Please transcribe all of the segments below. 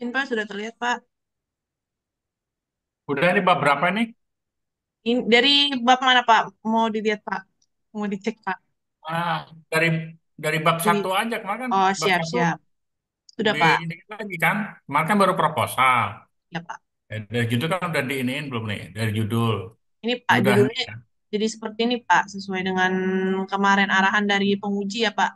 Ini Pak sudah terlihat Pak. Udah ini bab berapa ini? Ini dari bab mana Pak? Mau dilihat Pak? Mau dicek Pak? Ah, dari dari bab Dari satu aja kemarin kan Oh bab siap satu siap. Sudah di Pak. ini lagi kan kemarin kan baru proposal. Ya Pak. Dari judul kan udah diiniin belum nih dari judul. Ini Ini Pak udah nih judulnya ya. jadi seperti ini Pak, sesuai dengan kemarin arahan dari penguji ya Pak.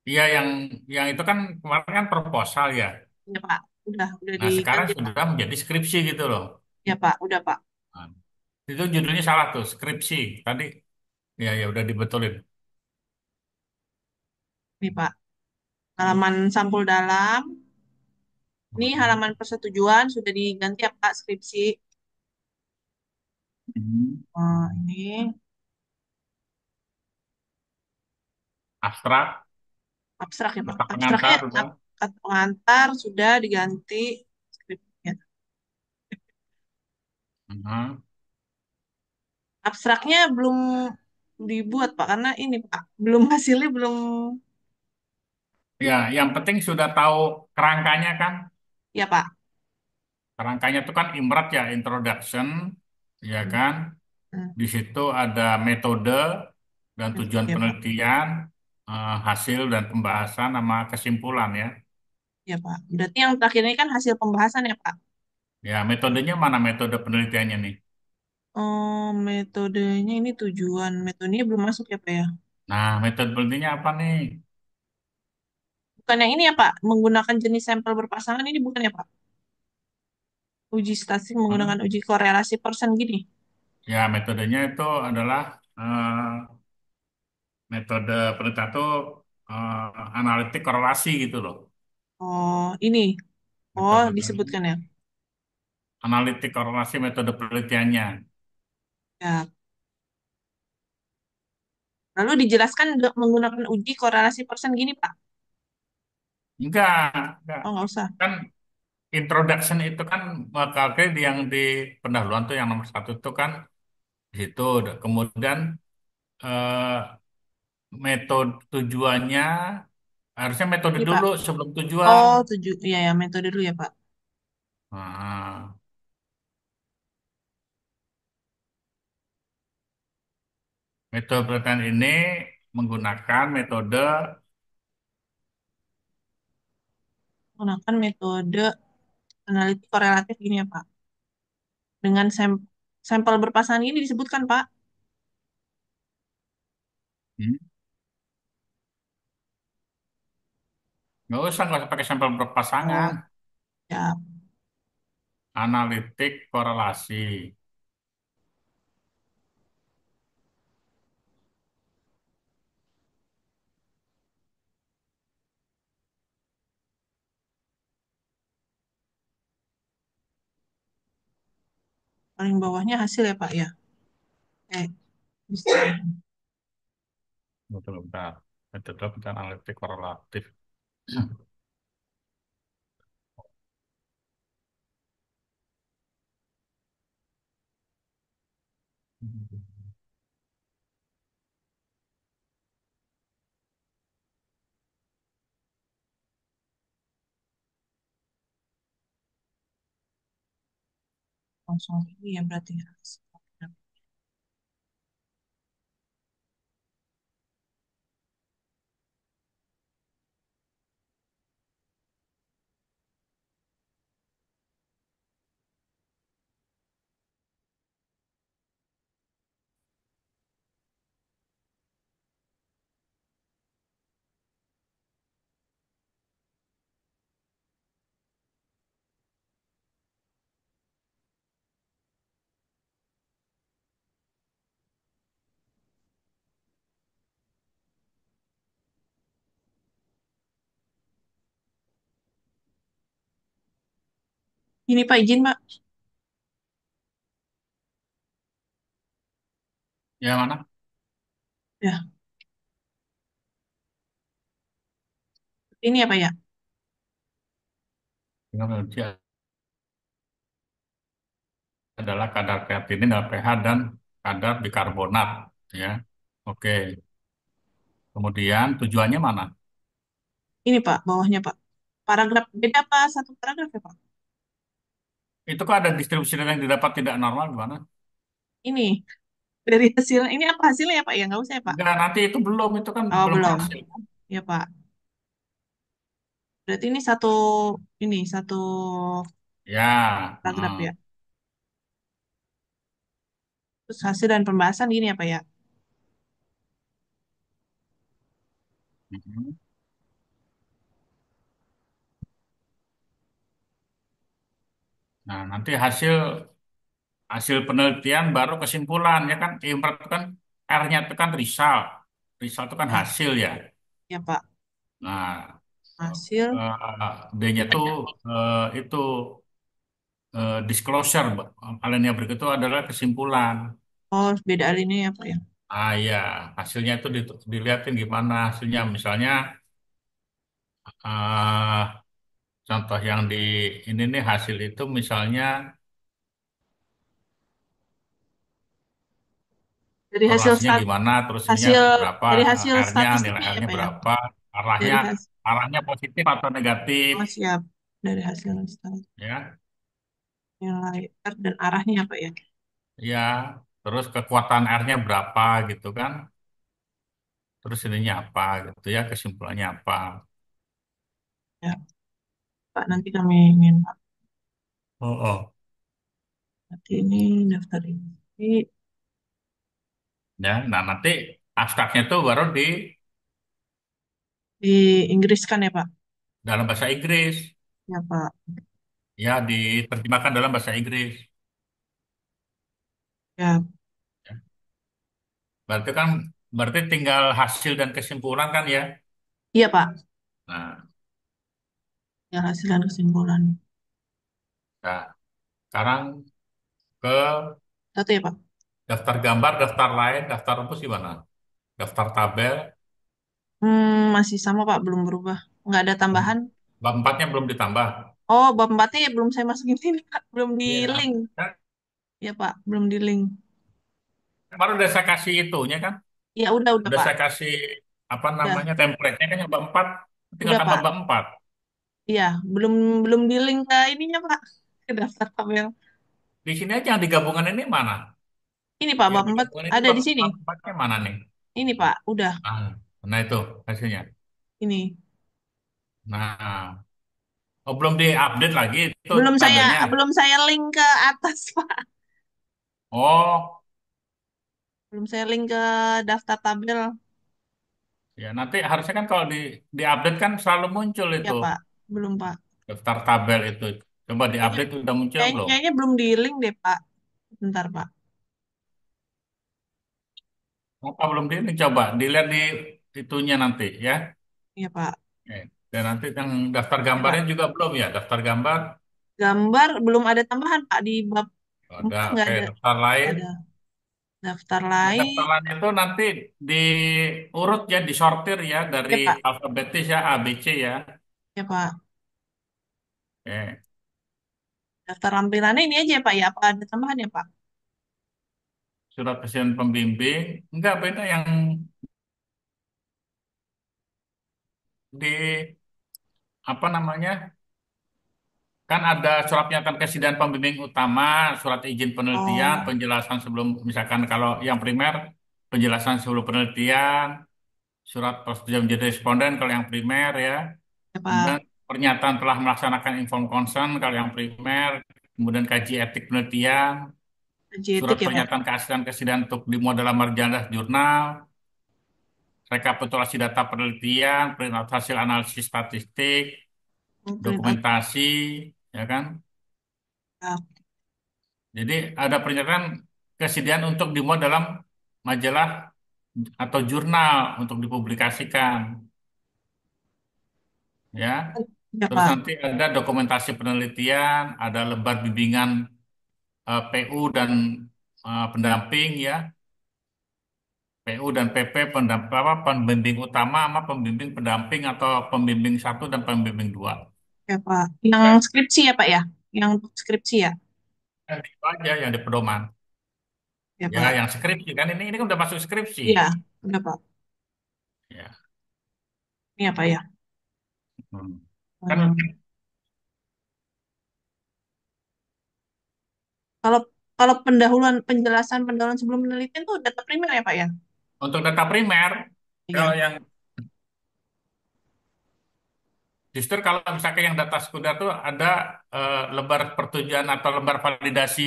Iya yang itu kan kemarin kan proposal ya. Ya Pak. Udah Nah sekarang diganti Pak. sudah menjadi skripsi gitu loh. Ya Pak. Udah Pak. Nah, itu judulnya salah tuh skripsi tadi. Ya ya udah dibetulin. Ini Pak. Halaman sampul dalam. Ini halaman persetujuan sudah diganti ya Pak skripsi. Hmm. Ini Abstrak, abstrak ya Pak. kata Abstraknya pengantar udah. kata pengantar sudah diganti skripsinya. Mhm. Abstraknya belum dibuat Pak karena ini Pak belum hasilnya belum Ya, yang penting sudah tahu kerangkanya kan. ya Pak. Kerangkanya itu kan IMRAT ya, introduction, ya Hmm, kan. hmm, Di situ ada metode dan tujuan ya Pak. penelitian, hasil dan pembahasan sama kesimpulan ya. Ya Pak. Berarti yang terakhir ini kan hasil pembahasan ya Pak. Ya, metodenya mana metode penelitiannya nih? Oh, metodenya ini tujuan. Metodenya belum masuk ya Pak ya. Nah, metode penelitiannya apa nih? Bukan yang ini ya Pak. Menggunakan jenis sampel berpasangan ini bukan ya Pak. Uji statistik Hmm? menggunakan uji korelasi persen gini. Ya, metodenya itu adalah metode penelitian itu analitik korelasi gitu loh. Oh, ini. Oh, Metode disebutkan ya. analitik korelasi metode penelitiannya. Ya. Lalu dijelaskan menggunakan uji korelasi persen gini Pak. Enggak, enggak. Oh, nggak usah. Kan introduction itu kan bakal yang di pendahuluan tuh yang nomor satu itu kan di situ. Kemudian eh, metode tujuannya harusnya metode Ini Pak. dulu sebelum tujuan. Oh, iya ya, metode dulu ya Pak. Nah, metode penelitian ini menggunakan metode Menggunakan metode analitik korelatif gini ya Pak. Dengan sampel berpasangan ini disebutkan Pak. hmm, nggak usah pakai sampel berpasangan, Oh, ya. analitik korelasi. Paling bawahnya hasil ya Pak ya. Eh, bisa. Betul, bentar. Metode penelitian analitik korelatif. Langsung ini ya berarti ya. Ini Pak izin Pak. Ya mana? Ya, ini ya Pak ya. Dengan penelitian adalah kadar kreatinin dalam pH dan kadar bikarbonat ya. Oke. Kemudian tujuannya mana? Ini Pak, bawahnya Pak. Paragraf beda apa satu paragraf ya Pak? Itu kok ada distribusi data yang didapat tidak normal gimana? Ini dari hasil ini apa hasilnya ya Pak? Ya nggak usah ya Pak. Enggak, nanti itu belum, itu kan Oh belum belum. hasil. Ya Pak. Berarti ini satu Ya, paragraf heeh. ya. Terus hasil dan pembahasan gini ya Pak ya. Mhm. Nah, nanti hasil hasil penelitian baru kesimpulan ya kan. Impact itu kan R-nya itu kan result. Result itu kan Ya, hasil ya. ya Pak. Nah, Hasil D-nya tuh itu disclosure. Alinea berikut itu adalah kesimpulan. oh beda ini ya Pak ya. Ah ya, hasilnya itu dilihatin gimana hasilnya. Misalnya eh, contoh yang di ini nih hasil itu misalnya Dari hasil korelasinya gimana, terus ininya hasil berapa, dari hasil R-nya, nilai statistiknya ya R-nya Pak ya. berapa, arahnya Dari hasil arahnya positif atau negatif, oh siap. Dari hasil statistik ya, nilai R dan arahnya ya Pak ya. ya, terus kekuatan R-nya berapa gitu kan, terus ininya apa gitu ya, kesimpulannya apa. Ya Pak nanti kami ingin Pak. Oh, oh. Nanti ini daftar ini Ya, nah nanti abstraknya itu baru di di Inggris kan ya Pak. dalam bahasa Inggris, Ya Pak. ya, diterjemahkan dalam bahasa Inggris. Ya, Ya. Berarti kan, berarti tinggal hasil dan kesimpulan kan ya. iya Pak. Nah, Ya hasil dan kesimpulan. nah, sekarang ke Satu ya Pak. daftar gambar, daftar lain, daftar rumus gimana? Daftar tabel, Masih sama Pak, belum berubah. Nggak ada tambahan. bab 4-nya belum ditambah. Oh, bab 4-nya ya belum saya masukin ini Pak. Belum di Iya, link. kan Ya Pak, belum di link. kemarin udah saya kasih itunya kan, Ya udah udah Pak. saya kasih apa Udah, namanya template-nya kan yang bab 4, tinggal udah tambah Pak. bab 4. Iya, belum belum di link ke ininya Pak. Ke daftar tabel. Di sini aja yang digabungan ini mana? Ini Pak, Yang bab 4 digabungan ini ada bab, di sini. bab 4-nya mana nih? Ini Pak, udah. Ah, nah itu hasilnya. Ini. Nah, oh, belum diupdate lagi itu Belum saya tabelnya. belum saya link ke atas Pak. Oh, Belum saya link ke daftar tabel. ya nanti harusnya kan kalau diupdate kan selalu muncul Ya itu Pak, belum Pak. daftar tabel itu. Coba Kayaknya, diupdate udah muncul kayaknya, belum? kayaknya belum di link deh Pak. Bentar Pak. Apa belum di ini? Coba dilihat di itunya nanti ya. Iya Pak. Eh, Dan nanti yang daftar Ya Pak. gambarnya juga belum ya. Daftar gambar Gambar belum ada tambahan Pak di bab ada. 4 nggak Oke, ada. daftar Nggak lain. ada. Daftar Nah, daftar lain. lain itu nanti diurut ya, disortir ya dari Ya Pak. alfabetis ya, A, B, C ya. Ya Pak. Oke. Daftar lampirannya ini aja ya Pak ya. Apa ada tambahan ya Pak? Surat presiden pembimbing. Enggak, beda yang di apa namanya? Kan ada surat pernyataan kesediaan pembimbing utama, surat izin penelitian, Oh, penjelasan sebelum, misalkan kalau yang primer, penjelasan sebelum penelitian, surat persetujuan menjadi responden kalau yang primer ya. ya Kemudian Pak. pernyataan telah melaksanakan informed consent kalau yang primer, kemudian kaji etik penelitian, Uji surat etik ya Pak. pernyataan keaslian kesediaan untuk dimuat dalam majalah jurnal, rekapitulasi data penelitian, perintout hasil analisis statistik, Perintat. dokumentasi, ya kan? Ya, Jadi ada pernyataan kesediaan untuk dimuat dalam majalah atau jurnal untuk dipublikasikan, ya. ya Terus Pak. nanti ada dokumentasi penelitian, ada lembar bimbingan PU dan pendamping, ya. PU dan PP apa, pembimbing utama sama pembimbing pendamping atau pembimbing satu dan pembimbing dua. Ya Pak. Yang Ya, skripsi ya Pak ya. Yang untuk skripsi ya. itu aja yang di pedoman. Ya Ya, Pak. yang skripsi kan ini kan udah masuk skripsi. Iya, udah Pak. Ya. Ini ya Pak ya. Hmm. Kan Hmm. Kalau kalau penjelasan pendahuluan sebelum penelitian itu data primer ya Pak ya? untuk data primer, kalau Iya. yang justru kalau misalkan yang data sekunder tuh ada lembar pertujuan atau lembar validasi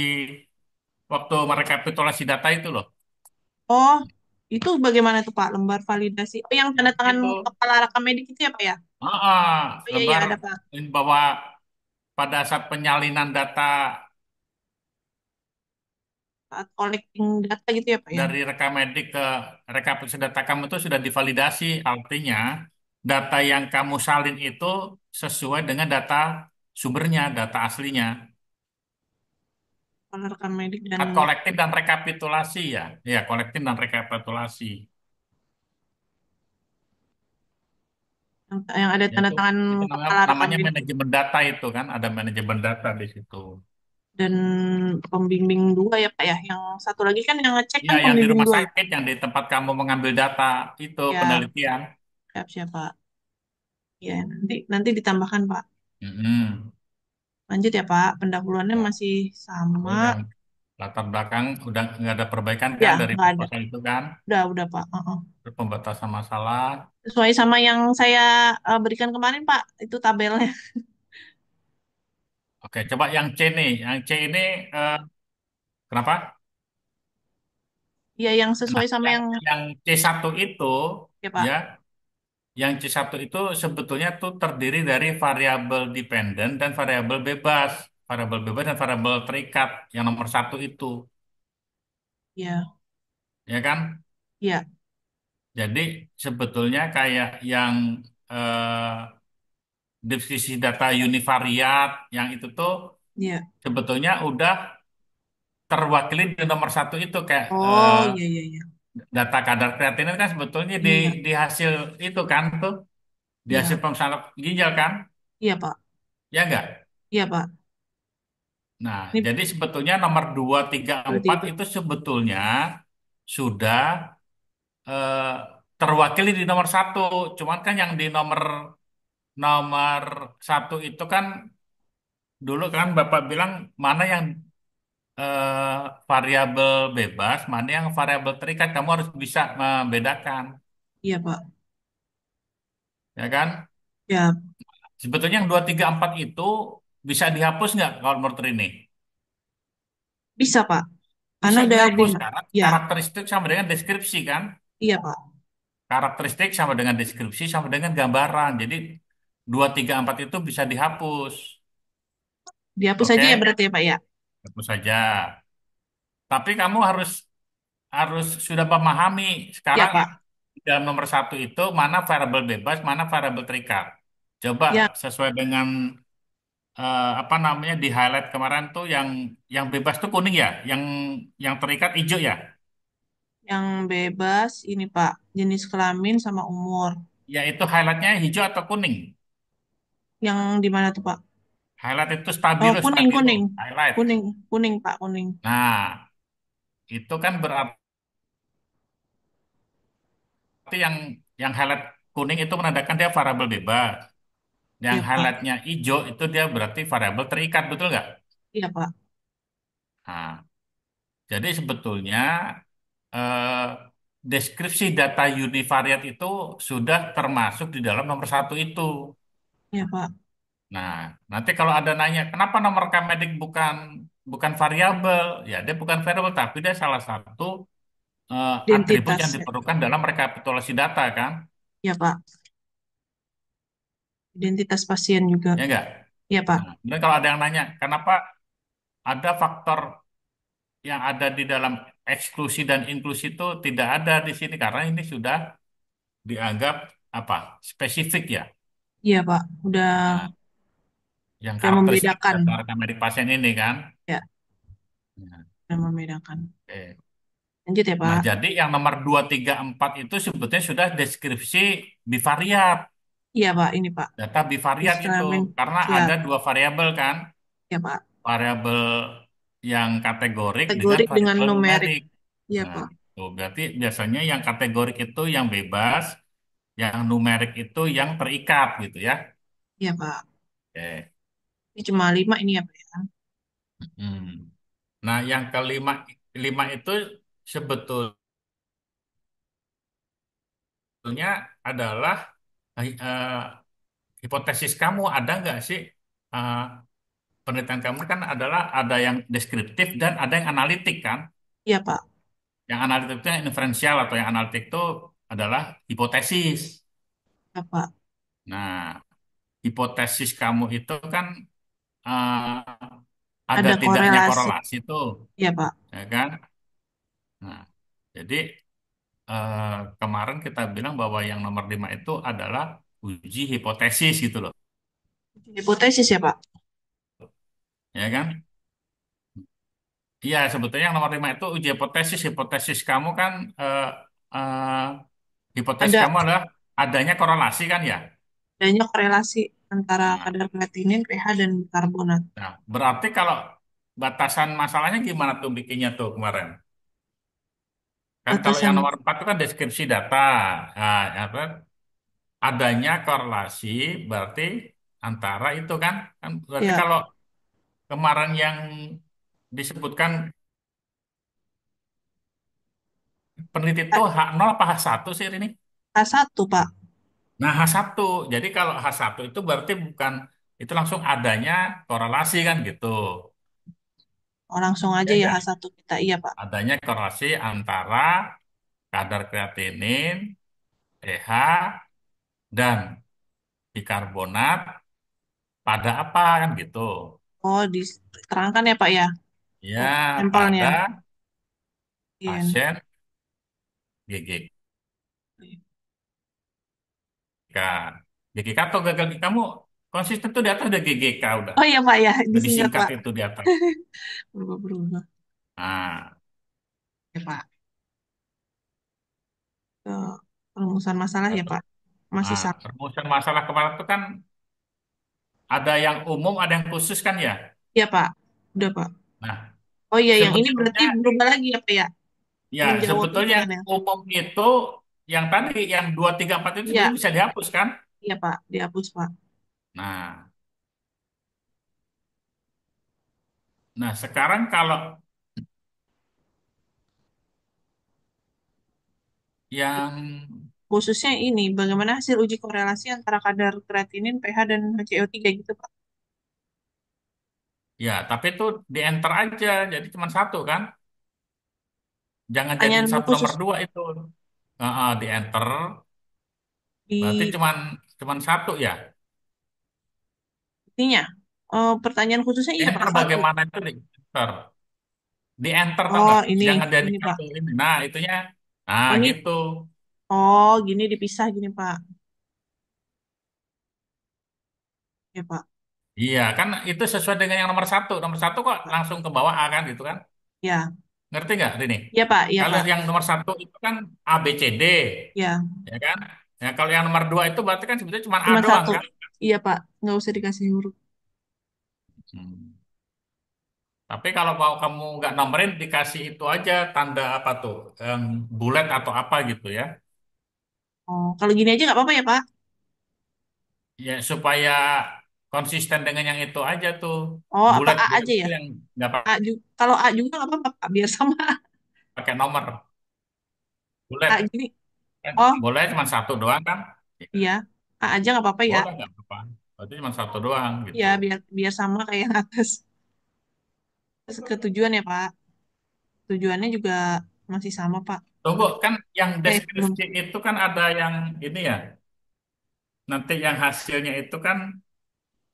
waktu merekapitulasi data itu loh. Oh, itu bagaimana tuh Pak lembar validasi? Oh, yang Nah, tanda tangan itu, kepala raka medik itu ya Pak ya? Oh iya iya lembar ada Pak. bahwa pada saat penyalinan data Saat collecting data gitu ya Pak ya? dari Rekamedik ke rekapitulasi data kamu itu sudah divalidasi, artinya data yang kamu salin itu sesuai dengan data sumbernya, data aslinya. Kepala raka medik dan Saat kolektif dan rekapitulasi ya, ya kolektif dan rekapitulasi. yang ada Ya, tanda tangan itu namanya, kepala raka namanya medik manajemen data itu kan, ada manajemen data di situ. dan pembimbing dua ya Pak ya. Yang satu lagi kan yang ngecek Ya, kan yang di pembimbing rumah dua ya Pak. sakit, yang di tempat kamu mengambil data itu Ya, penelitian. siap siap Pak. Ya, nanti nanti ditambahkan Pak. Mm-mm. Lanjut ya Pak, pendahuluannya Ya, masih sama. terus yang latar belakang udah nggak ada perbaikan kan Ya, dari nggak ada. proposal itu kan, Udah Pak. terus pembatasan masalah. Sesuai sama yang saya berikan kemarin Pak, itu tabelnya. Oke, coba yang C nih, yang C ini eh, kenapa? Ya, yang Nah, sesuai sama yang yang yang C1 itu ya ya, Pak. yang C1 itu sebetulnya tuh terdiri dari variabel dependen dan variabel bebas. Variabel bebas dan variabel terikat yang nomor satu itu, Ya, ya kan? ya, Jadi sebetulnya kayak yang eh, divisi data univariat yang itu tuh ya. sebetulnya udah terwakili di nomor satu itu kayak Oh, iya, iya, iya. data kadar kreatinin kan sebetulnya Iya, di hasil itu kan tuh di hasil iya. pemesanan ginjal kan, Iya, Pak. ya enggak? Iya, Pak. Nah, Ini jadi sebetulnya nomor 2, 3, berarti 4 itu. itu sebetulnya sudah eh, terwakili di nomor satu. Cuman kan yang di nomor nomor satu itu kan dulu kan Bapak bilang mana yang eh, variabel bebas, mana yang variabel terikat. Kamu harus bisa membedakan, Iya, Pak. ya kan? Ya, Sebetulnya yang 2, 3, 4 itu bisa dihapus nggak kalau menurut ini? bisa, Pak. Karena Bisa udah di dihapus karena ya, karakteristik sama dengan deskripsi kan? iya, Pak. Karakteristik sama dengan deskripsi sama dengan gambaran. Jadi 2, 3, 4 itu bisa dihapus. Dihapus saja ya Oke, berarti ya, Pak ya. hapus saja. Tapi kamu harus harus sudah memahami Iya, sekarang Pak. di dalam nomor satu itu mana variabel bebas, mana variabel terikat. Coba Ya, sesuai dengan apa namanya di highlight kemarin tuh yang bebas tuh kuning ya, yang terikat hijau ya. yang bebas ini, Pak. Jenis kelamin sama umur. Ya itu highlightnya hijau atau kuning. Yang di mana tuh, Pak? Highlight itu Oh, stabilo, kuning, stabilo. kuning. Highlight. Kuning, kuning, Pak, kuning. Nah, itu kan berarti yang highlight kuning itu menandakan dia variabel bebas. Yang Iya, Pak. highlightnya hijau itu dia berarti variabel terikat, betul nggak? Iya, Pak. Nah, jadi sebetulnya eh, deskripsi data univariate itu sudah termasuk di dalam nomor satu itu. Iya, Pak. Nah, nanti kalau ada nanya, kenapa nomor Kamedik bukan bukan variabel? Ya, dia bukan variabel, tapi dia salah satu atribut yang Identitas ya. diperlukan dalam rekapitulasi data, kan? Iya, Pak. Identitas pasien juga. Ya enggak? Iya, Pak. Nah, kemudian kalau ada yang nanya, kenapa ada faktor yang ada di dalam eksklusi dan inklusi itu tidak ada di sini? Karena ini sudah dianggap apa? Spesifik ya. Iya, Pak. Nah, yang Udah karakteristik membedakan. data rekamedik pasien ini kan. Ya, Nah, udah membedakan. oke. Lanjut ya, Nah, Pak. jadi yang nomor 2, 3, 4 itu sebetulnya sudah deskripsi bivariat. Iya, Pak. Ini, Pak. Data bivariat itu. Islamin. Karena Siap. ada dua variabel kan. Ya, Pak. Variabel yang kategorik dengan Kategorik dengan variabel numerik. numerik. Iya, Nah, Pak. itu berarti biasanya yang kategorik itu yang bebas, yang numerik itu yang terikat gitu ya. Iya, Pak. Oke. Ini cuma 5 ini ya, Pak ya. Hmm. Nah, yang kelima lima itu sebetulnya adalah hipotesis kamu. Ada nggak sih eh, penelitian kamu kan adalah ada yang deskriptif dan ada yang analitik kan? Iya, Pak. Yang analitik itu yang inferensial atau yang analitik itu adalah hipotesis. Iya, Pak. Nah, hipotesis kamu itu kan eh, ada Ada tidaknya korelasi. korelasi tuh, Iya, Pak. ya kan? Nah, jadi eh, kemarin kita bilang bahwa yang nomor 5 itu adalah uji hipotesis gitu loh, Hipotesis ya, Pak. ya kan? Iya, sebetulnya yang nomor 5 itu uji hipotesis. Hipotesis kamu kan eh, hipotesis Ada kamu adalah adanya korelasi kan ya? adanya korelasi antara Nah, kadar kreatinin, pH, dan karbonat. nah, berarti kalau batasan masalahnya gimana tuh bikinnya tuh kemarin? Kan kalau yang Batasan nomor 4 itu kan deskripsi data. Nah, apa, adanya korelasi berarti antara itu kan, kan berarti ya kalau kemarin yang disebutkan peneliti itu H0 apa H1 sih ini? H1, Pak. Nah, H1. Jadi kalau H1 itu berarti bukan itu langsung adanya korelasi kan gitu. Oh, langsung aja Ya ya enggak? H1 kita. Iya, Pak. Adanya korelasi antara kadar kreatinin, pH, dan bikarbonat pada apa kan gitu. Oh, diterangkan ya, Pak ya. Oh, Ya, sampelnya. pada Iya. pasien GGK. GGK atau gagal kamu konsisten tuh di atas udah GGK Oh iya, Pak ya. udah Disingkat, disingkat Pak. itu di atas. Berubah-berubah. Nah, Ya, Pak. Ke perumusan masalah ya, Pak. Masih sama. rumusan masalah kemarin itu kan ada yang umum, ada yang khusus kan ya. Iya, Pak. Udah, Pak. Nah, Oh iya, yang ini berarti sebetulnya berubah lagi ya, Pak ya. ya Menjawab itu sebetulnya kan yang ya. umum itu yang tadi yang 2 3 4 itu Iya, sebenarnya bisa dihapus kan. iya, Pak. Dihapus, Pak. Nah, nah sekarang kalau yang Khususnya ini, bagaimana hasil uji korelasi antara kadar kreatinin, pH, dan HCO3 gitu, Pak. ya tapi itu di enter aja jadi cuma satu kan. Jangan jadiin Pertanyaan satu khusus nomor dua itu. Di enter berarti di cuman cuman satu ya. ininya. Pertanyaan khususnya Di iya, Pak. enter Satu. bagaimana itu di enter. Di enter tau Oh, nggak? ini. Jangan jadi Ini, Pak. satu ini. Nah, itunya. Nah, Oh, ini. gitu. Oh, gini dipisah gini, Pak. Ya, Pak. Iya, kan itu sesuai dengan yang nomor satu. Nomor satu kok Pak. langsung ke bawah A kan gitu kan? Ya. Ngerti nggak, Rini? Iya, Pak. Iya, Kalau Pak. yang nomor satu itu kan A, B, C, D. Ya. Ya kan? Ya, kalau yang nomor dua itu berarti kan sebetulnya cuma A Cuma doang satu. kan? Iya, Pak. Nggak usah dikasih huruf. Hmm. Tapi kalau mau kamu nggak nomorin, dikasih itu aja tanda apa tuh? Yang bulat atau apa gitu ya. Oh, kalau gini aja nggak apa-apa ya, Pak? Ya, supaya konsisten dengan yang itu aja tuh. Oh, apa A Bulat-bulat aja itu ya? yang nggak A juga. Kalau A juga nggak apa-apa, Pak. Biar sama pakai nomor. Bulat. A gini. Kan Oh, boleh cuma satu doang kan? Ya, iya. A aja nggak apa-apa ya. boleh nggak apa-apa. Berarti cuma satu doang gitu. Iya, biar biar sama kayak yang atas. Terus ke tujuan ya, Pak. Tujuannya juga masih sama, Pak. Tunggu, kan yang Belum. deskripsi itu kan ada yang ini ya. Nanti yang hasilnya itu kan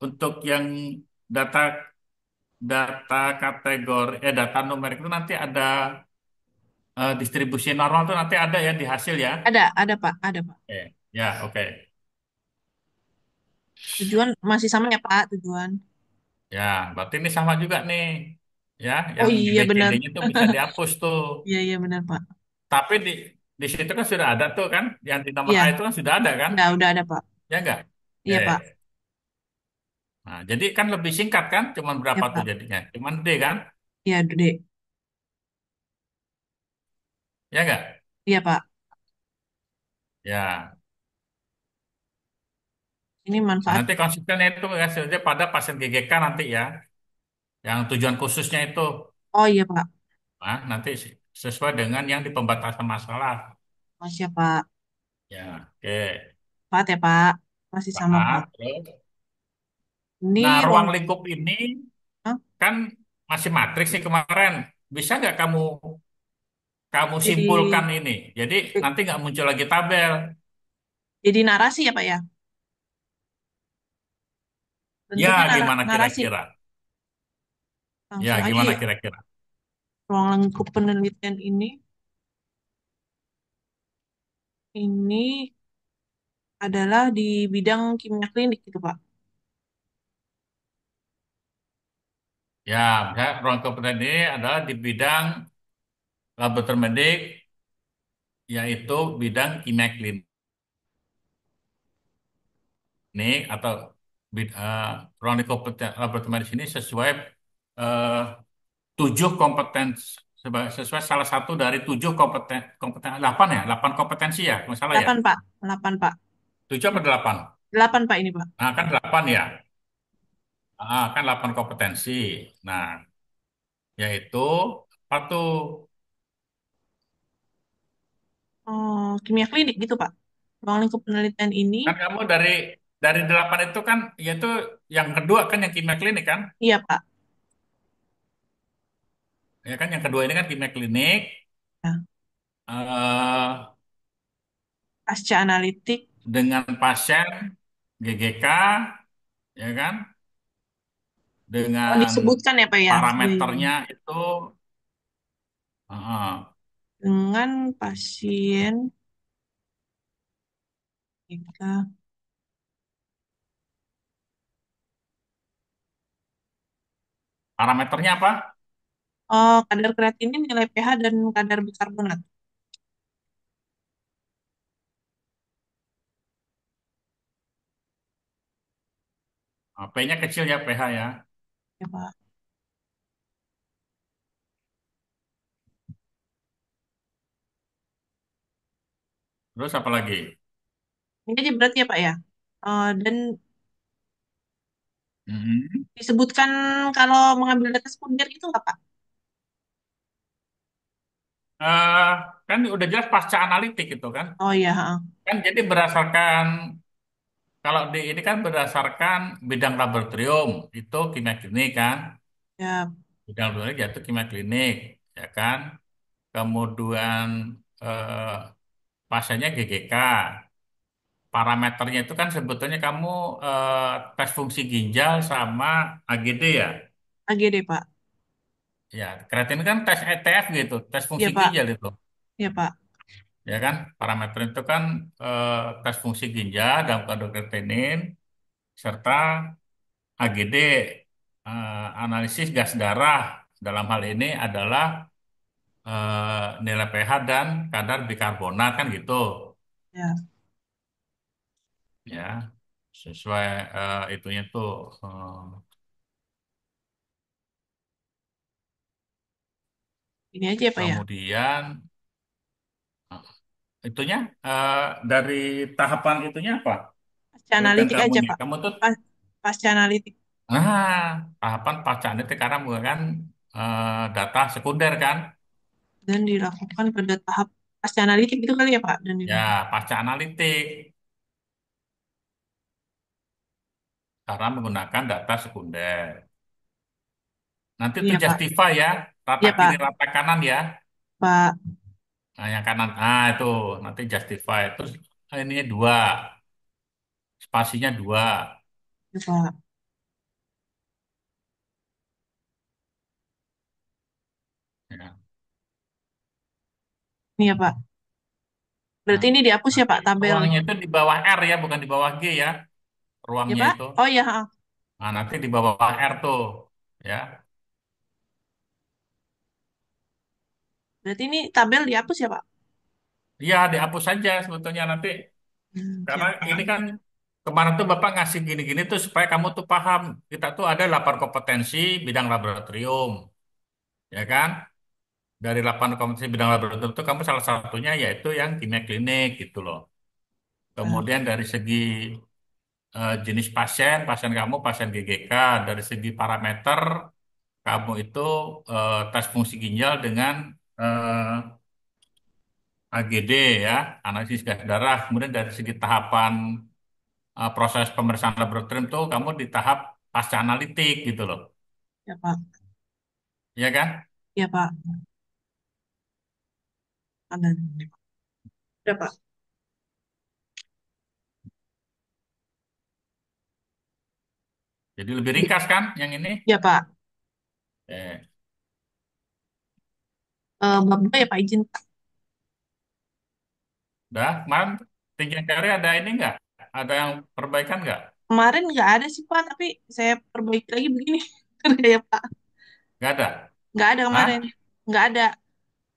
untuk yang data data kategori data numerik itu nanti ada distribusi normal tuh nanti ada ya di hasil ya. Ada, Pak. Ada, Pak. Oke, ya oke. Tujuan masih sama ya, Pak, tujuan. Ya, berarti ini sama juga nih. Ya, Oh yang iya, benar. BCD-nya tuh bisa dihapus tuh. Iya, iya, benar, Pak. Tapi di situ kan sudah ada tuh kan, yang di nomor A Iya, itu kan sudah ada kan, iya, udah ada, Pak. ya enggak? Iya, Pak. Nah, jadi kan lebih singkat kan, cuman Iya, berapa tuh Pak. jadinya? Cuman D kan, Iya, Dek. ya enggak? Iya, Pak. Ya, Ini Nah, manfaat. nanti konsistennya itu ya saja pada pasien GGK nanti ya, yang tujuan khususnya itu. Oh iya Pak. Nah, nanti sesuai dengan yang di pembatasan masalah. Oh siap Pak. Ya, oke. Pak ya Pak. Masih sama Pak. Terus. Nah, Ini ruang ruang. lingkup ini Hah? kan masih matriks sih kemarin. Bisa nggak kamu kamu Jadi simpulkan ini? Jadi nanti nggak muncul lagi tabel. jadi narasi ya Pak ya. Ya, Bentuknya gimana narasi. kira-kira? Ya, Langsung aja gimana ya. kira-kira? Ruang lingkup penelitian ini adalah di bidang kimia klinik gitu Pak. Ya, misalnya ruang kompetensi ini adalah di bidang laboratorium medik, yaitu bidang kimia klinik atau ruang lingkup laboratorium medik ini sesuai eh, tujuh kompetensi sesuai salah satu dari tujuh kompeten 8 ya, 8 kompetensi ya, masalah ya. 8 Pak. 8 Pak. 7 apa 8? 8 Pak ini Pak. Nah, kan 8 ya. Kan 8 kompetensi. Nah, yaitu apa tuh? Oh, kimia klinik gitu Pak. Ruang lingkup penelitian ini, Kan kamu dari 8 itu kan yaitu yang kedua kan yang kimia klinik kan? iya Pak. Ya kan yang kedua ini kan kimia klinik Ya. eh, Pasca analitik, dengan pasien GGK ya kan? oh Dengan disebutkan ya Pak ya. Iya, iya, iya. parameternya itu eh, Dengan pasien kita. parameternya apa? Oh, kadar kreatinin, nilai pH, dan kadar bikarbonat. P-nya kecil ya pH ya. Ya Pak. Terus apa lagi? Ini aja berarti ya Pak ya. Dan Mhm. disebutkan kalau mengambil data sekunder itu nggak Pak? Eh, Kan udah jelas pasca analitik itu kan. Oh iya, ha. Kan jadi berdasarkan kalau di ini kan berdasarkan bidang laboratorium itu kimia klinik kan. Ya, Bidang laboratorium yaitu kimia klinik ya kan. Kemudian eh, pasiennya GGK. Parameternya itu kan sebetulnya kamu tes fungsi ginjal sama AGD ya. AGD Pak. Ya, kreatin kan tes ETF gitu, tes Iya fungsi Pak. ginjal itu. Iya Pak. Ya kan, parameter itu kan tes fungsi ginjal dalam kadar kreatinin serta AGD, analisis gas darah. Dalam hal ini adalah nilai pH dan kadar bikarbonat kan gitu. Ya, Ya, sesuai itunya tuh. ini aja ya Pak ya. Kemudian eh, itunya eh, dari tahapan itunya apa? Pasca Penelitian analitik aja kamunya. Pak. Kamu tuh, Pasca analitik. tahapan pascaan itu sekarang bukan data sekunder kan? Dan dilakukan pada tahap pasca analitik itu kali ya Pak. Dan Ya, dilakukan. pasca analitik karena menggunakan data sekunder. Nanti itu Iya Pak. justify ya, rata Iya kiri, Pak. rata kanan ya. Pak. Nah, yang kanan, itu nanti justify. Terus ininya dua, spasinya dua. Iya Pak. Ya. Iya Pak. Nah, Berarti ini dihapus ya nanti Pak ruangnya tabelnya. itu di bawah R ya, bukan di bawah G ya, Ya ruangnya Pak. itu. Oh iya, ha. Nah, nanti di bawah R tuh, ya. Berarti ini tabel dihapus ya Pak. Iya, dihapus saja sebetulnya nanti. Karena Siap ini Pak. kan kemarin tuh Bapak ngasih gini-gini tuh supaya kamu tuh paham. Kita tuh ada 8 kompetensi bidang laboratorium, ya kan? Dari 8 kompetensi bidang laboratorium itu kamu salah satunya yaitu yang kimia klinik gitu loh. Ya, Kemudian dari segi jenis pasien, pasien kamu pasien GGK. Dari segi parameter, kamu itu tes fungsi ginjal dengan AGD ya, analisis gas darah. Kemudian dari segi tahapan proses pemeriksaan laboratorium tuh kamu di tahap pasca analitik gitu loh. Ya Pak. Ya kan? Ya Pak. Ada. Ya Pak. Jadi lebih Di- ringkas kan yang ini? Ya Pak. Eh, Bab 2 ya Pak, izin Pak. Udah, kemarin tinjauan teori ada ini nggak? Ada yang perbaikan nggak? Kemarin nggak ada sih Pak, tapi saya perbaiki lagi begini. Ya Pak. Nggak ada. Nggak ada Hah? kemarin. Nggak ada.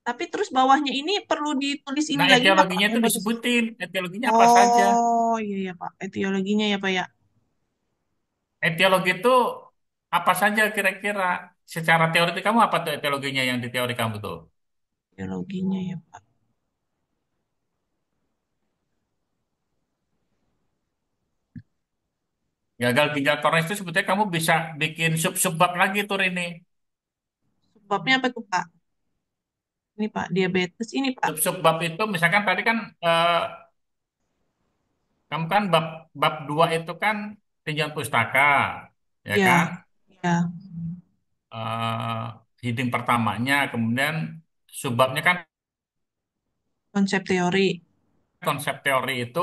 Tapi terus bawahnya ini perlu ditulis ini Nah, lagi nggak Pak? etiologinya itu Yang bagus. disebutin. Etiologinya apa saja? Oh iya ya Pak. Etiologinya ya Pak ya. Etiologi itu apa saja kira-kira? Secara teori kamu apa tuh etiologinya yang di teori kamu tuh? Etiologinya ya Pak. Gagal ginjal kronis itu sebetulnya kamu bisa bikin sub-subbab lagi tuh ini. Sebabnya apa tuh Pak? Ini Pak, diabetes ini Pak. Sub-subbab itu misalkan tadi kan kamu kan bab bab 2 itu kan tinjauan pustaka, ya Ya, kan? ya. eh heading pertamanya, kemudian subbabnya kan Konsep teori. konsep teori itu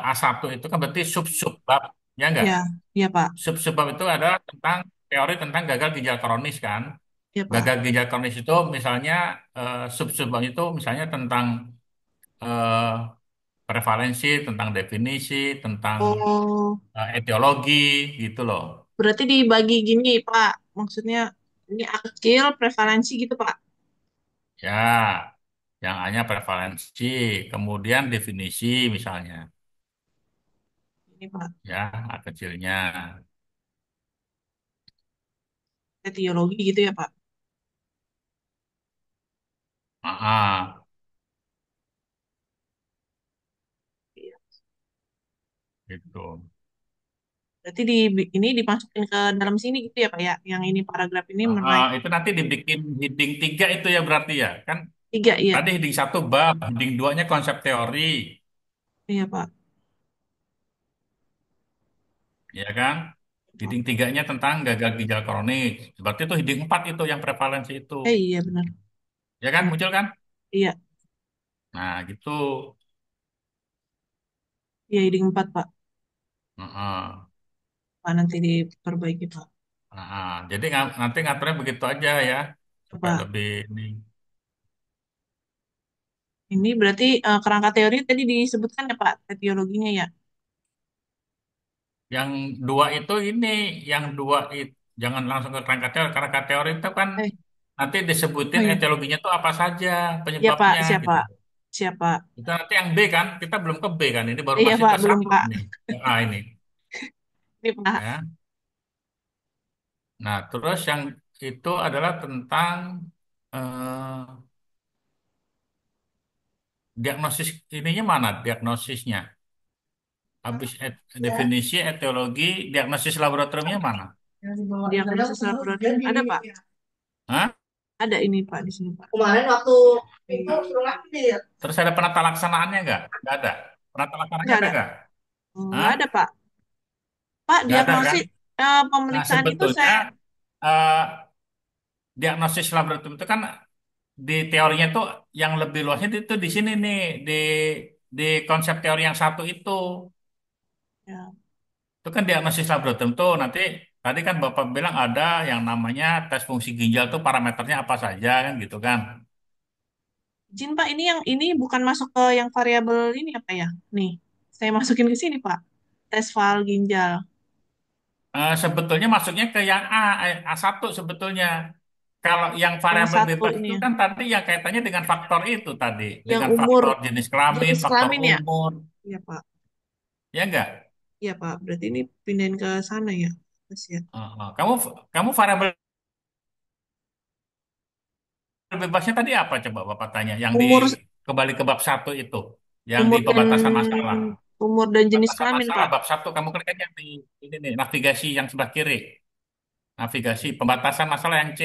A1 itu kan berarti sub-subbab, ya enggak? Ya, ya Pak. Sub-subbab itu adalah tentang teori tentang gagal ginjal kronis kan. Ya Pak. Gagal ginjal kronis itu misalnya sub-subbab itu misalnya tentang eh, prevalensi, tentang definisi, tentang Oh, etiologi gitu loh. berarti dibagi gini Pak. Maksudnya ini A kecil, prevalensi gitu Pak. Ya, yang hanya prevalensi, kemudian definisi misalnya, Ini Pak. ya, A kecilnya. Etiologi gitu ya Pak. Ah, Iya. gitu. Berarti ini dimasukin ke dalam sini gitu ya Pak ya. Yang ini paragraf ini Itu nanti dibikin heading 3 itu ya berarti ya. Kan tiga iya. tadi heading 1 bab, heading 2-nya konsep teori, Iya Pak. ya kan? Heading 3-nya tentang gagal ginjal kronis. Berarti itu heading 4 itu yang prevalensi itu. Iya benar. Ya kan, Benar. muncul kan? Iya. Nah, gitu. Iya heading 4 Pak. Heeh. Pak nanti diperbaiki Pak. Jadi nanti ngaturnya begitu aja ya, supaya Pak. lebih ini. Ini berarti kerangka teori tadi disebutkan ya Pak, etiologinya ya. Yang dua itu ini, yang dua itu jangan langsung ke kerangka teori. Kerangka teori itu kan Eh, nanti oh disebutin iya. etiologinya itu apa saja Ya Pak, penyebabnya siapa? gitu. Siapa? Itu nanti yang B kan, kita belum ke B kan, ini baru Iya masih Pak, ke belum satu Pak. nih, ke A ini. Ini Pak. Ya. Nah, terus yang itu adalah tentang eh, diagnosis ininya mana diagnosisnya? Habis definisi, etiologi, diagnosis laboratoriumnya mana? Diagnosis laboratorium ada Pak? Hah? Ada ini Pak di sini Pak. Kemarin waktu Itu suruh ngambil. Terus ada penata laksanaannya nggak? Nggak ada. Penata laksananya nggak ada ada. nggak? Nggak Hah? ada Pak. Pak Nggak ada kan? diagnosis Nah, pemeriksaan itu sebetulnya saya. eh, diagnosis laboratorium itu kan di teorinya tuh yang lebih luasnya itu di sini nih, di konsep teori yang satu itu. Ya. Itu kan diagnosis laboratorium tuh nanti tadi kan Bapak bilang ada yang namanya tes fungsi ginjal tuh parameternya apa saja kan gitu kan. Izin Pak, ini yang ini bukan masuk ke yang variabel ini apa ya? Nih, saya masukin ke sini Pak. Tes fal ginjal. Sebetulnya masuknya ke yang A1 sebetulnya. Kalau yang Yang variabel satu bebas ini itu ya. kan tadi yang kaitannya dengan faktor itu tadi, Yang dengan umur faktor jenis kelamin, jenis faktor kelamin ya? umur, Iya Pak. ya enggak? Iya Pak. Berarti ini pindahin ke sana ya. Terus ya. Kamu kamu variabel bebasnya tadi apa coba Bapak tanya? Yang di Umur kembali ke bab 1 itu, yang di umur dan pembatasan masalah. Umur dan jenis Batasan kelamin, masalah Pak. bab satu kamu klik aja di ini nih navigasi yang sebelah kiri. Navigasi pembatasan masalah yang C.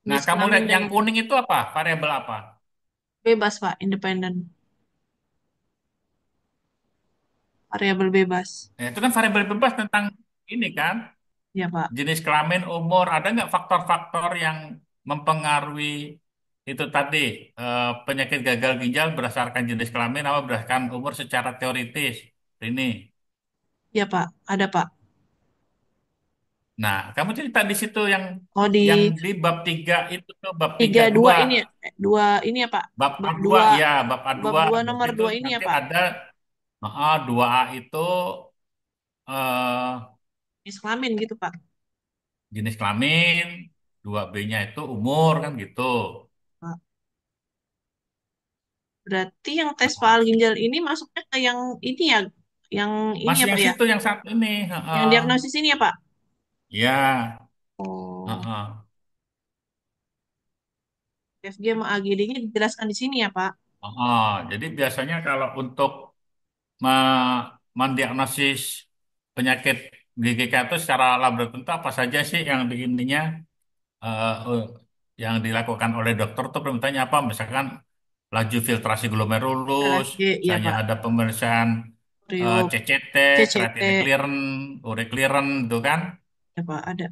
Nah, Jenis kamu lihat kelamin dan yang umur. kuning itu apa? Variabel apa? Bebas, Pak. Independen. Variabel bebas. Ya, itu kan variabel bebas tentang ini kan, Ya, Pak. jenis kelamin, umur. Ada nggak faktor-faktor yang mempengaruhi itu tadi penyakit gagal ginjal berdasarkan jenis kelamin atau berdasarkan umur secara teoritis? Ini. Ya, Pak. Ada, Pak. Nah, kamu cerita di situ Oh, yang di di bab 3 itu tuh bab tiga tiga dua dua. ini ya. Dua ini ya, Pak. Bab Bab A2 dua, ya, bab bab A2 dua berarti nomor itu dua ini ya, nanti Pak. ada 2A itu eh, Jenis kelamin gitu, Pak. jenis kelamin, 2B-nya itu umur kan gitu. Pak. Berarti yang tes Nah, faal ginjal ini masuknya ke yang ini ya. Yang ini masih apa yang ya? situ yang satu ini. Yang Heeh. diagnosis ini ya, Pak. Ya, Oh, heeh. FG sama AGD-nya dijelaskan di sini ya, Pak. Heeh. Jadi biasanya kalau untuk me- mendiagnosis penyakit GGK itu secara laboratorium itu apa saja sih yang di ininya yang dilakukan oleh dokter tuh permintaannya apa? Misalkan laju filtrasi glomerulus, LFG, iya, misalnya Pak. ada pemeriksaan Priok, CCT, creatinine CCT, clearance, ure clearance, itu kan. ya, Pak. Ada.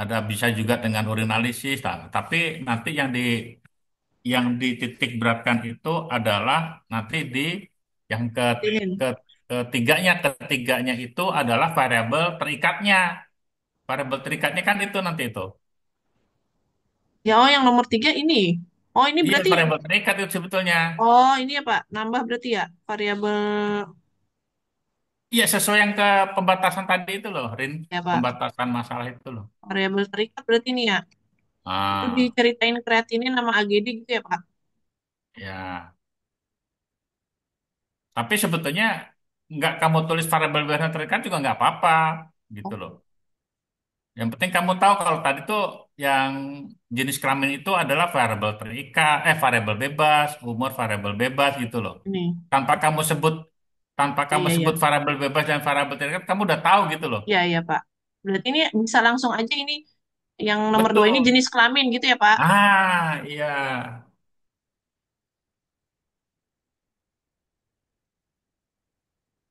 Ada bisa juga dengan urinalisis. Nah, tapi nanti yang di titik beratkan itu adalah nanti di yang Ini. ke ketiganya itu adalah variabel terikatnya. Variabel terikatnya kan itu nanti itu. Ya, oh yang nomor 3 ini. Oh, ini Iya, berarti, variabel terikat itu sebetulnya. oh ini ya, Pak. Nambah berarti ya. Variabel, Iya, sesuai yang ke pembatasan tadi itu loh, Rin. ya, Pak. Pembatasan masalah itu loh. Variabel terikat berarti ini ya. Itu Ah, diceritain kreatinin nama AGD gitu ya, Pak. ya. Tapi sebetulnya nggak kamu tulis variabel variabel terikat juga nggak apa-apa, gitu Oh, loh. Yang penting kamu tahu kalau tadi tuh yang jenis kelamin itu adalah variabel terikat, variabel bebas, umur variabel bebas gitu loh. ini. Tanpa kamu sebut, tanpa Ya, kamu ya, sebut ya. variabel bebas dan variabel terikat, kamu udah tahu gitu loh. Ya, ya, Pak. Berarti ini bisa langsung aja ini yang nomor 2 ini Betul. jenis kelamin gitu ya, Pak. Iya.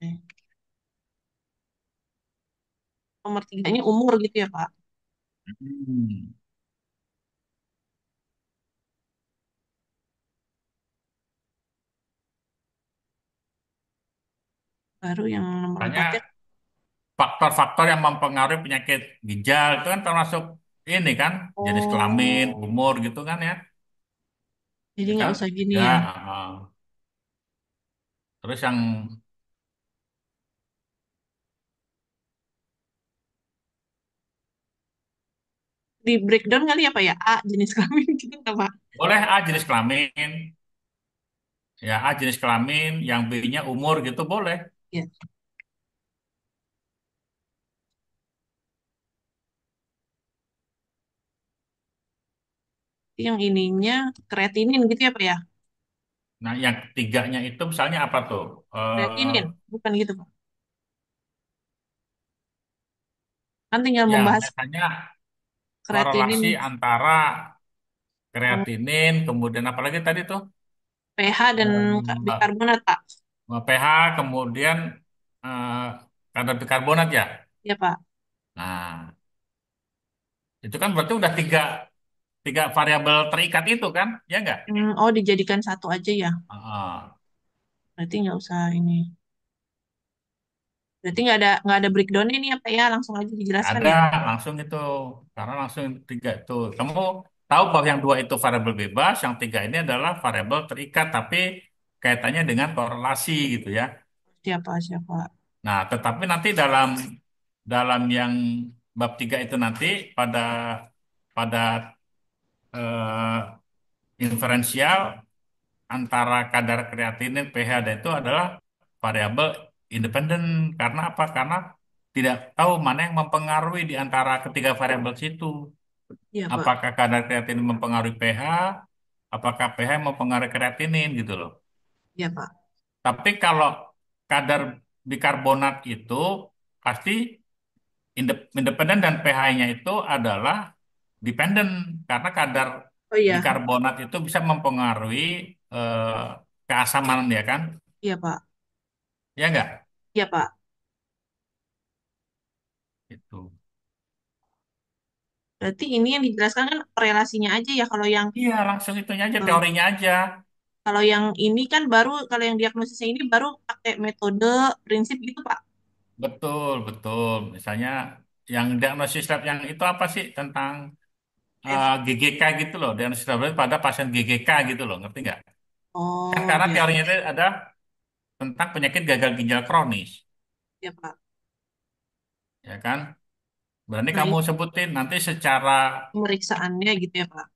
Eh, Nomor 3 ini umur gitu ya, Pak. Hmm. Baru yang nomor 4 ya. Makanya faktor-faktor yang mempengaruhi penyakit ginjal itu kan termasuk ini kan, jenis kelamin, Oh, umur gitu kan ya. jadi Ya nggak kan? usah gini Ya, ya. terus yang Di breakdown kali ya, Pak ya. A, jenis kelamin gitu nggak, Pak? boleh A jenis kelamin, ya A jenis kelamin, yang B-nya umur gitu boleh. Ya. Yang ininya kreatinin gitu ya, Pak ya. Nah, yang ketiganya itu misalnya apa tuh? Kreatinin, bukan gitu, Pak. Kan tinggal Ya, membahas biasanya korelasi kreatinin, antara oh, kreatinin, kemudian apalagi tadi tuh pH dan eh, bikarbonat, Pak. pH, kemudian eh, kadar bikarbonat ya. Ya, Pak. Nah, itu kan berarti udah tiga tiga variabel terikat itu kan, ya enggak? Oh, dijadikan satu aja ya. Ah, Berarti nggak usah ini. Berarti nggak ada breakdownnya nih ya, Pak ya. Langsung aja dijelaskan ada ya. langsung itu, karena langsung tiga itu. Kamu tahu bahwa yang dua itu variabel bebas, yang tiga ini adalah variabel terikat, tapi kaitannya dengan korelasi gitu ya. Siapa, siapa. Nah, tetapi nanti dalam dalam yang bab tiga itu nanti pada pada inferensial antara kadar kreatinin, pH dan itu adalah variabel independen. Karena apa? Karena tidak tahu mana yang mempengaruhi di antara ketiga variabel situ. Iya, Pak. Apakah kadar kreatinin mempengaruhi pH? Apakah pH yang mempengaruhi kreatinin gitu loh. Iya, Pak. Tapi kalau kadar bikarbonat itu pasti independen dan pH-nya itu adalah dependen karena kadar Oh iya, bikarbonat itu bisa mempengaruhi eh, keasaman ya kan? iya Pak. Ya enggak? Iya Pak. Itu. Berarti ini yang dijelaskan kan korelasinya aja ya. Iya, langsung itunya aja Eh, teorinya aja. kalau yang ini kan baru, kalau yang diagnosisnya ini baru pakai metode prinsip gitu Pak. Betul, betul. Misalnya yang diagnosis lab yang itu apa sih tentang F. GGK gitu loh, diagnosis lab pada pasien GGK gitu loh, ngerti nggak? Kan Oh karena iya, teorinya itu ada tentang penyakit gagal ginjal kronis, iya Pak. ya kan? Berani Nah kamu itu sebutin nanti secara pemeriksaannya gitu ya Pak.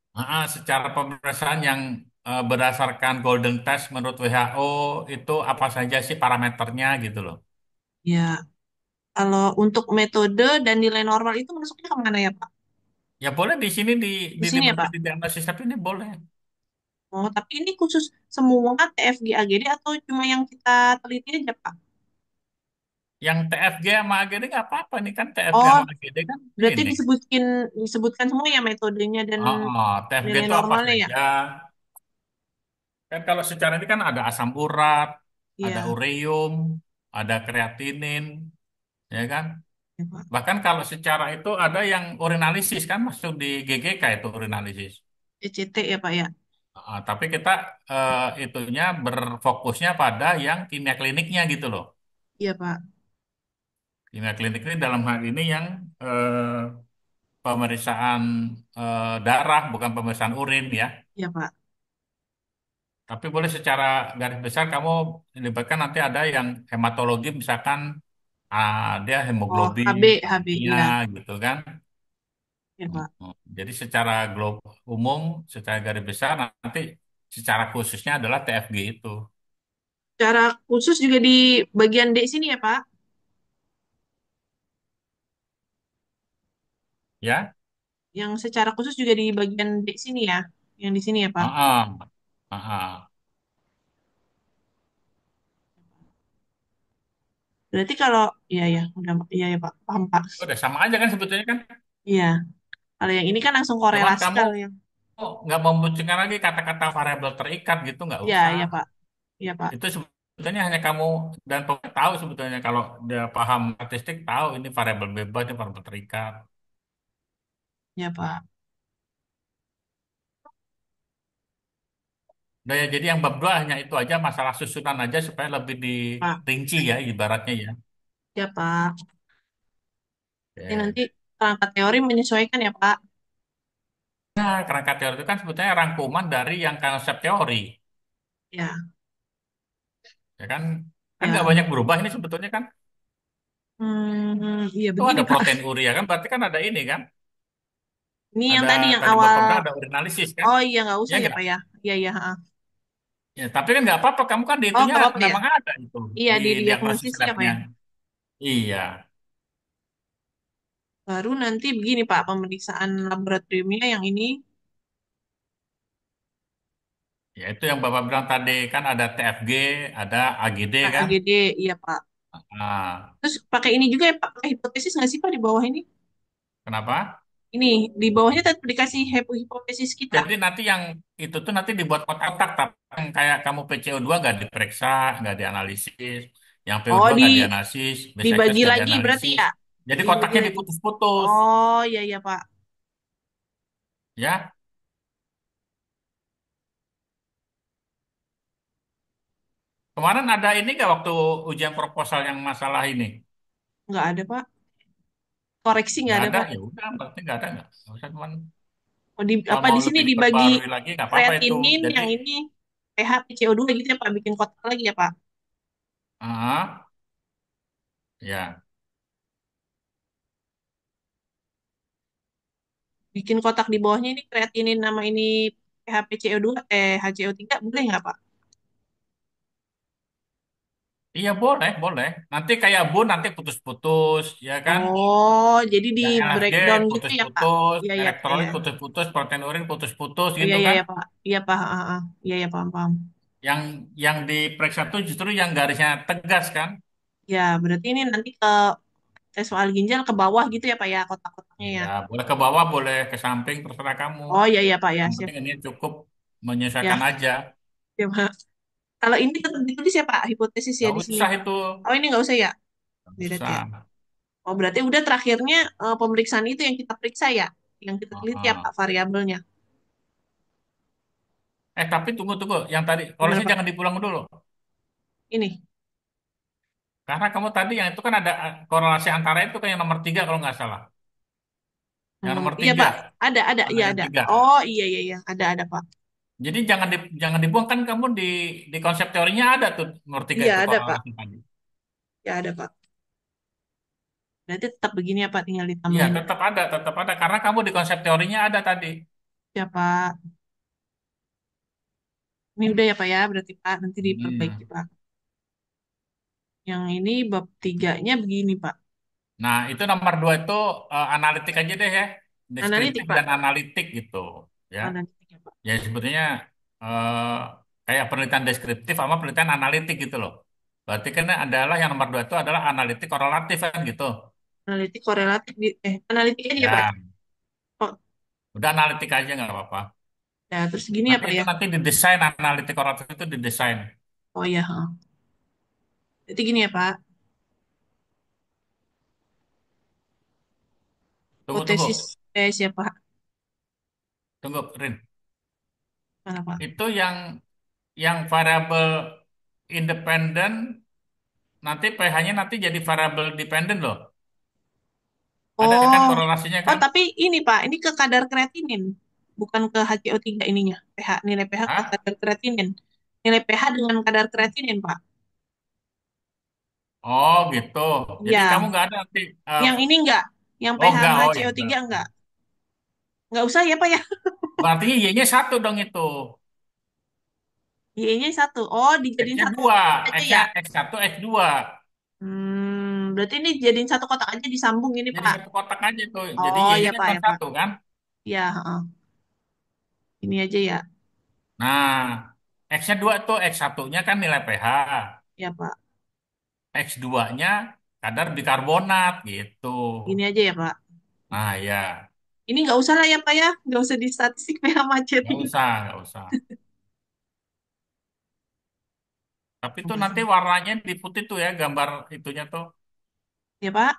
secara pemeriksaan yang berdasarkan Golden Test menurut WHO itu apa saja sih parameternya gitu loh. Ya, kalau untuk metode dan nilai normal itu masuknya kemana ya Pak? Ya boleh di sini Di sini ya Pak. di diagnosis tapi ini boleh. Oh, tapi ini khusus semua TFG AGD atau cuma yang kita teliti aja Pak? Yang TFG sama AGD nggak apa-apa nih kan TFG Oh, sama AGD kan berarti ini. disebutkan semua ya metodenya dan Oh, oh, TFG nilai itu apa normalnya ya? saja? Kan kalau secara ini kan ada asam urat, ada Iya, ureum, ada kreatinin, ya kan? ya Pak. Bahkan kalau secara itu ada yang urinalisis kan masuk di GGK itu urinalisis. ECT ya Pak ya? Tapi kita itunya berfokusnya pada yang kimia kliniknya gitu loh. Iya Pak. Kimia klinik ini dalam hal ini yang pemeriksaan darah, bukan pemeriksaan urin ya. Iya Pak. Tapi boleh secara garis besar kamu libatkan nanti ada yang hematologi misalkan dia Oh, hemoglobin, HB, anemia iya. gitu kan. Ya Pak. Jadi secara umum, secara garis besar nanti secara khususnya adalah TFG itu. Cara khusus juga di bagian D sini ya Pak? Ya, Yang secara khusus juga di bagian D sini ya? Yang di sini ya Pak? ah, ah, ah. Berarti kalau, iya ya, udah, iya ya Pak, paham Pak. Udah sama aja kan sebetulnya kan. Iya, kalau yang ini kan langsung Cuman korelasi kamu kalau yang, nggak memunculkan lagi kata-kata variabel terikat gitu nggak iya, usah. iya Pak, iya Pak, Itu sebetulnya hanya kamu dan pemain tahu sebetulnya kalau dia paham statistik tahu ini variabel bebas, ini variabel terikat. iya Pak, Nah, ya, jadi yang bab dua hanya itu aja masalah susunan aja supaya lebih Pak, dirinci ya ibaratnya ya. iya Pak. Ini Oke. nanti kerangka teori menyesuaikan ya Pak. Nah, kerangka teori itu kan sebetulnya rangkuman dari yang konsep teori, Ya, ya kan? Kan nggak ya. banyak berubah ini sebetulnya kan. Iya Itu begini ada Pak. proteinuria kan, berarti kan ada ini kan. Ini yang Ada tadi yang tadi awal. Bapak bilang ada urinalisis kan? Oh iya nggak Ya usah ya enggak? Pak ya. Iya iya. Ha. Ya, tapi kan nggak apa-apa, kamu kan Oh dihitungnya nggak apa-apa ya. memang ada itu Iya di di diagnosis diagnosis ya Pak labnya. ya. Iya, Baru nanti begini Pak pemeriksaan laboratoriumnya yang ini ya itu yang Bapak bilang tadi kan ada TFG, ada AGD kan. AGD iya Pak. Nah, Terus pakai ini juga ya Pak. Pakai hipotesis nggak sih Pak di bawah ini? kenapa? Ini di bawahnya tetap dikasih hipotesis kita. Jadi nanti yang itu tuh nanti dibuat kotak-kotak, tapi yang kayak kamu PCO2 nggak diperiksa, nggak dianalisis, yang Oh PO2 nggak dianalisis, basic test dibagi nggak lagi berarti dianalisis. ya. Jadi Dibagi kotaknya lagi. diputus-putus, Oh iya iya Pak. ya. Kemarin ada ini nggak waktu ujian proposal yang masalah ini? Nggak ada Pak. Koreksi nggak Nggak ada ada, Pak. ya udah, berarti nggak ada nggak. Nggak usah cuman Oh, kalau apa mau di sini lebih dibagi diperbarui lagi nggak apa-apa itu. kreatinin Jadi, yang ini pH PCO2 gitu ya Pak, bikin kotak lagi ya Pak. ya. Bikin kotak di bawahnya ini kreatinin nama ini pH PCO2 HCO3 boleh nggak Pak? Iya boleh, boleh. Nanti kayak Bu nanti putus-putus, ya kan? Oh, jadi di Yang LFG breakdown gitu ya Pak. putus-putus, Iya iya Pak ya. elektrolit putus-putus, protein urin putus-putus Oh, iya gitu iya kan? ya Pak. Iya Pak. Iya ya paham paham. Yang yang diperiksa tuh justru yang garisnya tegas kan? Ya, berarti ini nanti ke tes soal ginjal ke bawah gitu ya Pak ya, kotak-kotaknya ya. Iya, boleh ke bawah, boleh ke samping, terserah kamu. Oh iya iya Pak ya, Yang siap. penting ini cukup menyesuaikan Ya, aja. siap Pak. Kalau ini tetap ditulis ya Pak, hipotesis ya Nggak di sini. usah itu, Oh ini nggak usah ya? nggak Beda ya. usah. Oh berarti udah terakhirnya pemeriksaan itu yang kita periksa ya, yang kita teliti ya Heeh. Pak variabelnya. Tapi tunggu tunggu, yang tadi Gimana kolesnya Pak? jangan dipulang dulu, Ini. karena kamu tadi yang itu kan ada korelasi antara itu kan yang nomor tiga kalau nggak salah, yang nomor Iya tiga, Pak, ada, iya yang ada. tiga. Oh iya iya iya, ada Pak. Jadi jangan dibuang kan kamu di konsep teorinya ada tuh nomor tiga Iya itu ada Pak, korelasi tadi. ya ada Pak. Berarti tetap begini ya Pak, tinggal Iya ditambahin. tetap ada karena kamu di konsep teorinya ada tadi. Ya Pak, ini udah ya Pak ya, berarti Pak nanti diperbaiki Hmm. Pak. Yang ini bab tiganya begini Pak. Nah itu nomor dua itu analitik aja deh ya, deskriptif Analitik Pak, dan analitik gitu ya. analitik ya Pak. Ya sebetulnya eh, kayak penelitian deskriptif sama penelitian analitik gitu loh. Berarti kan adalah yang nomor dua itu adalah analitik korelatif kan gitu. Analitik korelatif, analitik aja ya Pak. Ya, Oh, udah analitik aja nggak apa-apa. ya terus gini ya Nanti Pak itu ya. nanti didesain analitik korelatif itu didesain. Oh iya, ha. Jadi gini ya Pak, Tunggu tunggu hipotesis ya Pak. tunggu, Rin. Mana Pak? Itu yang variabel independen nanti pH-nya nanti jadi variabel dependen loh. Ada kan Oh, korelasinya oh kan? tapi ini Pak, ini ke kadar kreatinin, bukan ke HCO3 ininya. pH, nilai pH ke Hah? kadar kreatinin. Nilai pH dengan kadar kreatinin Pak. Oh gitu. Jadi kamu Ya, nggak ada nanti. yang ini enggak, yang Oh pH enggak, sama oh ya HCO3 enggak. enggak. Enggak usah ya Pak ya. Berarti Y-nya satu dong itu. Y-nya satu. Oh, dijadiin X-nya satu dua. aja X-nya ya. X1, X2. Berarti ini jadiin satu kotak aja disambung ini Jadi Pak. satu kotak aja tuh. Jadi Oh Y-nya ya kan Pak cuma ya Pak. satu kan? Ya, heeh. Ini aja ya. Nah, X-nya dua tuh. X1-nya kan nilai pH. Ya Pak. X2-nya kadar bikarbonat gitu. Ini aja ya Pak. Nah ya, Ini nggak usah lah ya Pak ya. Nggak usah di statistik pH macet. nggak usah, nggak usah. Tapi tuh Nggak nanti usah. warnanya di putih tuh ya gambar itunya tuh. Ya Pak.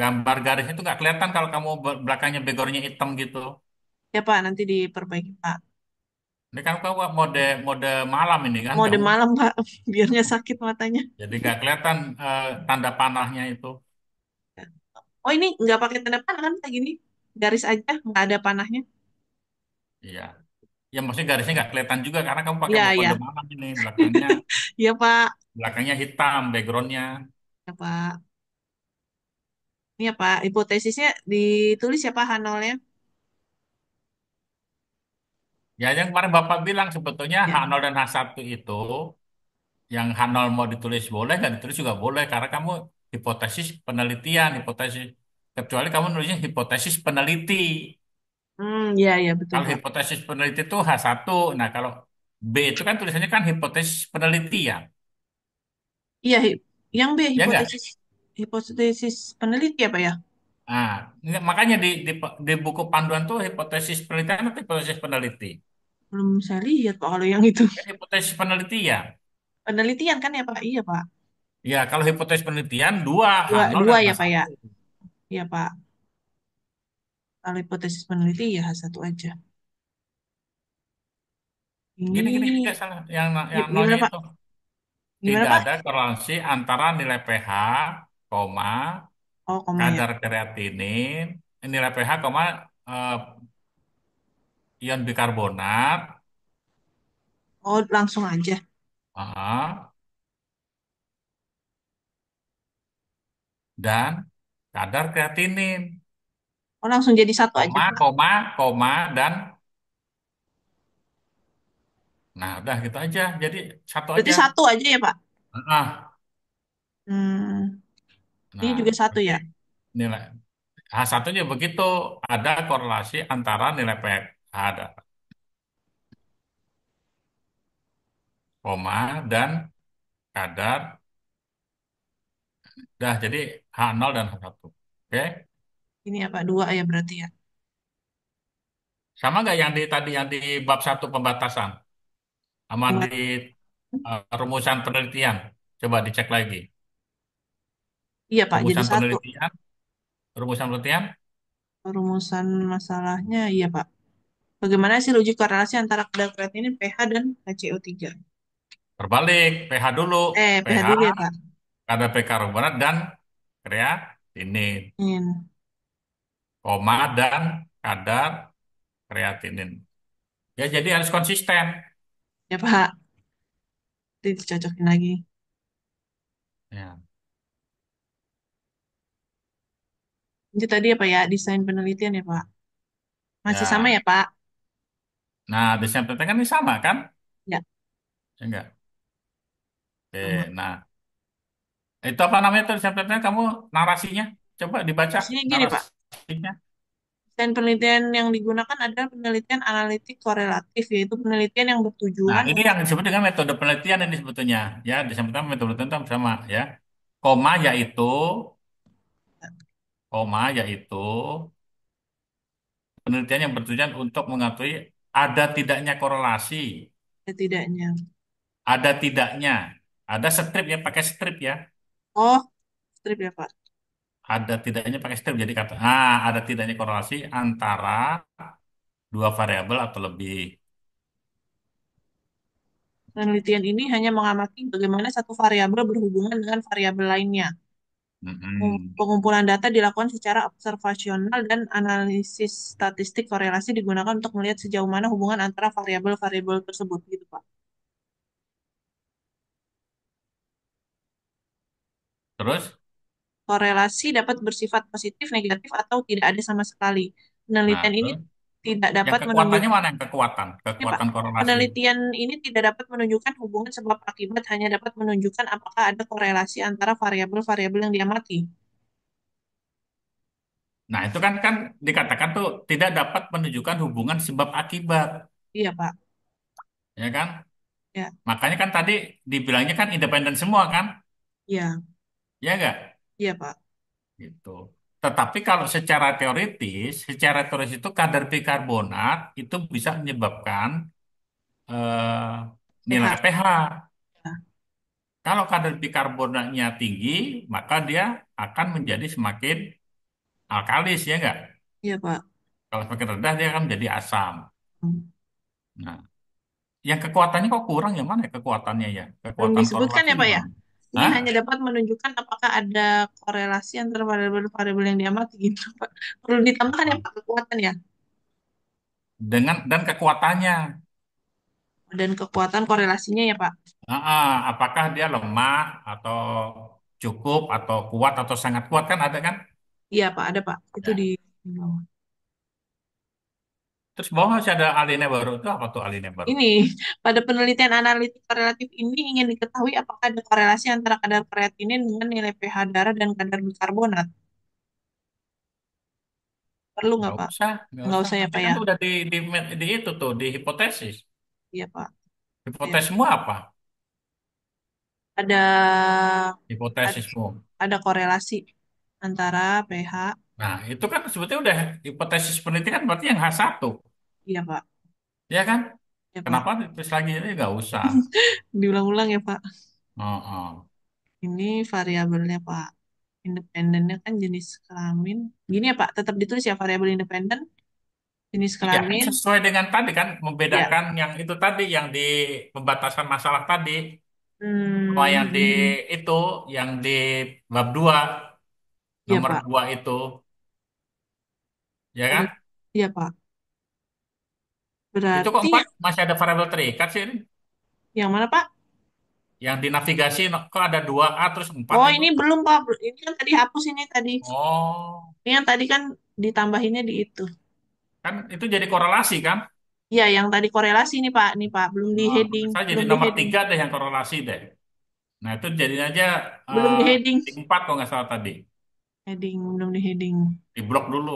Gambar garisnya tuh nggak kelihatan kalau kamu belakangnya backgroundnya hitam gitu. Ya Pak, nanti diperbaiki Pak. Ini kan kamu mode mode malam ini kan Mode kamu. malam Pak, biarnya sakit matanya. Jadi nggak kelihatan tanda panahnya itu. Oh ini nggak pakai tanda panah kan kayak gini? Garis aja, nggak ada panahnya. Iya. Ya maksudnya garisnya nggak kelihatan juga karena kamu pakai Ya, kode ya. malam ini belakangnya Ya Pak. belakangnya hitam backgroundnya. Ya Pak. Ini ya Pak, hipotesisnya ditulis ya Pak H0-nya. Ya yang kemarin Bapak bilang sebetulnya Ya. H0 dan H1 itu yang H0 mau ditulis boleh nggak ditulis juga boleh karena kamu hipotesis penelitian hipotesis kecuali kamu nulisnya hipotesis peneliti. Ya, ya betul Kalau Pak. hipotesis peneliti itu H1. Nah kalau B itu kan tulisannya kan hipotesis penelitian. Iya, yang B Ya enggak? hipotesis hipotesis peneliti ya Pak ya? Nah, makanya di buku panduan tuh hipotesis penelitian atau hipotesis peneliti. Belum saya lihat Pak kalau yang itu. Kan hipotesis penelitian. Penelitian kan ya Pak? Iya Pak. Ya, kalau hipotesis penelitian dua, Dua, H0 dua dan ya Pak ya? H1. Iya Pak. Kalau hipotesis peneliti ya H1 aja. Gini Ini tidak salah. Yang nolnya gimana Pak? itu Gimana tidak Pak? ada korelasi antara nilai pH, koma, Oh, koma ya. kadar kreatinin, nilai pH, koma, eh, ion bikarbonat, Oh, langsung aja. ah, dan kadar kreatinin, Oh, langsung jadi satu aja koma, Pak. koma, koma, dan nah udah gitu aja. Jadi satu Berarti aja. satu aja ya Pak? Ah, Hmm, ini nah, juga satu berarti ya. nilai H1-nya begitu ada korelasi antara nilai pH ada. koma, dan kadar. Dah, jadi H0 dan H1. Oke. Ini apa? Dua ya berarti ya. Sama nggak yang di tadi yang di bab satu pembatasan? Sama di Pembat- rumusan penelitian. Coba dicek lagi. Iya Pak, jadi Rumusan satu. penelitian, rumusan penelitian Rumusan masalahnya, iya Pak. Bagaimana sih uji korelasi antara kadar kreatinin, pH, dan HCO3? terbalik. pH dulu. pH pH, dulu ya Pak. kadar bikarbonat dan kreatinin. Ini, Koma dan kadar kreatinin. Ya, jadi harus konsisten. ya Pak. Dicocokin lagi. Ya. Itu tadi apa ya? Desain penelitian ya Pak. Masih sama Ya. ya Pak? Nah, desain penelitian kan ini sama kan? Ya, Ya enggak? sama. Oke, nah itu apa namanya tuh desain penelitian kamu narasinya? Coba dibaca Di sini gini Pak. narasinya. Desain penelitian yang digugakan adalah penelitian analitik korelatif, yaitu penelitian yang Nah, bertujuan ini untuk yang disebut dengan metode penelitian ini sebetulnya. Ya, desain penelitian metode penelitian itu sama ya. Koma yaitu, koma yaitu penelitian yang bertujuan untuk mengetahui ada tidaknya korelasi, tidaknya. ada tidaknya, ada strip ya, pakai strip ya, Oh, strip ya Pak. ada tidaknya pakai strip. Jadi kata, ada tidaknya korelasi antara dua variabel atau lebih. Penelitian ini hanya mengamati bagaimana satu variabel berhubungan dengan variabel lainnya. Mm-mm. Pengumpulan data dilakukan secara observasional dan analisis statistik korelasi digunakan untuk melihat sejauh mana hubungan antara variabel-variabel tersebut, gitu Pak. Terus, Korelasi dapat bersifat positif, negatif, atau tidak ada sama sekali. nah, Penelitian ini terus tidak yang dapat kekuatannya menunjukkan mana yang kekuatan? Ini, Pak, Kekuatan korelasi. penelitian ini tidak dapat menunjukkan hubungan sebab akibat, hanya dapat menunjukkan apakah ada korelasi antara variabel-variabel yang diamati. Nah, itu kan dikatakan tuh tidak dapat menunjukkan hubungan sebab akibat, Iya, Pak. ya kan? Ya, Makanya kan tadi dibilangnya kan independen semua kan? iya, Ya enggak? iya, Pak. Gitu. Tetapi kalau secara teoris itu kadar bikarbonat itu bisa menyebabkan eh, nilai pH. pH. Ya, Kalau kadar bikarbonatnya tinggi, maka dia akan menjadi semakin alkalis, ya enggak? iya, Pak. Kalau semakin rendah, dia akan menjadi asam. Hmm. Nah, yang kekuatannya kok kurang ya mana ya kekuatannya ya? Belum Kekuatan disebutkan korelasi ya, di Pak ya? mana? Ini Hah? hanya dapat menunjukkan apakah ada korelasi antara variabel-variabel yang diamati gitu, Pak. Perlu ditambahkan ya, Pak, kekuatan ya. Dan kekuatannya. Dan kekuatan korelasinya ya, Pak. Apakah dia lemah atau cukup atau kuat atau sangat kuat kan ada kan? Iya, Pak, ada, Pak. Itu di Ya. Terus bawah masih ada alinea baru itu apa tuh alinea baru? Ini, pada penelitian analitik korelatif ini ingin diketahui apakah ada korelasi antara kadar kreatinin dengan nilai pH darah dan kadar bikarbonat. Perlu nggak, Pak? Nggak Nggak usah. usah ya, Nanti Pak kan ya? udah di itu tuh di hipotesis. Iya, Pak. Ya. Hipotesismu apa? Ada ada, Hipotesismu. ada korelasi antara pH. Nah, itu kan sebetulnya udah hipotesis penelitian berarti yang H1. Iya, Pak. Ya kan? Ya, Pak. Kenapa ditulis lagi ini nggak usah. Diulang-ulang ya, Pak. Oh, oh. Ini variabelnya, Pak. Independennya kan jenis kelamin. Gini ya, Pak. Tetap ditulis ya variabel independen, jenis Iya, kan kelamin. sesuai dengan tadi kan Ya. membedakan yang itu tadi yang di pembatasan masalah tadi sama yang di Hmm, itu yang di bab 2 iya, nomor Pak. 2 itu ya kan? Iya, Pak. Itu kok Berarti 4 masih ada variabel terikat sih ini. yang mana, Pak? Yang di navigasi kok ada 2A terus 4 Oh, itu. ini belum, Pak. Ini kan tadi hapus ini tadi. Oh, Ini yang tadi kan ditambahinnya di itu. kan itu jadi korelasi kan? Iya, yang tadi korelasi nih, Pak. Nih, Pak. Belum di Oh, heading. saya jadi Belum di nomor heading. 3 deh yang korelasi deh. Nah, itu jadinya aja Belum di heading. di 4 kalau nggak salah tadi. Heading, belum di heading. Di blok dulu,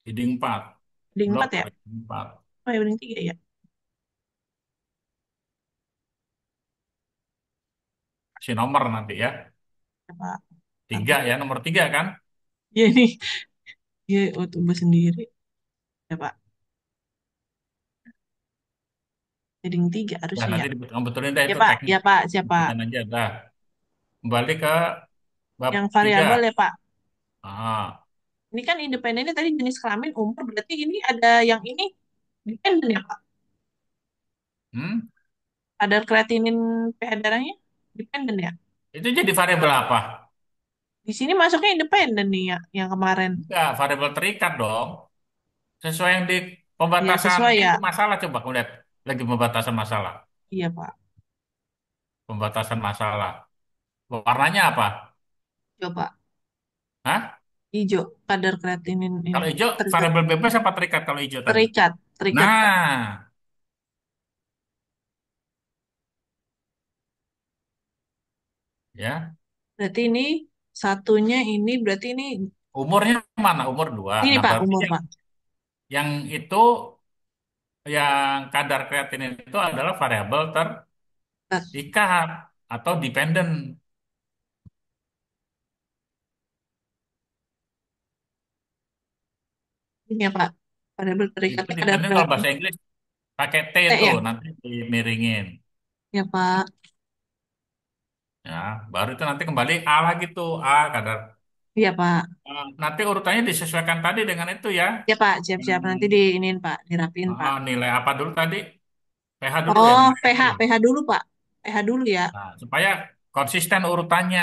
heading 4. Heading Blok 4 ya? heading 4. Oh, ya, heading 3 ya? si nomor nanti ya. Ya, Pak. Ntar, Tiga Pak. ya, nomor tiga kan. Ya ini, ya untuk sendiri. Ya, Pak. Heading 3 Ya harusnya ya. nanti kamu betulin deh Ya, itu Pak. teknis. Ya, Pak. Siapa? Betulin aja dah. Kembali ke bab Yang tiga. variabel ya, Pak. Ah, Ini kan independennya tadi jenis kelamin umur, berarti ini ada yang ini dependen ya, Pak. hmm? Kadar kreatinin pH darahnya dependen ya. Itu jadi variabel apa? Di sini masuknya independen nih ya, yang kemarin. Enggak, variabel terikat dong. Sesuai yang di Ya pembatasan sesuai ya. itu masalah, coba kamu lihat lagi pembatasan masalah. Iya, Pak. Pembatasan masalah. Warnanya apa? Coba Hah? hijau kadar kreatinin ini Kalau hijau terikat. variabel bebas apa terikat kalau hijau tadi? Terikat, terikat, Pak. Nah, ya. Berarti ini satunya ini berarti ini Umurnya mana? Umur dua. ini Nah, Pak, berarti umur yang, Pak. yang itu yang kadar kreatinin itu adalah variabel Nah, terikat atau dependent. ini ya Pak. Variabel Itu terikatnya kadar dependent kalau kreatin. bahasa Inggris pakai T T tuh ya? nanti dimiringin. Ya Pak. Ya, baru itu nanti kembali A lagi tuh A kadar. Iya Pak. Nanti urutannya disesuaikan tadi dengan itu ya. Ya Pak, Yang siap-siap nanti diinin Pak, dirapiin Pak. nilai apa dulu tadi? pH dulu ya, Oh, nilai pH pH, dulu. pH dulu Pak. pH dulu ya. Nah, supaya konsisten urutannya.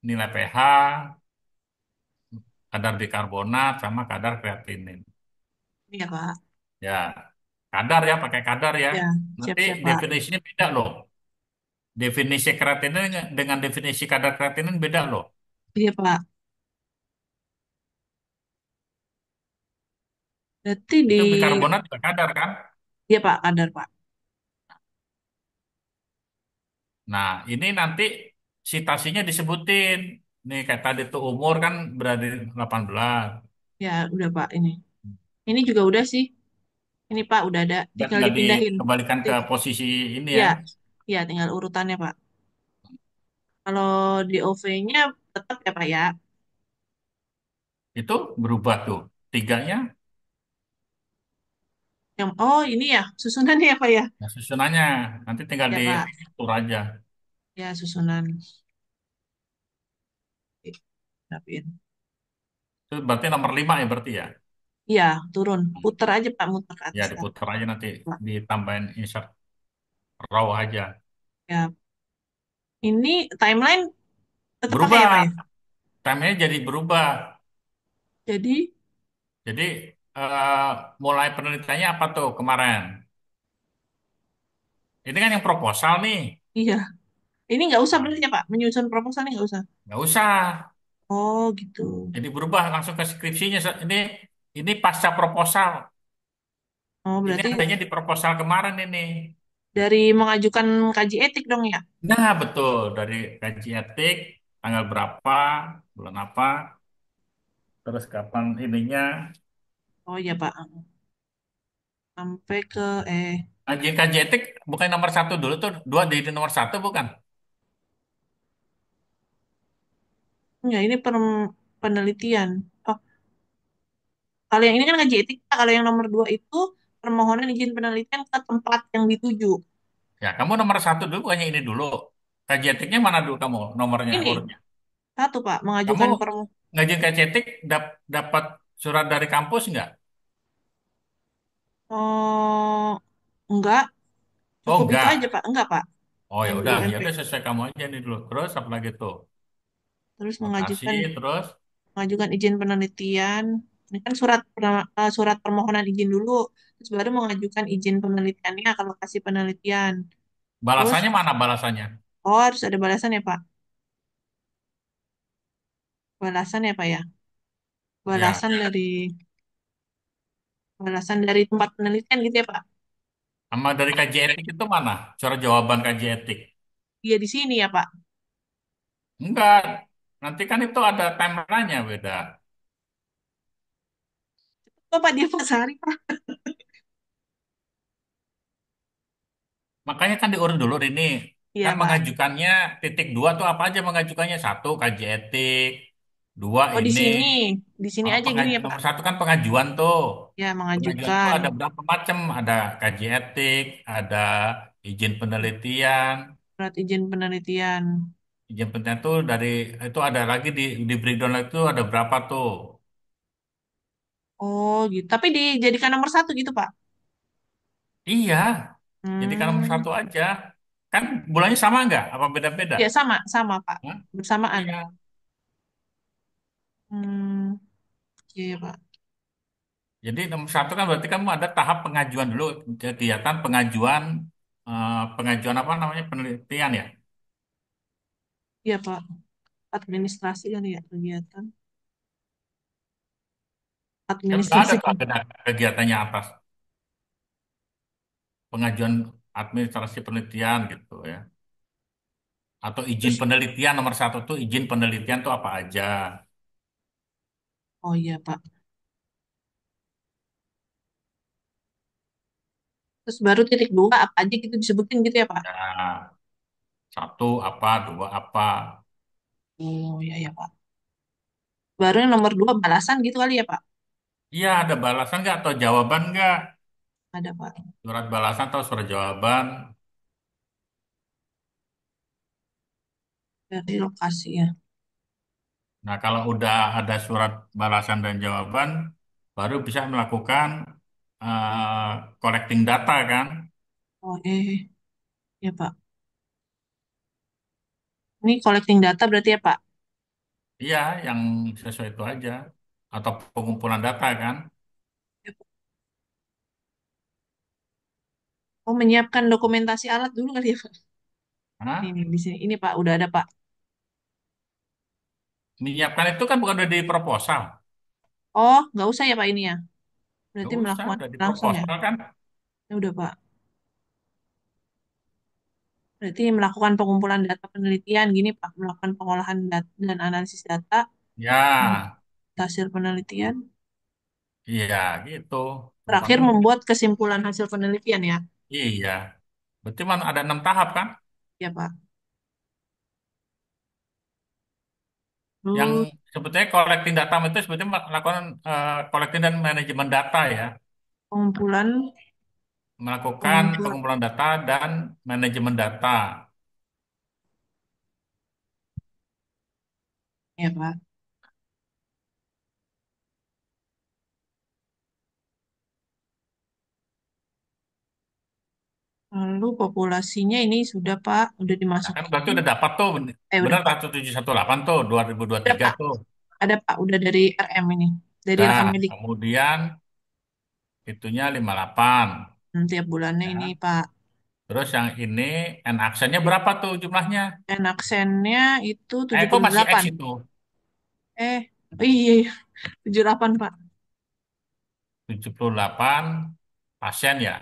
Nilai pH, kadar bikarbonat, sama kadar kreatinin. Iya Pak. Ya, kadar ya, pakai kadar ya. Ya, Nanti siap-siap Pak. definisinya beda loh. Definisi kreatinin dengan definisi kadar kreatinin beda loh. Iya Pak. Berarti di Itu bikarbonat juga kadar kan? Iya Pak, kadar Pak. Nah, ini nanti citasinya disebutin. Nih, kayak tadi tuh umur kan berada di 18. Ya, udah Pak ini. Ini juga udah sih. Ini Pak udah ada, Dan tinggal tinggal dipindahin. dikembalikan ke Ti- posisi ini ya. Ya, ya tinggal urutannya Pak. Kalau di OV-nya tetap ya Pak ya. Itu berubah tuh. Tiganya, Yang oh ini ya susunannya ya Pak ya. nah susunannya. Nanti tinggal Ya Pak. diatur aja. Ya susunan. Rapiin. Itu berarti nomor 5 ya berarti ya. Iya, turun. Puter aja Pak, muter ke Ya atas kan. diputar aja nanti Pak. ditambahin insert raw aja. Ya, ini timeline tetap pakai Berubah. ya Pak ya. Time-nya jadi berubah. Jadi, Jadi eh, mulai penelitiannya apa tuh kemarin? Ini kan yang proposal nih. iya. Ini nggak usah Nah, berarti ya Pak, menyusun proposal ini nggak usah. nggak usah. Oh gitu. Jadi berubah langsung ke skripsinya. Ini pasca proposal. Oh Ini berarti adanya di proposal kemarin ini. dari mengajukan kaji etik dong ya. Nah, betul. Dari kaji etik, tanggal berapa, bulan apa, terus kapan ininya. Oh iya Pak. Sampai ke Kaji etik bukan nomor satu dulu tuh, dua jadi nomor satu bukan? ya ini penelitian. Oh, kalau yang ini kan kaji etik, Pak. Kalau yang nomor 2 itu permohonan izin penelitian ke tempat yang dituju. Ya, kamu nomor satu dulu, bukannya ini dulu. Kaji etiknya mana dulu kamu nomornya, Ini urutnya? satu Pak, Kamu mengajukan ngajin kaji etik dapat surat dari kampus nggak? oh enggak, Oh, cukup itu aja enggak. Pak. Enggak Pak, Oh, ya yang di udah, ya UMP. udah sesuai kamu aja nih dulu. Terus apa lagi tuh? Terus Notasi, terus mengajukan izin penelitian. Ini kan surat permohonan izin dulu, terus baru mengajukan izin penelitiannya ke lokasi penelitian. Terus balasannya mana balasannya? oh harus ada balasan ya Pak. Balasan ya Pak ya. Ya, Balasan dari tempat penelitian gitu ya Pak. sama dari kaji etik itu mana? Surat jawaban kaji etik. Iya di sini ya Pak. Enggak. Nanti kan itu ada timelinenya beda. Oh Pak dia Pak Sari Pak. Makanya kan diurut dulu ini. Iya, Kan Pak. mengajukannya titik dua tuh apa aja mengajukannya? Satu, kaji etik. Dua, Oh, di ini. sini. Di sini aja gini ya, Pak. Nomor satu kan pengajuan tuh. Ya, Pengajuan tuh mengajukan ada berapa macam? Ada kaji etik, ada izin penelitian. surat izin penelitian. Izin penelitian tuh dari itu ada lagi di breakdown itu ada berapa tuh? Oh, gitu. Tapi dijadikan nomor satu gitu, Pak. Iya, jadikan nomor Hmm. satu aja. Kan bulannya sama nggak? Apa beda-beda? Ya, sama, sama, Pak. Hah? Bersamaan. Iya. Hmm. Iya, Pak. Jadi nomor satu kan berarti kamu ada tahap pengajuan dulu, kegiatan pengajuan, pengajuan apa namanya penelitian ya. Iya, Pak. Administrasi kan ya, kegiatan. Kan udah ada Administrasi tuh kan. agenda kegiatannya atas pengajuan administrasi penelitian gitu ya. Atau izin Terus, penelitian nomor satu tuh izin penelitian tuh apa aja. oh iya, Pak. Terus baru titik dua apa aja gitu disebutin gitu ya, Pak. Ya, satu apa, dua apa. Oh iya ya, Pak. Baru yang nomor dua balasan gitu kali ya, Pak. Iya, ada balasan nggak atau jawaban nggak? Ada, Pak. Surat balasan atau surat jawaban. Dari lokasi ya. Nah, kalau udah ada surat balasan dan jawaban, baru bisa melakukan collecting data kan? Oh ya, Pak. Ini collecting data berarti ya, Pak. Iya, yang sesuai itu aja. Atau pengumpulan data kan? Ya, Pak. Oh, menyiapkan dokumentasi alat dulu kali ya, Pak. Hah? Ini di sini. Ini, Pak, udah ada, Pak. Menyiapkan itu kan bukan udah di proposal. Oh, nggak usah ya, Pak, ini ya. Nggak Berarti usah, melakukan udah di langsung ya. proposal kan? Ya udah, Pak. Berarti melakukan pengumpulan data penelitian gini, Pak. Melakukan pengolahan data dan analisis data, Ya, hasil penelitian. iya gitu. Terakhir Pokoknya membuat kesimpulan hasil penelitian ya. iya. Berarti man ada 6 tahap kan? Ya, Pak. Yang Terus sebetulnya collecting data itu sebetulnya melakukan collecting dan manajemen data ya. pengumpulan, Melakukan pengumpulan pengumpulan data dan manajemen data. ya, Pak. Lalu populasinya ini sudah, Pak, udah Nah, kan dimasukin. berarti udah dapat tuh, Udah, benar Pak. 1718 tuh, Udah, 2023 Pak. tuh. Ada, Pak. Udah dari RM ini. Dari rekam Dah, medik. kemudian itunya 58. Tiap bulannya ini, Ya. Pak. Terus yang ini N aksennya berapa tuh jumlahnya? Dan aksennya itu Kok masih X 78. itu? Eh, oh iya, iya. 78, Pak. 78 pasien ya?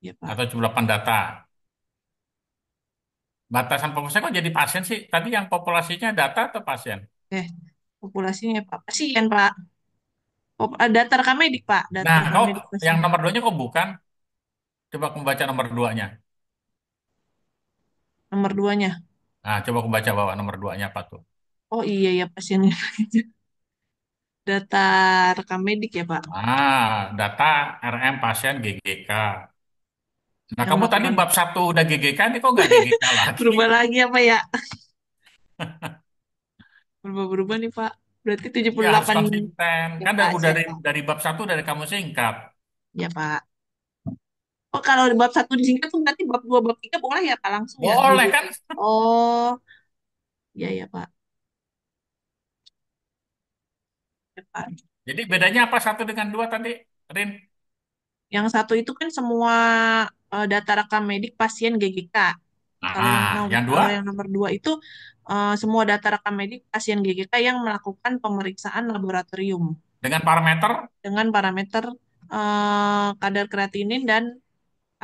Ya, Pak. Atau 78 data? Batasan populasi kok jadi pasien sih? Tadi yang populasinya data atau pasien? Eh, populasinya, Pak. Pasien, Pak. Data rekam medik, Pak. Data Nah, rekam kok medik yang pasien. nomor duanya kok bukan? Coba aku baca nomor duanya. Nomor duanya. Nah, coba aku baca bawah nomor duanya apa tuh? Oh iya, ya pasiennya. Data rekam medik ya, Pak. Data RM pasien GGK. Nah, Yang kamu tadi melakukan bab satu udah GGK, nih kok nggak GGK lagi? berubah lagi apa ya? Berubah-berubah nih, Pak. Berarti tujuh Iya, puluh harus delapan konsisten. ya, Kan Pak. Siap, dari Pak. bab satu dari kamu singkat. Ya, Pak. Oh, kalau di bab satu disingkat tuh berarti bab 2 bab 3 boleh ya, Pak? Langsung ya, Boleh GGK. kan? Oh, iya ya, Pak. Ya, Pak. Jadi bedanya apa satu dengan dua tadi, Rin? Yang satu itu kan semua data rekam medik pasien GGK. Kalau yang Yang dua? kalau yang nomor dua itu semua data rekam medik pasien GGK yang melakukan pemeriksaan laboratorium Dengan parameter? dengan parameter kadar kreatinin dan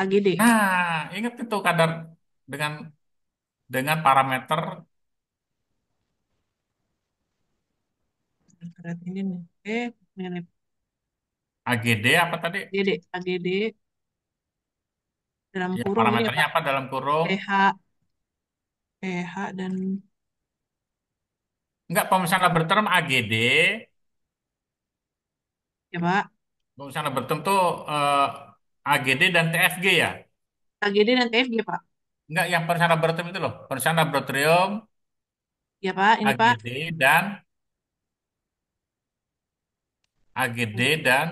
AGD. Nah, ingat itu kadar dengan parameter Kreatinin, nilai AGD apa tadi? AGD, AGD dalam Ya, kurung ini ya parameternya Pak. apa dalam kurung? pH, pH dan Enggak, pemeriksaan laboratorium AGD. ya Pak. Pemeriksaan laboratorium tuh AGD dan TFG ya? AGD dan TFG Pak. Enggak, yang pemeriksaan laboratorium itu loh. Pemeriksaan laboratorium Ya Pak, ini Pak. AGD dan AGD dan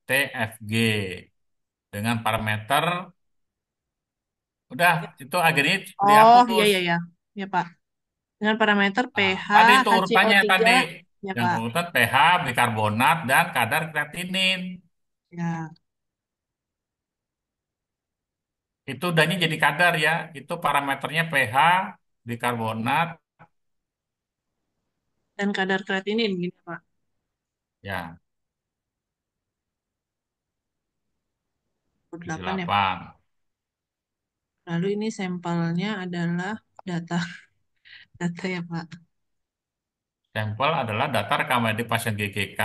TFG dengan parameter udah Ya. itu AGD Oh, iya dihapus. iya ya. Ya Pak. Dengan parameter Nah, pH, tadi itu urutannya HCO3. tadi Ya yang Pak. urutan pH, bikarbonat dan kadar kreatinin. Ya. Itu udahnya jadi kadar ya. Itu parameternya pH, bikarbonat, Dan kadar kreatinin gitu Pak. ya 28 ya Pak. 78. Lalu ini sampelnya adalah data data ya Pak. Sampel adalah data rekam medik pasien GGK.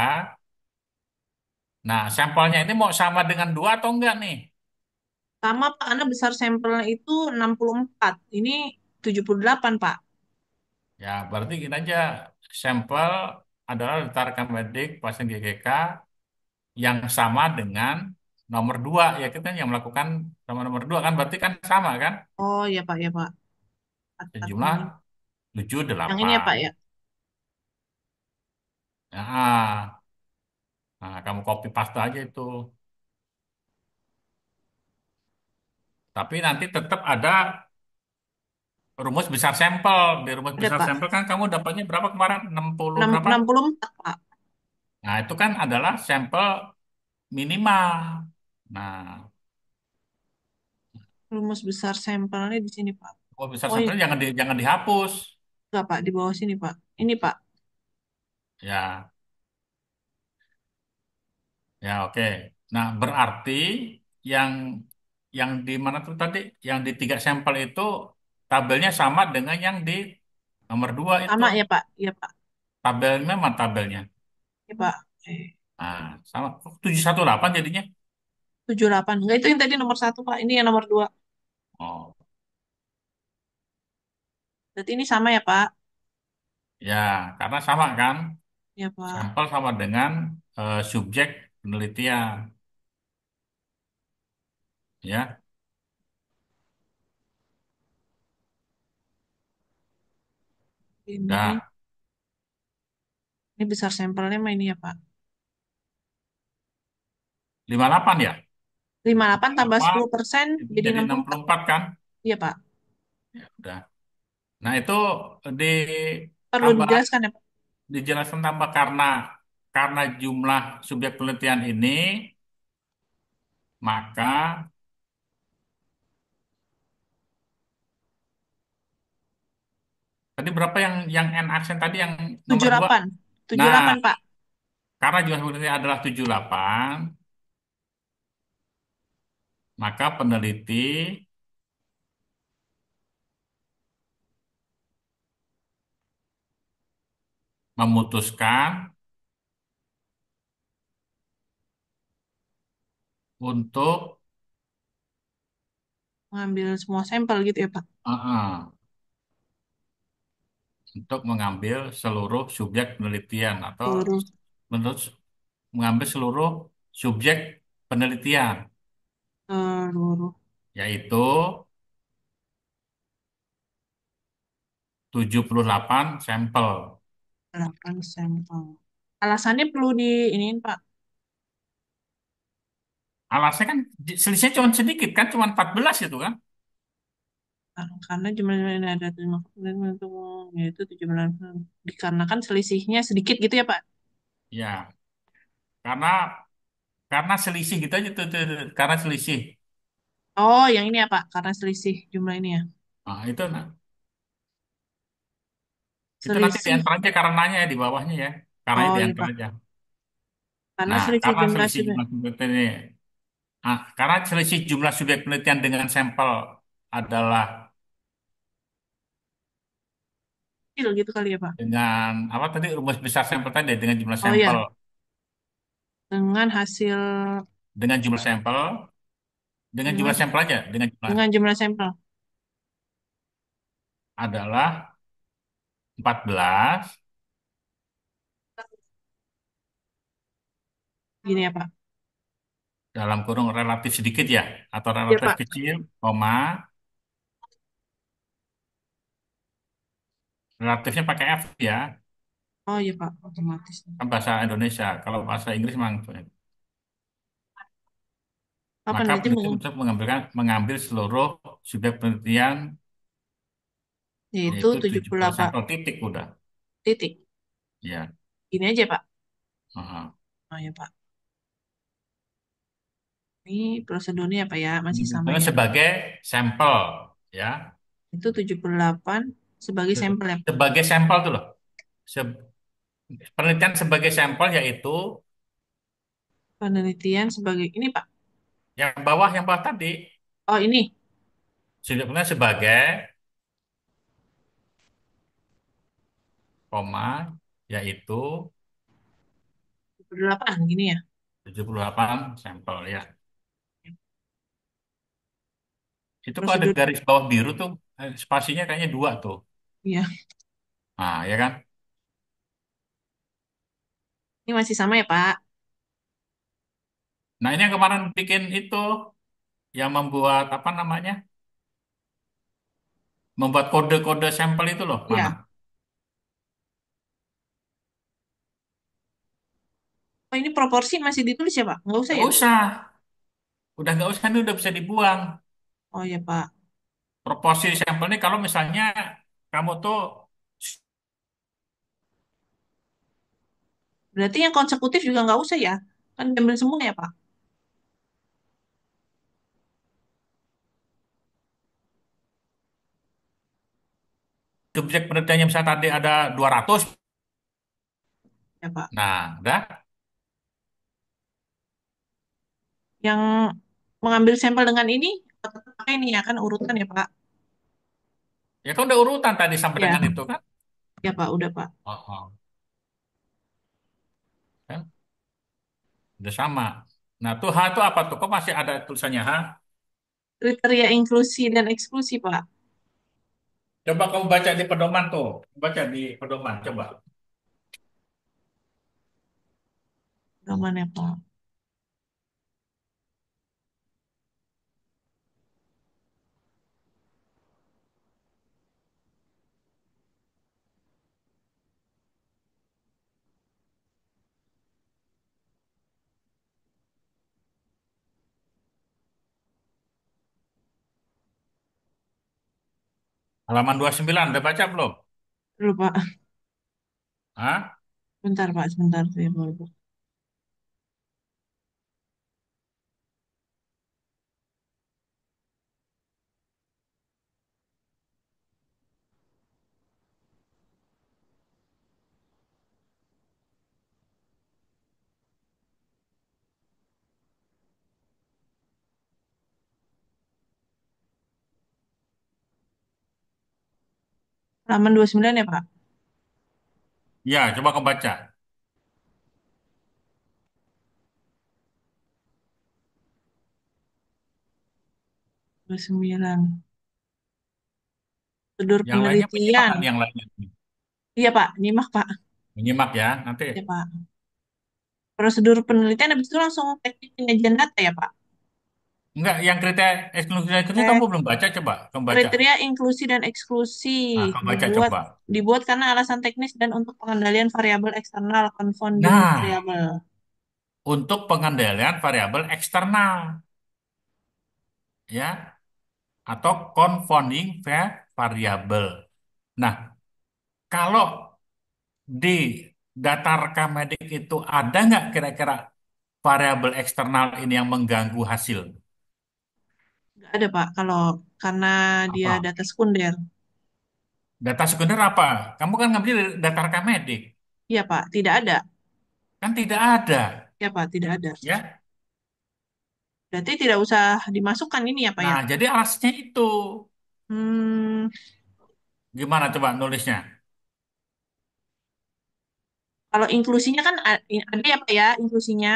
Nah, sampelnya ini mau sama dengan dua atau enggak nih? Sama Pak, karena besar sampelnya itu 64. Ini 78 Pak. Ya, berarti kita aja sampel adalah data rekam medik pasien GGK yang sama dengan nomor dua. Ya, kita yang melakukan sama nomor dua kan berarti kan sama kan? Oh ya Pak, ya Pak. Atau Sejumlah ini. tujuh Yang ini ya delapan. Pak ya. Nah, nah, kamu copy paste aja itu. Tapi nanti tetap ada rumus besar sampel. Di rumus Ada besar Pak. sampel kan kamu dapatnya berapa kemarin? 60 berapa? 64 Pak. Nah, itu kan adalah sampel minimal. Nah, Rumus besar sampelnya di sini Pak. rumus besar Oh iya, sampel jangan dihapus. enggak Pak, di bawah sini Pak. Ini Pak. Ya, ya oke. Nah, berarti yang di mana tuh tadi? Yang di tiga sampel itu tabelnya sama dengan yang di nomor dua itu. Sama ya Pak. Iya Pak. Tabelnya mana tabelnya? Iya Pak. Nah, sama. Kok 718 jadinya? 78. Enggak, itu yang tadi nomor satu Pak. Ini yang nomor dua. Oh, Berarti ini sama ya Pak. ya, karena sama kan? Ya Pak. Sampel sama dengan subjek penelitian, ya. Ini Udah ini besar sampelnya mah ini ya Pak. 58 ya? 58 tambah 58 10% itu jadi jadi 64. 64 kan? Iya Pak. Ya, udah. Nah, itu Perlu ditambah dijelaskan ya Pak. dijelaskan tambah karena jumlah subjek penelitian ini, maka tadi berapa yang N aksen tadi yang nomor 2? 78. Nah, 78 Pak. karena jumlah subjek penelitian adalah 78, maka peneliti memutuskan untuk Mengambil semua sampel gitu ya Pak. untuk mengambil seluruh subjek penelitian atau Seluruh menurut mengambil seluruh subjek penelitian, seluruh yaitu 78 sampel. 8 sampel. Alasannya perlu di ini Pak. Alasnya kan selisihnya cuma sedikit kan, cuma 14 itu kan. Karena jumlahnya ada 5 untuk yaitu 17 dikarenakan selisihnya sedikit gitu ya Pak. Ya, karena selisih gitu aja tuh, karena selisih. Oh, yang ini ya Pak, karena selisih jumlah ini ya. Nah, itu nanti Selisih. diantar aja karenanya ya di bawahnya ya. Karenanya Oh iya diantar Pak. aja. Karena Nah, selisih karena jumlah selisih sudah jumlah penelitian ini, karena selisih jumlah subjek penelitian dengan sampel adalah kecil gitu kali ya Pak. dengan apa tadi rumus besar sampel tadi dengan jumlah Oh sampel ya, dengan hasil dengan jumlah sampel Dengan Dengan jumlah sampel aja, dengan jumlah dengan jumlah sampel. adalah 14 Gini ya, Pak. dalam kurung relatif sedikit ya, atau Ya, relatif Pak. kecil, koma, relatifnya pakai F ya, Oh iya, Pak. Otomatis. kan bahasa Indonesia. Kalau bahasa Inggris memang Apa maka peneliti peneliti untuk mengambil seluruh subjek penelitian yaitu yaitu tujuh tujuh puluh belas delapan sampel titik udah. titik. Ya. Gini aja, Pak. Aha. Oh ya, Pak. Ini prosedurnya apa ya? Masih sama Misalnya ya. sebagai sampel ya. Itu 78 sebagai sampel ya. Sebagai sampel tuh loh. Se- Penelitian sebagai sampel yaitu Penelitian sebagai ini, Pak. yang bawah tadi. Oh, ini Sebenarnya sebagai koma yaitu 78 gini ya. 78 sampel ya. Itu kalau ada Prosedur. garis bawah biru tuh spasinya kayaknya dua tuh. Iya. Nah, ya kan? Ini masih sama ya, Pak. Nah, ini yang kemarin bikin itu yang membuat apa namanya? Membuat kode-kode sampel itu loh, mana? Iya. Oh, ini proporsi masih ditulis ya, Pak? Nggak usah Nggak ya? usah. Udah nggak usah, ini udah bisa dibuang. Oh ya, Pak. Proporsi sampel ini kalau misalnya kamu tuh Berarti yang konsekutif juga nggak usah ya? Kan diambil semua ya, Pak? subjek penelitiannya misalnya tadi ada 200, Ya, Pak. nah udah. Yang mengambil sampel dengan ini, tetap pakai ini ya, kan urutan ya, Pak? Ya kan udah urutan tadi sampai Ya, dengan itu kan. ya, Pak. Udah, Pak. Oh, oh. Kan udah sama. Nah tuh H itu apa tuh? Kok masih ada tulisannya H? Kriteria inklusi dan eksklusi, Pak. Coba kamu baca di pedoman tuh. Baca di pedoman, coba. Aman ya, Pak. Halaman 29, udah baca belum? Dulu, Pak. Hah? Bentar, Pak. Sebentar. Saya baru. Halaman 29 ya, Pak? Ya, coba kamu baca. 29. Prosedur Yang lainnya menyimak penelitian. kan yang lainnya. Iya, Pak. Nyimak, Pak. Menyimak ya, nanti. Ya, Pak. Prosedur penelitian habis itu langsung teknik penyajian data ya, Pak? Enggak, yang kriteria eksklusi Eh, kamu belum baca, coba kamu baca. kriteria inklusi dan eksklusi Nah, kamu baca dibuat coba. dibuat karena alasan teknis dan untuk pengendalian variabel eksternal confounding Nah, variabel. untuk pengendalian variabel eksternal, ya, atau confounding variabel. Nah, kalau di data rekamedik itu ada nggak kira-kira variabel eksternal ini yang mengganggu hasil? Nggak ada, Pak, kalau karena dia Apa? data sekunder. Data sekunder apa? Kamu kan ngambil dari data rekamedik. Iya, Pak, tidak ada. Kan tidak ada. Ya, Pak, tidak ada. Ya. Berarti tidak usah dimasukkan ini ya, Pak ya? Nah, jadi alasnya itu. Hmm, Gimana coba nulisnya? kalau inklusinya kan ada ya, Pak ya, inklusinya.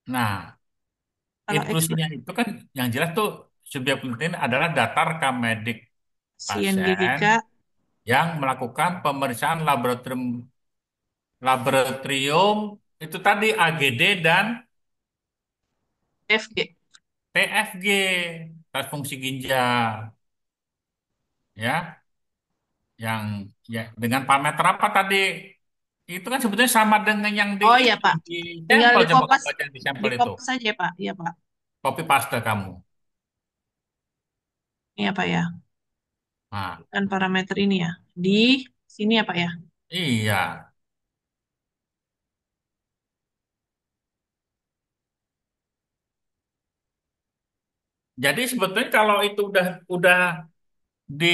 Nah, Kalau inklusinya itu kan yang jelas tuh subjek penelitian adalah data rekam medik pasien CNGGK, yang melakukan pemeriksaan laboratorium itu tadi AGD dan FG. TFG, tes fungsi ginjal, ya, yang ya dengan parameter apa tadi? Itu kan sebetulnya sama dengan yang di Oh iya itu Pak, di tinggal sampel, di coba kamu kopas, baca di sampel di itu, kopas saja Pak. Iya Pak. copy paste kamu. Iya Pak ya. Nah, Dan parameter ini ya. Di sini ya Pak ya. iya. Jadi sebetulnya kalau itu udah di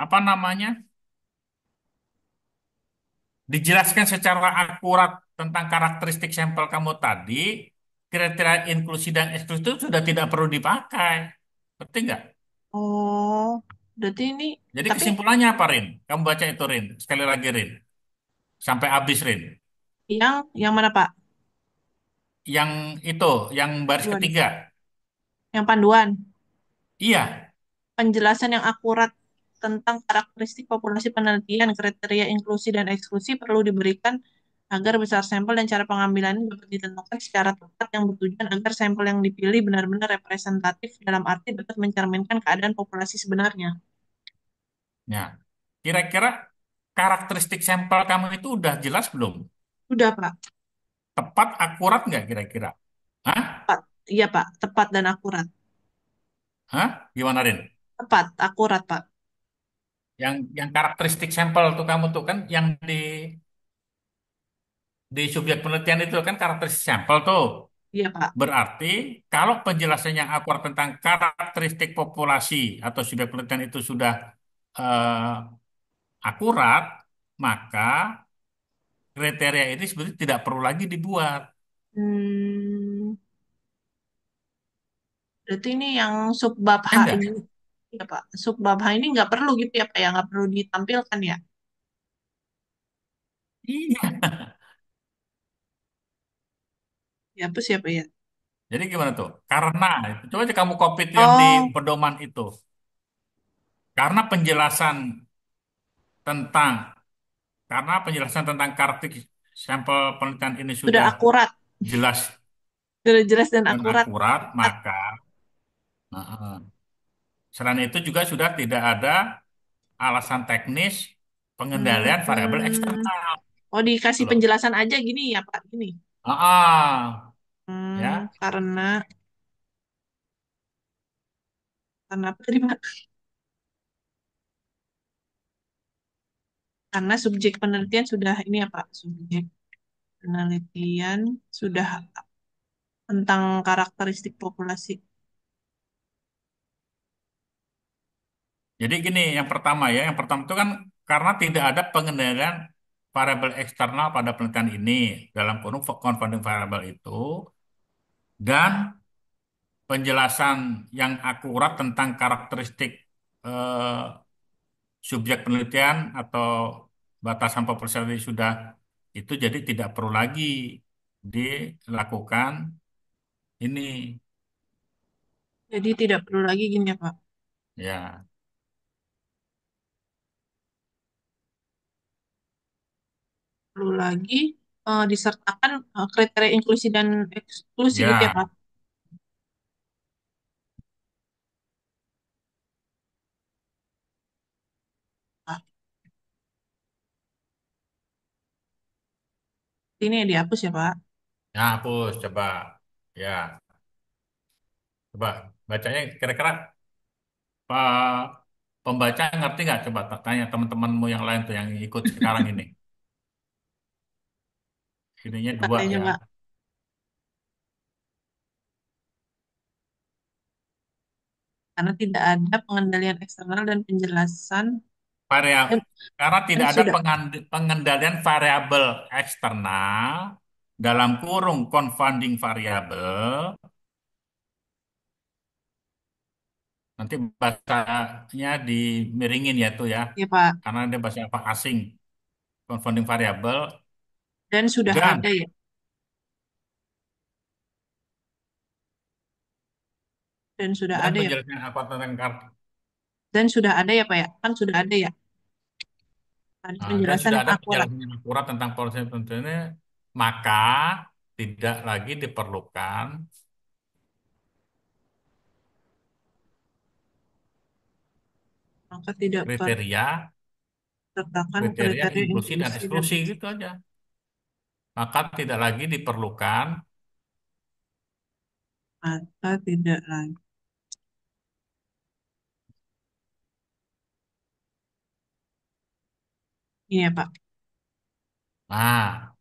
apa namanya dijelaskan secara akurat tentang karakteristik sampel kamu tadi, kriteria inklusi dan eksklusi itu sudah tidak perlu dipakai. Ngerti nggak? Oh, berarti ini, Jadi tapi kesimpulannya apa, Rin? Kamu baca itu, Rin. Sekali lagi, Rin. Sampai habis, Rin. yang mana Pak? Yang itu, yang baris Panduan. ketiga. Yang panduan. Iya. Penjelasan yang akurat tentang karakteristik populasi penelitian, kriteria inklusi dan eksklusi perlu diberikan agar besar sampel dan cara pengambilannya dapat ditentukan secara tepat yang bertujuan agar sampel yang dipilih benar-benar representatif dalam arti dapat mencerminkan keadaan populasi sebenarnya. Ya. Kira-kira karakteristik sampel kamu itu udah jelas belum? Sudah Pak, Tepat, akurat nggak kira-kira? Hah? tepat. Iya Pak, tepat dan akurat. Hah? Gimana, Rin? Tepat, akurat Pak. Yang karakteristik sampel tuh kamu tuh kan yang di subjek penelitian itu kan karakteristik sampel tuh. Iya Pak. Berarti kalau penjelasannya akurat tentang karakteristik populasi atau subjek penelitian itu sudah eh, akurat, maka kriteria ini sebetulnya tidak perlu lagi dibuat. Hmm, berarti ini yang subbab H ini, Enggak? ya Pak. Subbab H ini nggak perlu gitu ya Pak ya, nggak perlu ditampilkan ya. Iya. Ya apa siapa ya? Jadi gimana tuh? Karena itu coba aja kamu copy itu yang di Oh, pedoman itu. Karena penjelasan tentang penjelasan tentang karakteristik sampel penelitian ini sudah sudah akurat, jelas sudah jelas dan dan akurat. akurat, Tepat. maka selain itu juga sudah tidak ada alasan teknis pengendalian variabel Hmm, eksternal. oh Gitu dikasih loh. penjelasan aja gini ya Pak, gini. Ya. Karena apa tadi Pak? Karena subjek penelitian sudah ini ya Pak, subjek penelitian sudah tentang karakteristik populasi. Jadi gini, yang pertama itu kan karena tidak ada pengendalian variabel eksternal pada penelitian ini dalam kurung confounding variable itu dan penjelasan yang akurat tentang karakteristik eh, subjek penelitian atau batasan populasi sudah itu jadi tidak perlu lagi dilakukan ini, Jadi tidak perlu lagi gini ya Pak. ya. Perlu lagi disertakan kriteria inklusi dan eksklusi gitu ya Ya. Pak. Nah, ini yang dihapus ya Pak. Ya, hapus coba. Ya, coba bacanya kira-kira pembaca ngerti nggak? Coba tanya teman-temanmu yang lain tuh yang ikut sekarang ini. Ininya Coba dua saya ya. coba. Karena tidak ada pengendalian eksternal dan penjelasan. Variab Eh, karena tidak ada sudah. pengendalian variabel eksternal dalam kurung confounding variabel. Nanti bahasanya dimiringin ya tuh ya. Ya Pak. Karena dia bahasa apa asing. Confounding variabel Dan sudah dan ada ya. Dan sudah Dan ada ya, Pak. penjelasan apa tentang kartu. Dan sudah ada ya, Pak ya. Kan sudah ada ya. Ada Nah, dan penjelasan sudah yang ada akurat. penjelasan yang akurat tentang polisi tentunya, maka tidak lagi diperlukan Maka tidak kriteria persertakan kriteria kriteria inklusi dan inklusi dan eksklusi gitu aja. Maka tidak lagi diperlukan. maka tidak lagi. Iya, Pak. Nah,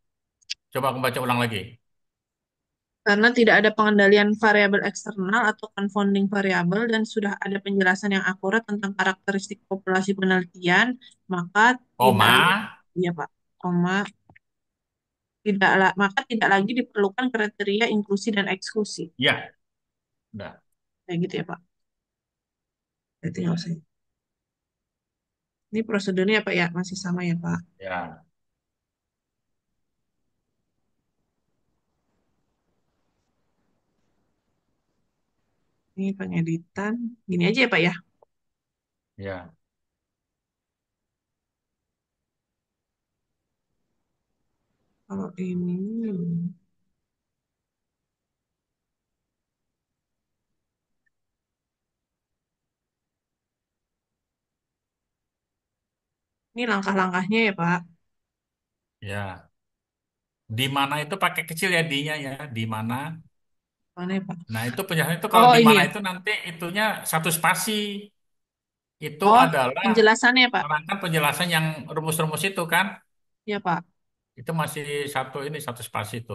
coba aku baca ulang lagi. Karena tidak ada pengendalian variabel eksternal atau confounding variabel dan sudah ada penjelasan yang akurat tentang karakteristik populasi penelitian, maka Koma, tidak iya Pak, koma, maka tidak lagi diperlukan kriteria inklusi dan eksklusi. ya, udah, Kayak gitu ya Pak. Berarti nggak usah. Ini prosedurnya Pak ya, masih sama ya Pak. ya, Ini pengeditan. Gini aja ya Pak ya. ya, Kalau ini langkah-langkahnya ya Pak. ya. Di mana itu pakai kecil ya D-nya ya, di mana. Mana ya Pak? Nah, itu penjelasan itu kalau Oh di ini mana ya. itu nanti itunya satu spasi. Itu Oh adalah penjelasannya ya Pak. merangkai penjelasan yang rumus-rumus itu kan. Ya Pak. Itu masih satu ini satu spasi itu.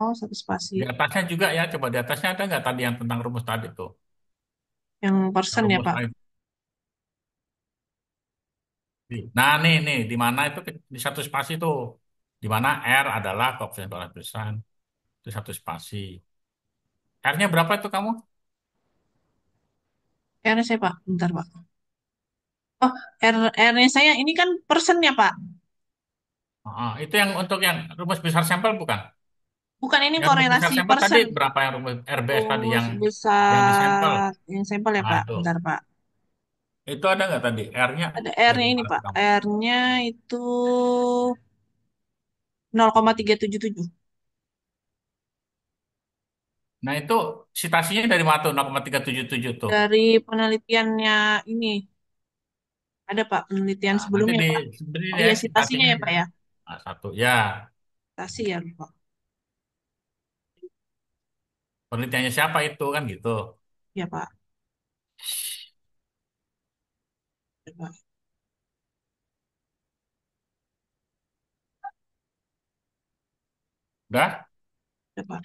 Oh satu Di spasi. atasnya juga ya, coba di atasnya ada nggak tadi yang tentang rumus tadi tuh? Yang Yang persen ya rumus Pak. tadi. Nah, nih, di mana itu di satu spasi tuh. Di mana R adalah koefisien polarisasi. Itu satu spasi. R-nya berapa itu kamu? R saya Pak. Bentar Pak. Oh R-nya saya ini kan persen ya Pak. Itu yang untuk yang rumus besar sampel bukan? Bukan ini Yang rumus besar korelasi sampel tadi persen. berapa yang rumus RBS tadi Rumus yang di sampel? besar yang sampel ya Nah, Pak. itu. Bentar Pak. Itu ada nggak tadi? R-nya Ada dari R-nya ini mana tuh Pak. kamu? R-nya itu 0,377 Nah, itu citasinya dari mana tuh 0,377 tuh? dari penelitiannya ini. Ada Pak penelitian Nah, nanti sebelumnya di Pak. Oh sebenarnya iya sitasinya citasinya ya Pak ya. satu. Ya, Sitasi ya Pak. penelitiannya siapa itu kan gitu. Ya Pak. Ya, Pak. Udah? Ya, Pak.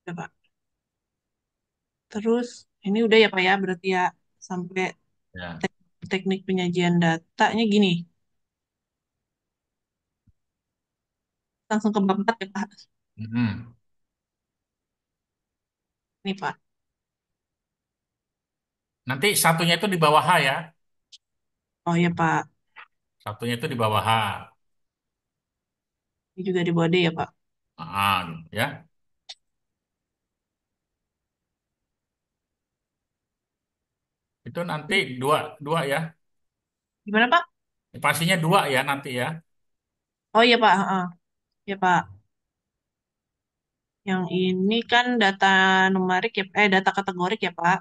Ya, Pak. Terus ini udah ya Pak ya berarti ya sampai Ya. teknik penyajian datanya gini. Langsung ke bab 4 ya Pak. Mm-mm. Nih Pak. Nanti satunya itu di bawah H ya. Oh ya Pak. Satunya itu di bawah H. Ini juga di body ya Pak. Gitu ya. Itu nanti dua, dua ya. Gimana Pak? Pastinya dua ya nanti ya. Oh iya Pak. Heeh. Ya Pak. Yang ini kan data numerik ya, data kategorik ya Pak.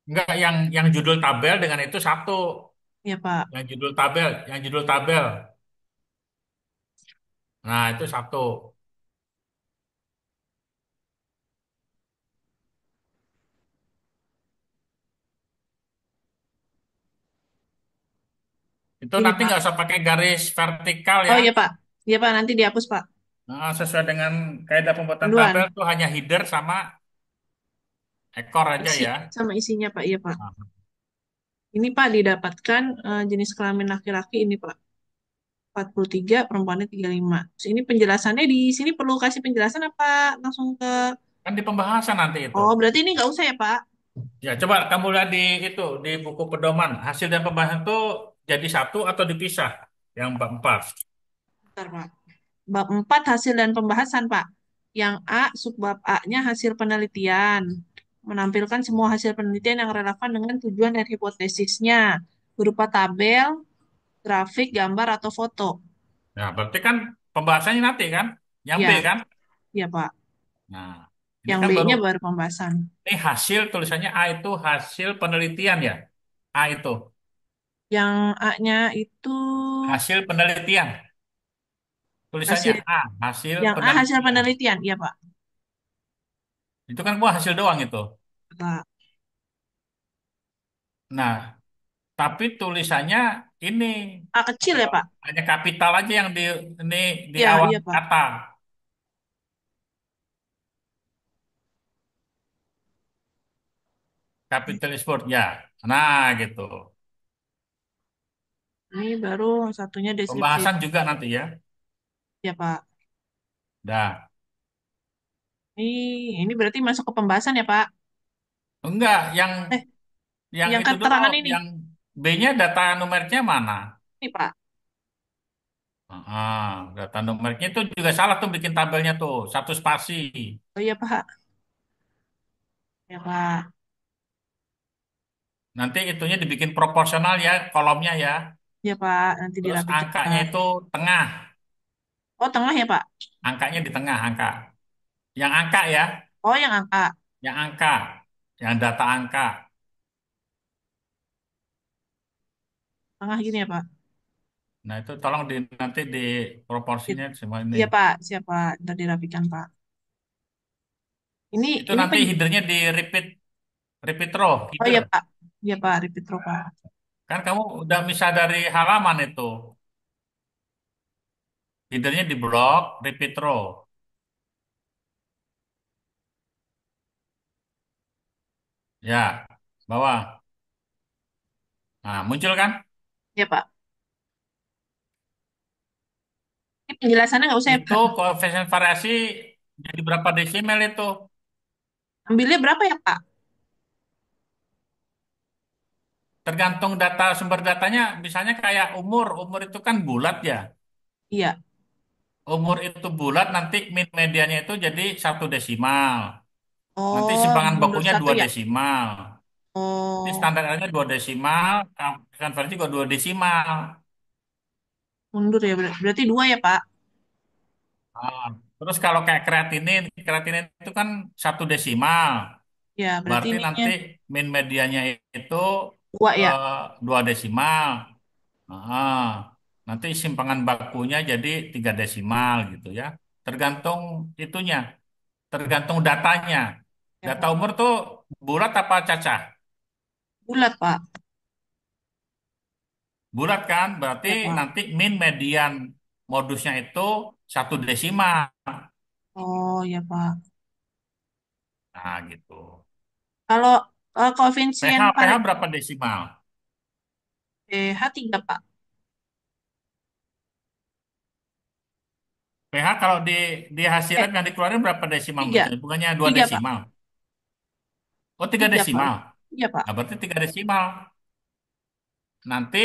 Enggak yang judul tabel dengan itu satu. Ya Pak. Yang judul tabel. Nah, itu satu. Itu Ini nanti Pak. nggak usah pakai garis vertikal Oh ya. iya Pak. Iya Pak, nanti dihapus Pak. Nah, sesuai dengan kaidah pembuatan tabel Duluan. tuh hanya header sama ekor aja Isi ya. sama isinya Pak. Iya Pak. Nah, Ini Pak didapatkan jenis kelamin laki-laki ini Pak. 43, perempuannya 35. Terus ini penjelasannya di sini perlu kasih penjelasan apa langsung ke. kan di pembahasan nanti itu. Oh, berarti ini nggak usah ya Pak? Ya, coba kamu lihat di itu di buku pedoman hasil dan pembahasan itu jadi satu atau dipisah yang bab 4. Bentar, Pak. Bab 4 hasil dan pembahasan, Pak. Yang A, subbab A-nya hasil penelitian. Menampilkan semua hasil penelitian yang relevan dengan tujuan dan hipotesisnya. Berupa tabel, grafik, gambar, atau foto. Nah, berarti kan pembahasannya nanti kan, yang B Ya, kan? ya Pak. Nah, ini Yang kan baru B-nya baru pembahasan. ini hasil tulisannya A itu hasil penelitian ya. A itu Yang A-nya itu hasil penelitian. Tulisannya hasil, A, hasil yang A hasil penelitian. penelitian. Iya, Pak. Itu kan gua hasil doang itu. Pak. Nah, tapi tulisannya ini A kecil ya, Pak? hanya kapital aja yang ini di Iya, awal iya, Pak. kata. Capital sport ya. Nah, gitu. Ini baru satunya deskripsi. Pembahasan juga nanti ya. Ya, Pak. Dah. Ini berarti masuk ke pembahasan ya, Pak? Enggak, Eh, yang yang itu dulu, keterangan ini. yang B-nya data numeriknya mana? Ini, Pak. Data numeriknya itu juga salah tuh bikin tabelnya tuh, satu spasi. Oh iya, Pak. Ya, Pak. Nanti itunya dibikin proporsional ya, kolomnya ya. Ya, Pak. Nanti Terus dirapikan, angkanya Pak. itu tengah, Oh, tengah ya, Pak? angkanya di tengah angka. Yang angka ya, Oh, yang angka. yang angka, yang data angka. Tengah gini ya, Pak? Nah itu tolong nanti di proporsinya semua ini. Iya, Pak. Siapa? Ntar dirapikan, Pak. Ini, Itu ini nanti pen... headernya di repeat, repeat row, Oh header. iya, Pak. Iya, Pak. Repeat row, Pak. Kan kamu udah misah dari halaman itu. Headernya di blok, repeat row. Ya, bawah. Nah, muncul kan? Iya, Pak. Ini penjelasannya nggak usah ya, Itu Pak? koefisien variasi jadi berapa desimal itu? Ambilnya berapa ya, Pak? Tergantung data sumber datanya, misalnya kayak umur. Umur itu kan bulat ya. Iya. Umur itu bulat, nanti min mediannya itu jadi 1 desimal. Nanti Oh, simpangan mundur bakunya satu dua ya? desimal. Nanti Oh, standarnya 2 desimal, konversi juga 2 desimal. mundur ya. Berarti dua ya, Pak? Ah, Terus kalau kayak kreatinin, kreatinin itu kan 1 desimal. Ya, berarti Berarti ininya nanti min medianya itu dua ya. eh, 2 desimal. Ah, Nanti simpangan bakunya jadi 3 desimal gitu ya. Tergantung itunya, tergantung datanya. Ya, Data Pak. umur tuh bulat apa cacah? Bulat, Pak. Bulat kan, berarti Ya, Pak. nanti min median modusnya itu 1 desimal. Oh, ya, Pak. Nah gitu. Kalau PH koefisien PH vari berapa desimal? PH 3, Pak. PH kalau di Eh, hasilan yang dikeluarin berapa desimal 3. muncul? Bukannya dua 3, Pak. desimal? Oh, tiga 3, Pak. desimal. Iya, Pak. Nah, berarti 3 desimal. Nanti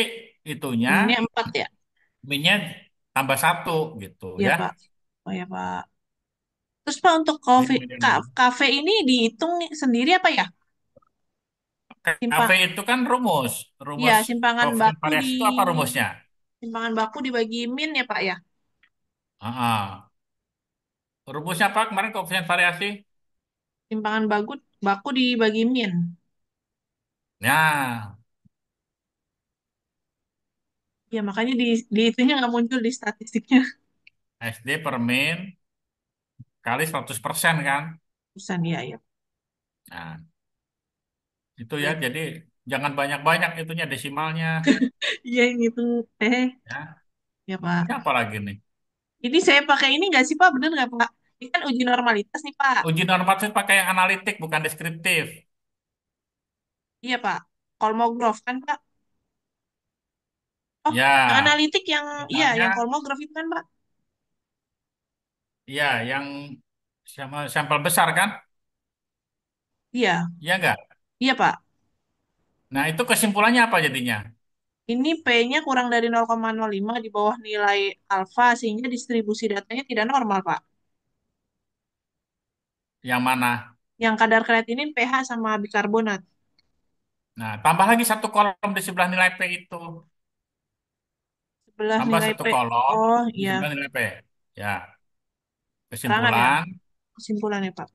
itunya Ini 4 ya? minnya tambah 1 gitu Iya, ya. Pak. Oh, ya, Pak. Terus, Pak, untuk Min median modus. kafe ini dihitung sendiri apa ya? KV Simpang, itu kan rumus. iya, Rumus simpangan koefisien baku di variasi itu apa rumusnya? simpangan baku dibagi min ya, Pak ya? Ah, Rumusnya apa kemarin koefisien variasi? Simpangan baku dibagi min. Ya, Ya, makanya di itunya nggak muncul di statistiknya. SD per min kali 100% kan. Bukan, ya, ya. Nah, itu ya. Ya. Jadi jangan banyak-banyak itunya desimalnya. Iya, yang itu. Ya, Ya, ini Pak. apa lagi nih? Ini saya pakai ini nggak sih, Pak? Bener nggak, Pak? Ini kan uji normalitas nih, Pak. Uji normatif pakai yang analitik bukan deskriptif. Iya, Pak. Kolmograf kan, Pak? Oh, yang Ya, analitik yang, iya, misalnya yang kolmograf itu kan, Pak? ya yang sampel besar kan? Iya, Iya enggak? Iya, Pak. Nah, itu kesimpulannya apa jadinya? Ini P-nya kurang dari 0,05 di bawah nilai alfa sehingga distribusi datanya tidak normal, Pak. Yang mana? Yang kadar kreatinin pH sama bikarbonat. Nah, tambah lagi satu kolom di sebelah nilai P itu. Sebelah Tambah nilai satu P. kolom Oh, di iya. sebelah nilai P. Ya, Terangan ya. kesimpulan, Kesimpulannya, Pak.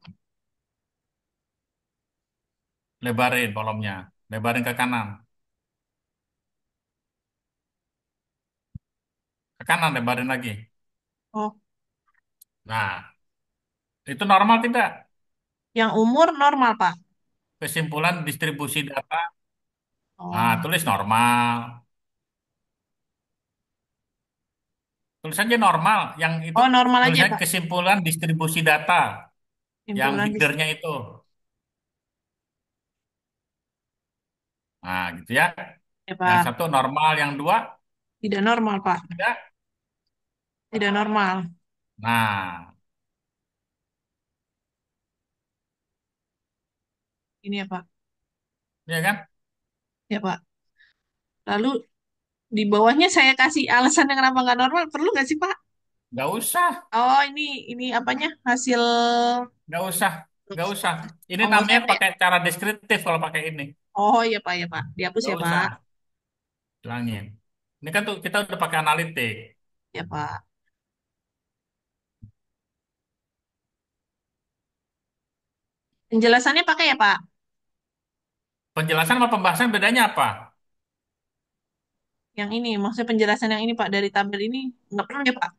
lebarin kolomnya. Lebarin ke kanan. Ke kanan, lebarin lagi. Oh, Nah, itu normal tidak? yang umur normal, Pak. Kesimpulan distribusi data. Nah, Oh, tulis normal. Tulis aja normal. Yang itu oh normal aja, tulisannya Pak. kesimpulan distribusi data. Yang Simpulan headernya itu. Nah, gitu ya. ya, Yang Pak. satu normal, yang dua Tidak normal, Pak. tidak. Tidak normal. Nah, Ini ya, Pak. ya kan? Ya, Pak. Lalu di bawahnya saya kasih alasan yang kenapa nggak normal. Perlu nggak sih, Pak? Nggak usah, Oh, ini apanya? Hasil. nggak usah, nggak usah. Ini Oh, nggak usah namanya ya, Pak, ya? pakai cara deskriptif kalau pakai ini. Oh, iya, Pak, ya, Pak. Dihapus Nggak ya, Pak. usah, bilangin. Ini kan tuh kita udah pakai analitik. Ya, Pak. Penjelasannya pakai ya, Pak? Penjelasan sama pembahasan bedanya apa? Yang ini, maksudnya penjelasan yang ini, Pak, dari tabel ini nggak perlu ya, Pak?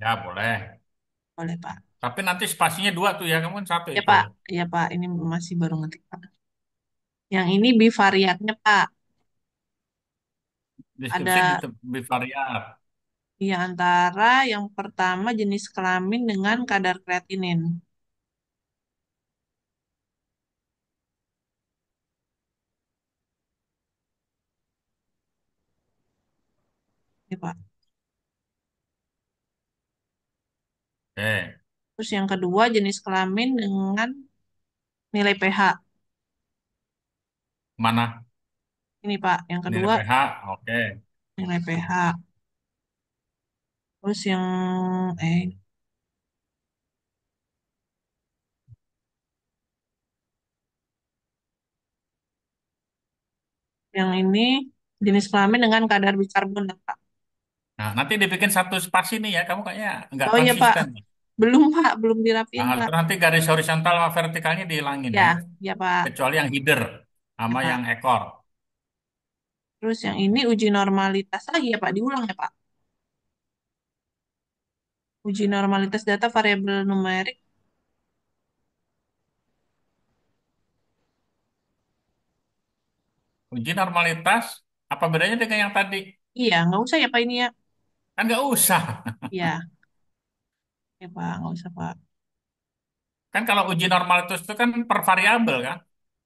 Ya boleh. Boleh, Pak. Tapi nanti spasinya dua tuh ya, kamu kan satu Ya, itu. Pak. Ya, Pak. Ini masih baru ngetik, Pak. Yang ini bivariatnya, Pak. Deskripsi Ada bivariat. di antara yang pertama jenis kelamin dengan kadar kreatinin. Ya, Pak. Eh, Terus yang kedua jenis kelamin dengan nilai pH. mana? Ini, Pak. Yang Nilai kedua pH, oke. nilai pH. Terus eh yang ini jenis kelamin dengan kadar bikarbonat, Pak. Nah, nanti dibikin satu spasi nih ya, kamu kayaknya nggak Oh iya, Pak. konsisten nih. Belum, Pak. Belum dirapiin, Nah, Pak. terus nanti garis horizontal sama vertikalnya dihilangin ya. Ya, ya, Pak. Kecuali yang header Ya, sama Pak. yang ekor. Terus yang ini uji normalitas lagi ya, Pak. Diulang ya, Pak. Uji normalitas data variabel numerik. Uji normalitas, apa bedanya dengan yang tadi? Iya, nggak usah ya, Pak, ini ya. Kan nggak usah. Iya, ya, Pak. Nggak usah, Pak. Kan kalau uji normalitas itu kan per variabel kan?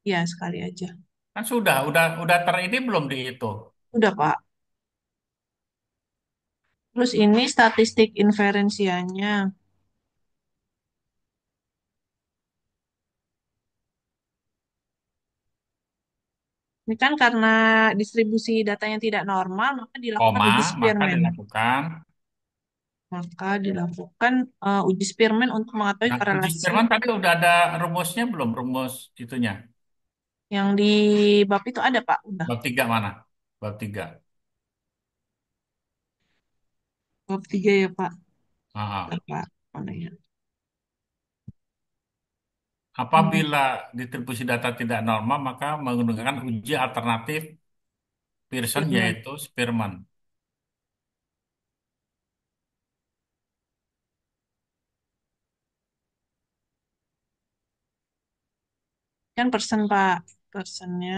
Iya, sekali aja. Kan udah ter ini belum di itu. Udah, Pak. Terus ini statistik inferensianya. Ini kan karena distribusi datanya tidak normal, maka dilakukan Koma, uji maka Spearman. dilakukan. Maka dilakukan uji Spearman untuk mengetahui Nah, uji korelasi Spearman tadi udah ada rumusnya belum? Rumus itunya. yang di bab itu ada, Pak. Udah. Bab 3 mana? Bab 3. Bab 3 ya, Pak. Ah, Bentar, Pak. Mana ya? Hmm, apabila distribusi data tidak normal, maka menggunakan uji alternatif Pearson Spearman. yaitu Spearman. Kan person, Pak. Personnya.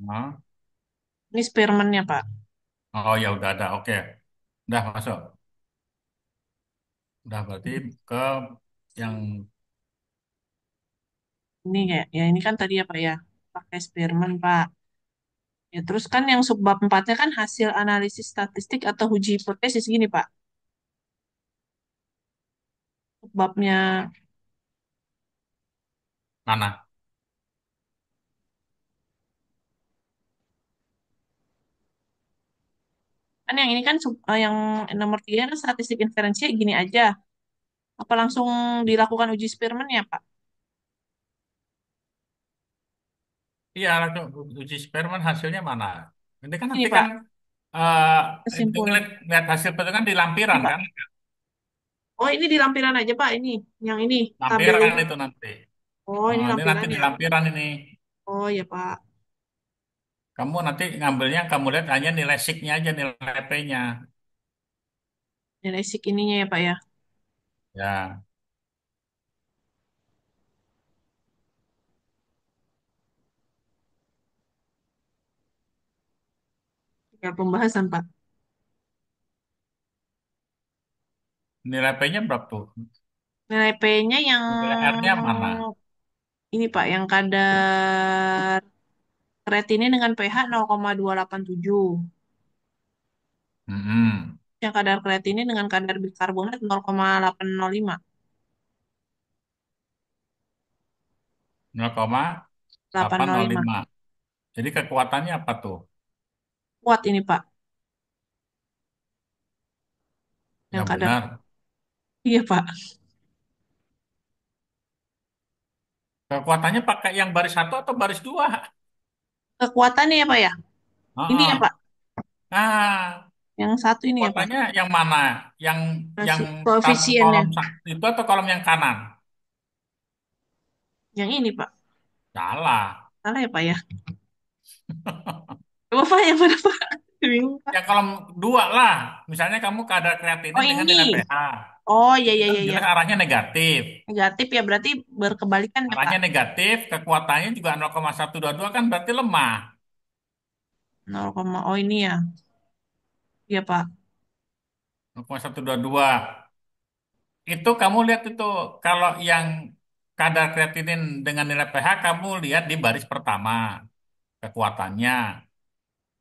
Ah. Ini Spearman-nya, Pak. Oh ya udah ada, oke. Udah masuk. Udah berarti ke yang Ini ya ini kan tadi ya, Pak ya. Pakai Spearman, Pak. Ya, terus kan yang subbab empatnya kan hasil analisis statistik atau uji hipotesis gini, Pak. Subbabnya mana? Kan yang ini kan yang nomor 3 kan statistik inferensinya gini aja. Apa langsung dilakukan uji eksperimen ya, Pak? Iya, langsung uji eksperimen hasilnya mana? Nanti kan Ini, nanti kan Pak, kesimpulan. lihat hasil itu kan di Ini, lampiran Pak. kan? Oh, ini di lampiran aja, Pak. Ini, yang ini, tabel Lampiran ini. itu nanti. Oh, ini Oh, ini nanti lampiran di ya. lampiran ini. Oh, ya, Pak. Kamu nanti ngambilnya kamu lihat hanya nilai SIK-nya aja nilai P-nya. Nilai sik ininya ya, Pak ya. Ya, Ya, pembahasan, Pak. nilai P-nya berapa tuh? Nilai P-nya yang Nilai R-nya mana? ini, Pak, yang kadar kreatinin dengan pH 0,287. Hmm, Yang kadar kreatinin dengan kadar bikarbonat 0,805. 805. 0,805. Jadi kekuatannya apa tuh? Kuat ini, Pak. Yang Yang kadar. benar. Iya, Pak. Kekuatannya pakai yang baris satu atau baris dua? Kekuatannya ya, Pak ya. Ini ya, Heeh. Pak. Nah, Yang satu ini ya, Pak. kekuatannya yang mana? Yang yang Koefisiennya. kolom itu atau kolom yang kanan? Yang ini, Pak. Salah. Salah ya, Pak ya. Coba, Pak, yang mana, Pak? Bingung, Pak. Yang kolom dua lah. Misalnya kamu kadar Oh, kreatinin dengan nilai ini. pH. Oh, ya, Itu ya, kan ya, ya. jelas arahnya negatif. Negatif ya, berarti berkebalikan ya, Pak. Arahnya negatif, kekuatannya juga 0,122 kan berarti lemah. 0, oh ini ya. Iya, Pak. 0,122. Itu kamu lihat itu kalau yang kadar kreatinin dengan nilai pH kamu lihat di baris pertama kekuatannya.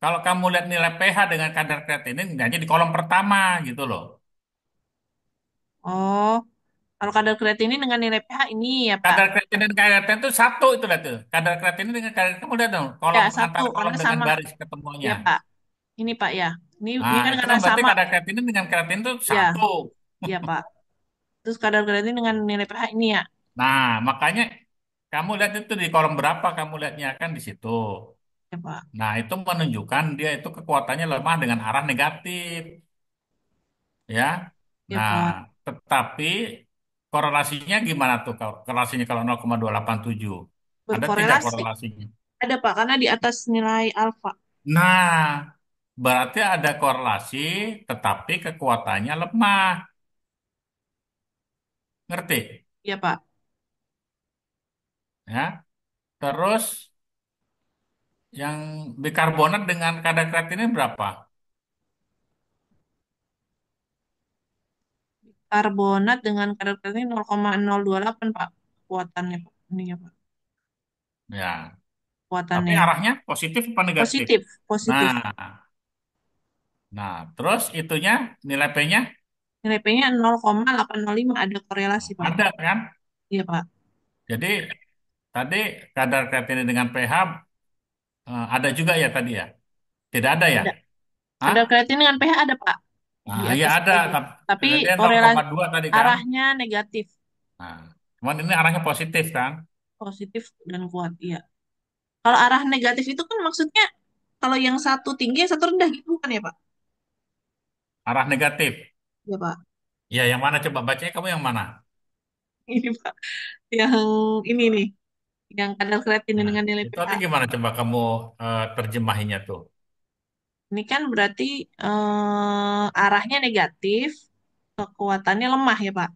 Kalau kamu lihat nilai pH dengan kadar kreatinin hanya di kolom pertama gitu loh. Oh, kalau kadar kreatinin dengan nilai pH ini ya, Pak. Kadar kreatinin dan kadar kreatinin itu satu itu lihat tuh. Kadar kreatinin dengan kadar kamu lihat dong Ya, kolom satu, antara kolom karena dengan sama. baris ketemunya. Ya, Pak. Ini, Pak, ya. Ini Nah, kan itu karena kan berarti sama. kadar kreatinin dengan kreatinin itu Ya, satu. ya, Pak. Terus kadar kreatinin dengan nilai pH ini ya. Nah, makanya kamu lihat itu di kolom berapa kamu lihatnya kan di situ. Ya, Pak. Nah, itu menunjukkan dia itu kekuatannya lemah dengan arah negatif, ya. Ya, Nah, Pak. tetapi korelasinya gimana tuh? Korelasinya kalau 0,287 ada tidak Berkorelasi. korelasinya? Ada, Pak, karena di atas nilai alfa. Nah, berarti ada korelasi, tetapi kekuatannya lemah. Ngerti? Ya, Pak. Ya. Terus yang bikarbonat dengan kadar kreatinine berapa? Karbonat dengan kadar kreatinin 0,028, Pak. Kekuatannya, Pak. Ini ya, Pak. Ya. Tapi Kekuatannya. arahnya positif apa negatif? Positif. Nah, Positif. nah, terus itunya nilai P-nya Nilai P-nya 0,805. Ada korelasi, Pak. ada kan? Iya, Pak. Jadi tadi kadar kreatinine dengan pH ada juga ya tadi ya? Tidak ada ya? Ada. Hah? Kadar kreatinin dengan pH ada, Pak. Di Nah, iya atas ada. aja. Tapi Tapi dia korelasi 0,2 tadi kan? arahnya negatif. Nah, cuman ini arahnya positif kan? Positif dan kuat. Iya. Kalau arah negatif itu kan maksudnya kalau yang satu tinggi, yang satu rendah gitu bukan ya, Pak? Arah negatif. Iya, Pak. Ya, yang mana coba bacanya kamu yang mana? Ini, Pak. Yang ini nih. Yang kadar kreatinin Nah, dengan nilai itu pH. nanti gimana coba kamu terjemahinya tuh? Ini kan berarti arahnya negatif, kekuatannya lemah ya, Pak.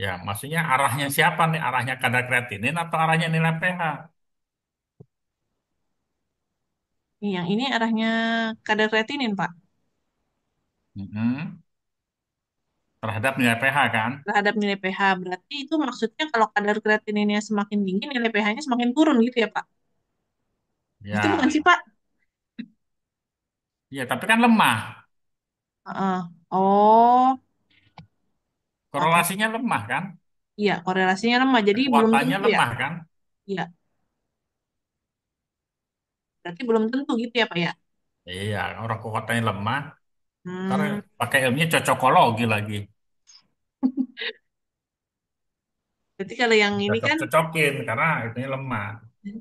Ya, maksudnya arahnya siapa nih? Arahnya kadar kreatinin atau arahnya nilai pH? Yang ini arahnya kadar kreatinin, Pak. Mm-mm. Terhadap nilai pH kan? Terhadap nilai pH. Berarti itu maksudnya kalau kadar kreatininnya semakin tinggi, nilai pH-nya semakin turun gitu ya, Pak? Gitu bukan Ya, sih, Pak? ya tapi kan lemah. Heeh. Oh, oke. Korelasinya lemah kan? Iya, korelasinya lemah. Jadi belum Kekuatannya tentu ya. lemah kan? Iya, berarti belum tentu gitu ya, Pak ya. Iya, orang kekuatannya lemah. Ntar Hmm, pakai ilmunya cocokologi lagi. berarti kalau yang ini kan, Cocok-cocokin karena itunya lemah.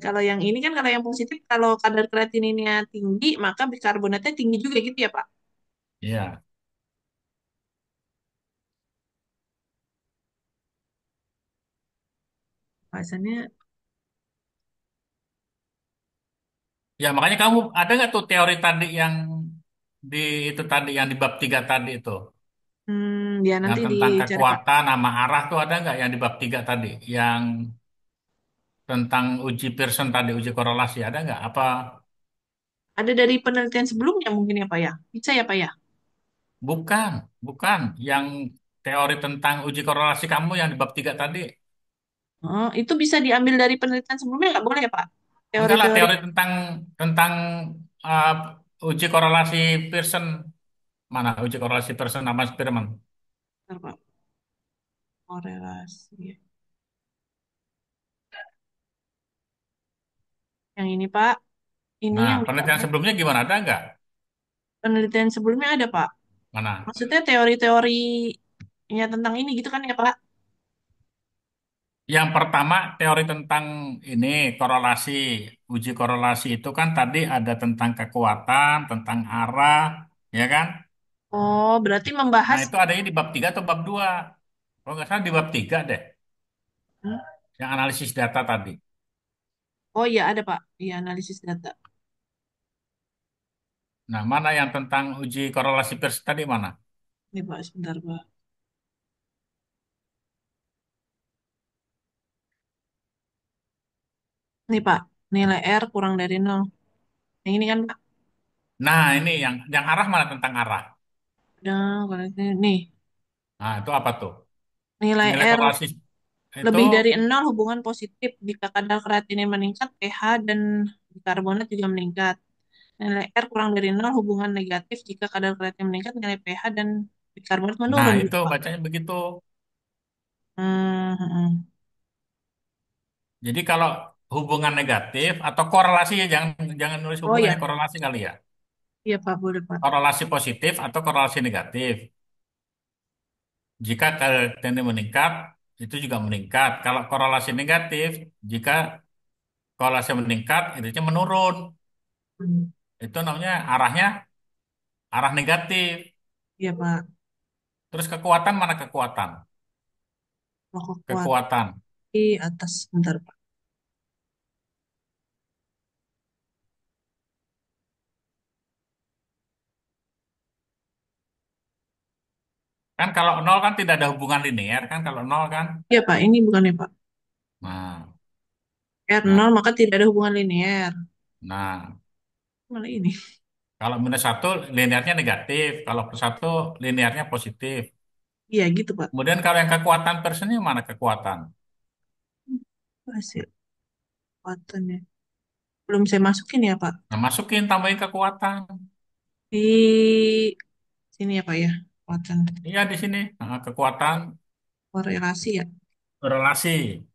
kalau yang positif, kalau kadar kreatininnya tinggi, maka bikarbonatnya tinggi juga gitu ya, Pak? Iya. Bahasannya, Ya makanya kamu ada nggak tuh teori tadi yang di itu tadi yang di bab 3 tadi itu ya yang nanti tentang dicari, Pak. kekuatan sama arah tuh ada nggak yang di bab 3 tadi yang tentang uji Pearson tadi uji korelasi ada nggak apa Ada dari penelitian sebelumnya mungkin ya, Pak ya? Bisa ya, Pak ya? bukan bukan yang teori tentang uji korelasi kamu yang di bab 3 tadi. Oh, itu bisa diambil dari penelitian sebelumnya nggak boleh ya, Pak? Enggak lah Teori-teori. teori tentang uh, uji korelasi Pearson mana uji korelasi Pearson sama Spearman. Bentar, Pak. Korelasi. Yang ini, Pak. Ini Nah yang penelitian dibahas. sebelumnya gimana ada nggak Penelitian sebelumnya ada, Pak. mana? Maksudnya teori-teorinya tentang ini gitu kan ya, Pak? Yang pertama teori tentang ini korelasi, uji korelasi itu kan tadi ada tentang kekuatan, tentang arah, ya kan? Oh, berarti Nah membahas. itu adanya di bab 3 atau bab 2. Kalau nggak salah di bab 3 deh, Hmm? yang analisis data tadi. Oh iya ada, Pak. Iya, analisis data. Nah mana yang tentang uji korelasi pers tadi mana? Ini, Pak, sebentar, Pak. Nih, Pak. Nilai R kurang dari nol. Yang ini kan, Pak. Nah ini yang arah mana tentang arah? Udah, nih. Nah itu apa tuh? Nilai Nilai R korelasi itu, lebih dari nol hubungan positif. Jika kadar kreatinin meningkat, pH dan bikarbonat juga meningkat. Nilai R kurang dari nol hubungan negatif. Jika kadar kreatinin meningkat, nilai pH dan bikarbonat nah menurun itu gitu, Pak. bacanya begitu. Hmm, hmm, hmm. Jadi kalau hubungan negatif atau korelasi ya jangan jangan nulis Oh hubungannya ya, korelasi kali ya. iya Pak, boleh Pak. Korelasi positif atau korelasi negatif. Jika kadar meningkat, itu juga meningkat. Kalau korelasi negatif, jika korelasi meningkat, itu menurun. Hmm, Itu namanya arahnya arah negatif. iya Pak. Terus kekuatan mana kekuatan? Rokok kuat Kekuatan. di atas, bentar Pak. Kan kalau nol kan tidak ada hubungan linear kan kalau nol kan. Iya Pak, ini bukannya Pak. Nah, R nah, nol maka tidak ada hubungan linear. nah. Malah ini. Kalau minus satu linearnya negatif. Kalau plus satu linearnya positif. Iya gitu Pak. Kemudian kalau yang kekuatan personnya mana kekuatan? Hasil kekuatannya. Belum saya masukin ya Pak. Nah, masukin tambahin kekuatan. Di sini ya Pak ya. Kekuatan Iya di sini. Nah, kekuatan korelasi ya. relasi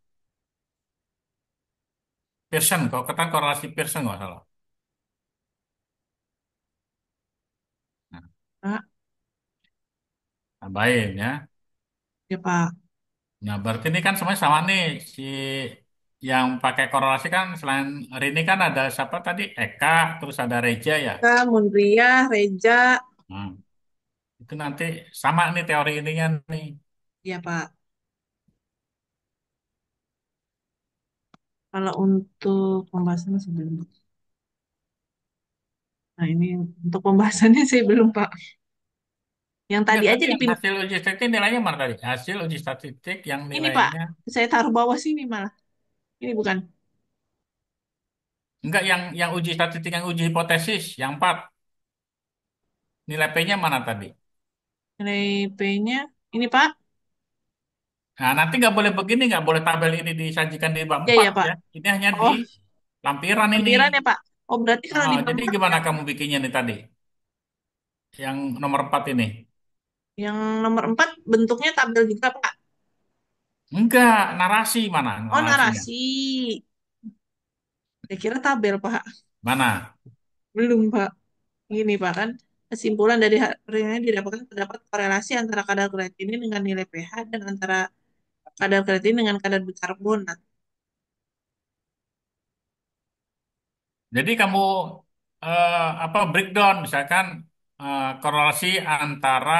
Pearson. Kalau kata korelasi Pearson nggak salah. Nah, Pak, tambahin ya. ya Pak. Nah, berarti ini kan semuanya sama nih. Si yang pakai korelasi kan selain Rini kan ada siapa tadi? Eka, terus ada Reja ya. Kak, Mundria, Reja. Nah, itu nanti sama nih teori ininya nih. Ya Pak. Kalau untuk pembahasan sebelum. Nah ini untuk pembahasannya saya belum Pak. Yang Enggak, tadi tapi aja yang dipin. hasil uji statistik nilainya mana tadi? Hasil uji statistik yang Ini Pak, nilainya saya taruh bawah sini malah. Ini bukan. enggak yang uji statistik yang uji hipotesis yang 4 nilai P-nya mana tadi? Nilai P-nya. Ini Pak. Nah, nanti nggak boleh begini, nggak boleh tabel ini disajikan di bab Ya 4 ya Pak. ya. Ini hanya di Oh, lampiran ini. lampiran ya Pak. Oh berarti kalau Oh, di jadi bawah gimana yang, kamu bikinnya nih tadi? Yang nomor 4 ini? yang nomor 4 bentuknya tabel juga Pak. Enggak, narasi mana Oh narasinya? narasi. Saya kira tabel Pak. Mana? Belum Pak. Gini Pak kan. Kesimpulan dari hal ini didapatkan terdapat korelasi antara kadar kreatinin dengan nilai pH dan antara kadar kreatinin dengan kadar bikarbonat. Jadi kamu apa breakdown misalkan korelasi antara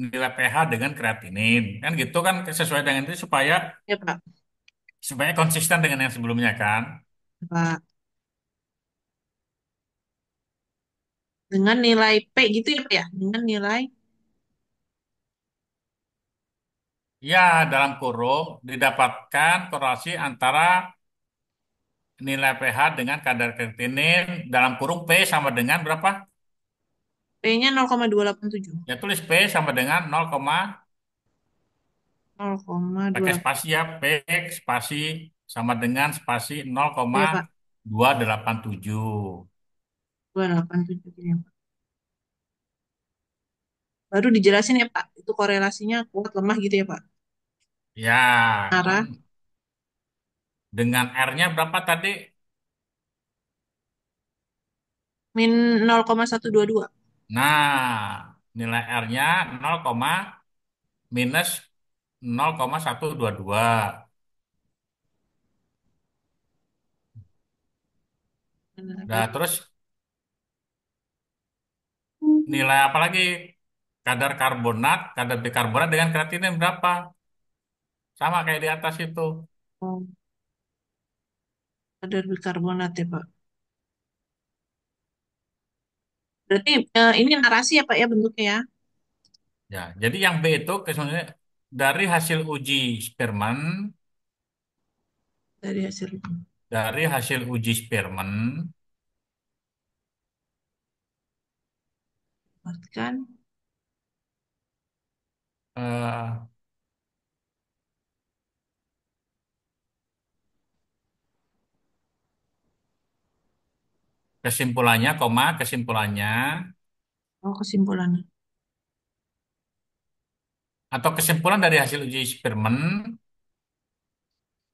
nilai pH dengan kreatinin kan gitu kan sesuai dengan itu supaya Ya, Pak. supaya konsisten dengan yang sebelumnya kan. Pak. Dengan nilai P gitu ya, Pak ya? Dengan nilai Ya, dalam kurung didapatkan korelasi antara nilai pH dengan kadar kreatinin dalam kurung P sama dengan berapa? P-nya 0,287. Ya tulis P sama dengan 0, pakai 0,28. spasi ya, P spasi sama dengan spasi Ya, Pak. 0,287. 287 gini, Pak. Baru dijelasin ya, Pak. Itu korelasinya kuat lemah gitu ya, Pak. Ya, kan Arah dengan R-nya berapa tadi? min 0,122. Nah, nilai R-nya 0, minus 0,122. Nah, terus nilai apa lagi? Kadar karbonat, kadar bikarbonat dengan kreatinin berapa? Sama kayak di atas itu. Oh, kadar bikarbonat ya, Pak. Berarti ini narasi ya, Pak ya bentuknya ya. Ya, jadi yang B itu sebenarnya dari hasil uji Spearman, Dari hasil dari hasil uji Spearman, dapatkan. eh, kesimpulannya, kesimpulannya, Oh, kesimpulannya. atau kesimpulan dari hasil uji Spearman,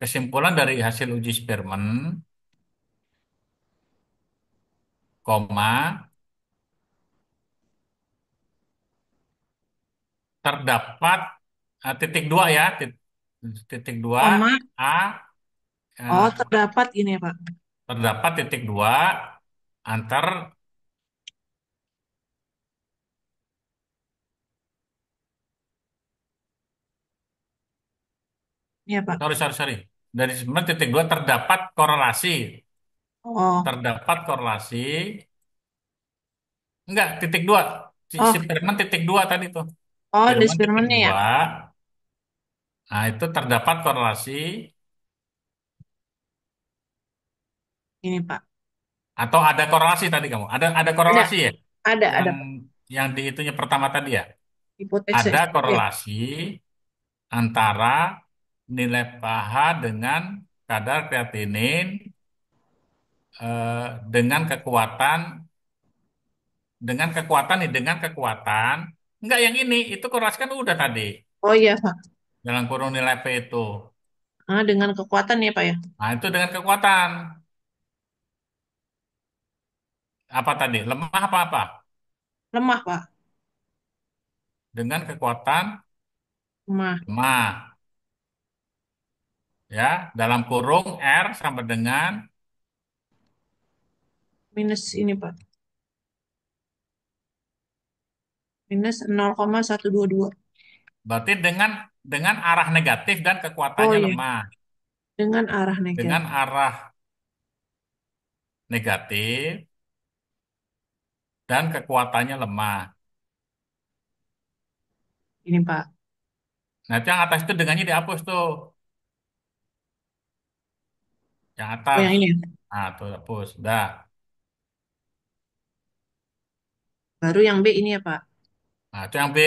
kesimpulan dari hasil uji Spearman, koma, terdapat titik dua ya, titik dua Koma. A, Oh, eh, terdapat ini ya, Pak. terdapat titik dua antar, Iya, Pak. sorry, sorry, sorry, dari sebenarnya titik dua Oh, terdapat korelasi, enggak, titik dua, si oh, Firman titik dua tadi tuh, oh, Firman titik dispermannya ya. dua, nah itu terdapat korelasi, Ini, Pak. atau ada korelasi tadi kamu, ada Ada, korelasi ya, ada, yang Pak. di itunya pertama tadi ya, ada Hipotesis. Ya. korelasi antara nilai pH dengan kadar kreatinin dengan kekuatan dengan kekuatan enggak yang ini itu korelasi kan udah tadi Oh iya, Pak. dalam kurung nilai P itu. Ah, dengan kekuatan ya, Pak ya. Nah, itu dengan kekuatan apa tadi? Lemah apa apa? Lemah, Pak. Dengan kekuatan Lemah. lemah ya dalam kurung R sama dengan Minus ini, Pak. Minus 0,122. berarti dengan arah negatif dan Oh kekuatannya iya, lemah. dengan arah Dengan negatif. arah negatif dan kekuatannya lemah. Ini, Pak. Nah, itu yang atas itu dengannya dihapus tuh. Yang Oh, atas. yang ini ya. Nah, tuh hapus. Dah. Baru yang B ini ya, Pak. Nah, itu yang B.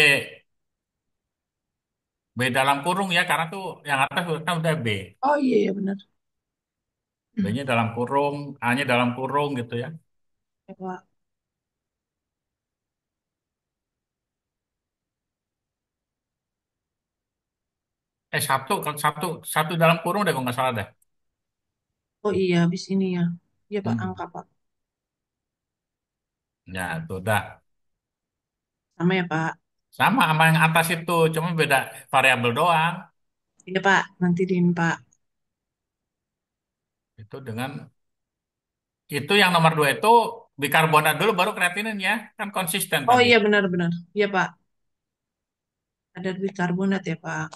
B dalam kurung ya, karena tuh yang atas kan udah B. Oh iya, ya benar. B-nya dalam kurung, A-nya dalam kurung gitu ya. Ya, Pak. Satu dalam kurung deh kalau nggak salah deh. Oh iya, habis ini ya. Iya, Pak, Hmm. angka, Pak. Ya, itu dah. Sama ya, Pak. Sama sama yang atas itu, cuma beda variabel doang. Iya, Pak. Nanti diin, Pak. Itu dengan itu yang nomor dua itu bikarbonat dulu baru kreatinin ya, kan konsisten Oh tadi. iya, benar-benar. Iya, Pak. Ada bikarbonat ya, Pak.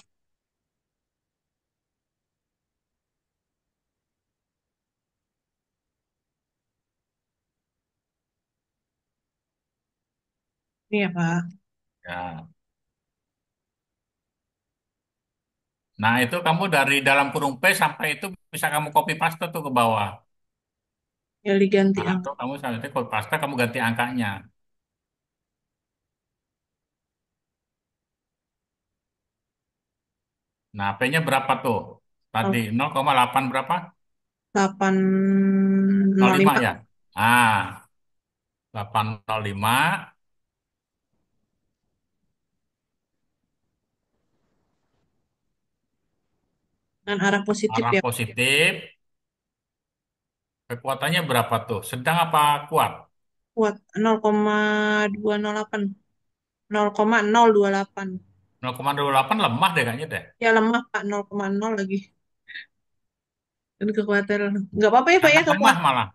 Iya, Pak. Ya. Nah, itu kamu dari dalam kurung P sampai itu bisa kamu copy paste tuh ke bawah. Ya diganti Nah, angka. atau kamu nanti copy paste kamu ganti angkanya. Nah, P-nya berapa tuh? Tadi 0,8 berapa? 0,5 805. ya? Ah, 805 Dengan arah positif arah ya, Pak. positif. Kekuatannya berapa tuh? Sedang apa kuat? Kuat 0,208. 0,028. 0,28 lemah deh kayaknya deh. Ya lemah, Pak. 0,0 lagi. Dan kekuatan. Nggak apa-apa ya, Pak ya. Sangat lemah malah.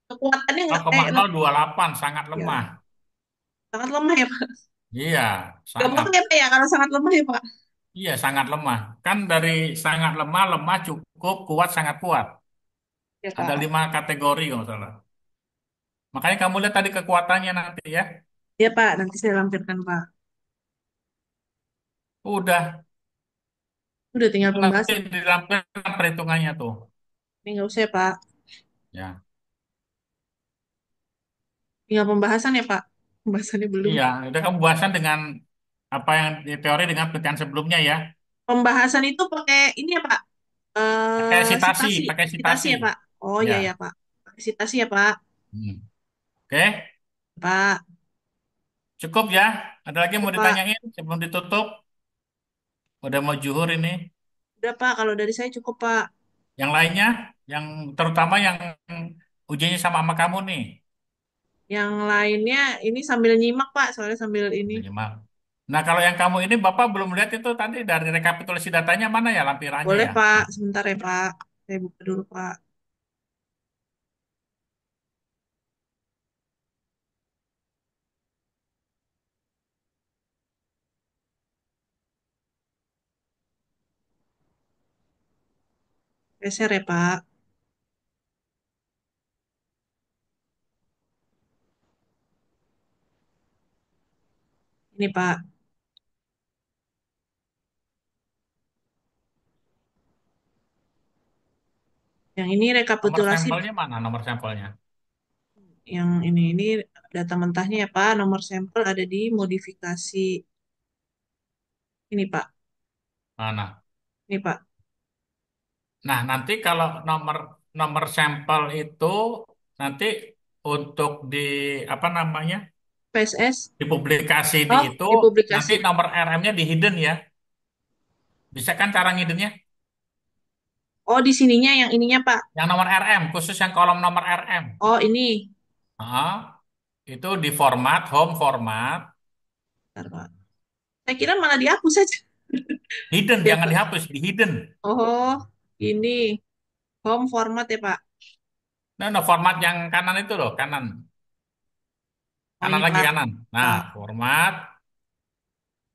Kekuatannya nggak. 0,028 sangat lemah. Ya. Sangat lemah ya, Pak. Iya, Nggak sangat. apa-apa ya, Pak ya. Kalau sangat lemah ya, Pak. Iya, sangat lemah. Kan dari sangat lemah, lemah cukup, kuat, sangat kuat. Ya, Ada Pak. 5 kategori kalau nggak salah. Makanya kamu lihat tadi kekuatannya nanti ya. Ya, Pak. Nanti saya lampirkan, Pak. Udah, Udah tinggal itu nanti pembahasan. dilampirkan perhitungannya tuh. Ini nggak usah ya, Pak. Ya, Tinggal pembahasan ya, Pak. Pembahasannya belum. iya. Udah kamu bahasan dengan apa yang di teori dengan penelitian sebelumnya ya. Pembahasan itu pakai ini ya, Pak. Sitasi, Sitasi. pakai Sitasi sitasi. ya, Pak. Oh iya ya, Ya. Pak. Pakai sitasi ya, Pak. Hmm. Oke, Pak. cukup ya. Ada lagi yang Ya, mau Pak. ditanyain sebelum ditutup? Udah mau zuhur ini. Udah, Pak. Kalau dari saya cukup, Pak. Yang lainnya, yang terutama yang ujiannya sama kamu nih. Yang lainnya ini sambil nyimak, Pak. Soalnya sambil ini. Minimal. Nah, kalau yang kamu ini Bapak belum lihat itu tadi dari rekapitulasi datanya mana ya lampirannya Boleh, ya? Pak. Sebentar ya, Pak. Saya buka dulu, Pak. Geser ya, Pak. Ini, Pak. Yang ini Nomor rekapitulasi. sampelnya mana? Nomor sampelnya Yang ini data mentahnya ya, Pak. Nomor sampel ada di modifikasi. Ini, Pak. mana? Ini, Pak. Nah, nanti kalau nomor nomor sampel itu nanti untuk di apa namanya? PSS. Dipublikasi di Oh, itu nanti dipublikasi. nomor RM-nya di hidden ya. Bisa kan cara ngiddennya? Oh, di sininya yang ininya, Pak. Yang nomor RM, khusus yang kolom nomor RM. Oh, ini. Itu di format, home format, Bentar, Pak. Saya kira malah dihapus saja. hidden, Ya, jangan Pak. dihapus, di hidden. Oh, ini. Home format ya, Pak. Nah, format yang kanan itu loh, kanan, Oh, kanan ini, lagi Pak. kanan. Nah, Pak. format,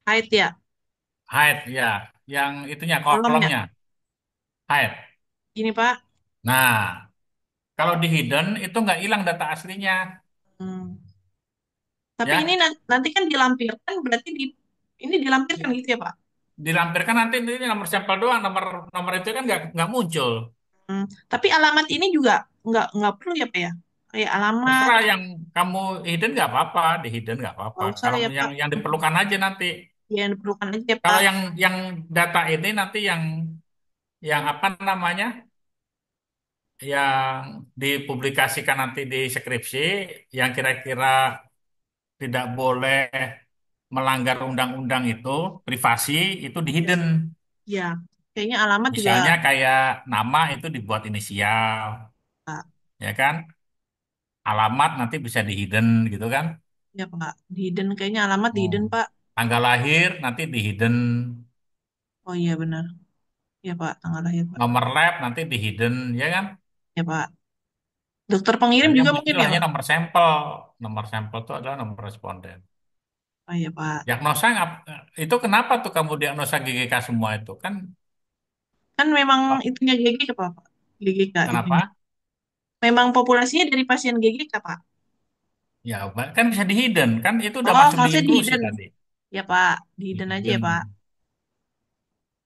Height ya. height ya, yang itunya Kolomnya. kolomnya, height. Ini, Pak. Nah, kalau di hidden itu nggak hilang data aslinya, Hmm. Tapi ini ya. nanti kan dilampirkan, berarti ini dilampirkan Di- gitu ya, Pak. Dilampirkan nanti ini nomor sampel doang, nomor nomor itu kan nggak muncul. Hmm. Tapi alamat ini juga nggak perlu ya, Pak ya. Kayak alamat, Terserah yang kamu hidden nggak apa-apa, di hidden nggak apa-apa. nggak usah Kalau lah ya, Pak. yang diperlukan aja nanti. Yang diperlukan aja ya, Kalau Pak. yang data ini nanti yang apa namanya, yang dipublikasikan nanti di skripsi, yang kira-kira tidak boleh melanggar undang-undang itu, privasi itu di Ya, hidden. ya. Kayaknya alamat juga, Misalnya kayak nama itu dibuat inisial, Pak. ya kan? Alamat nanti bisa di hidden gitu kan? Ya Pak, di hidden kayaknya alamat di Oh. hidden Pak. Tanggal lahir nanti di hidden, Oh iya benar. Ya Pak, tanggal lahir Pak. nomor lab nanti di hidden, ya kan? Ya Pak. Dokter pengirim Nanti juga yang mungkin muncul ya hanya Pak. nomor sampel. Nomor sampel itu adalah nomor responden. Oh iya Pak. Diagnosa itu kenapa tuh kamu diagnosa GGK semua itu kan? Kan memang Oh, itunya GGK Pak. GGK itunya. kenapa? Memang populasinya dari pasien GGK Pak. Ya, kan bisa di hidden kan itu udah Oh, masuk di maksudnya di inklusi hidden. tadi. Ya Pak, di Di hidden aja ya Pak. hidden.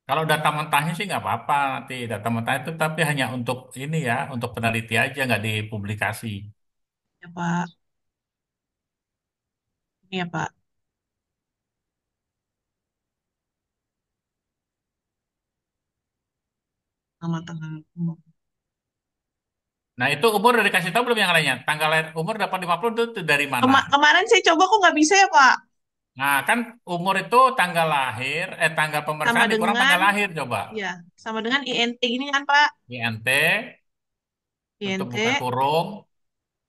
Kalau data mentahnya sih nggak apa-apa nanti data mentah itu tapi hanya untuk ini ya, untuk peneliti aja nggak dipublikasi. Ya Pak. Ini ya Pak. Nama tanggal umur. Nah itu umur udah dikasih tahu belum yang lainnya? Tanggal lahir umur dapat 50 itu dari mana? Kemarin saya coba kok nggak bisa ya Pak. Nah kan umur itu tanggal lahir, tanggal Sama pemeriksaan dikurang dengan, tanggal lahir coba. ya, sama dengan INT gini kan Pak. INT, tutup INT, buka kurung.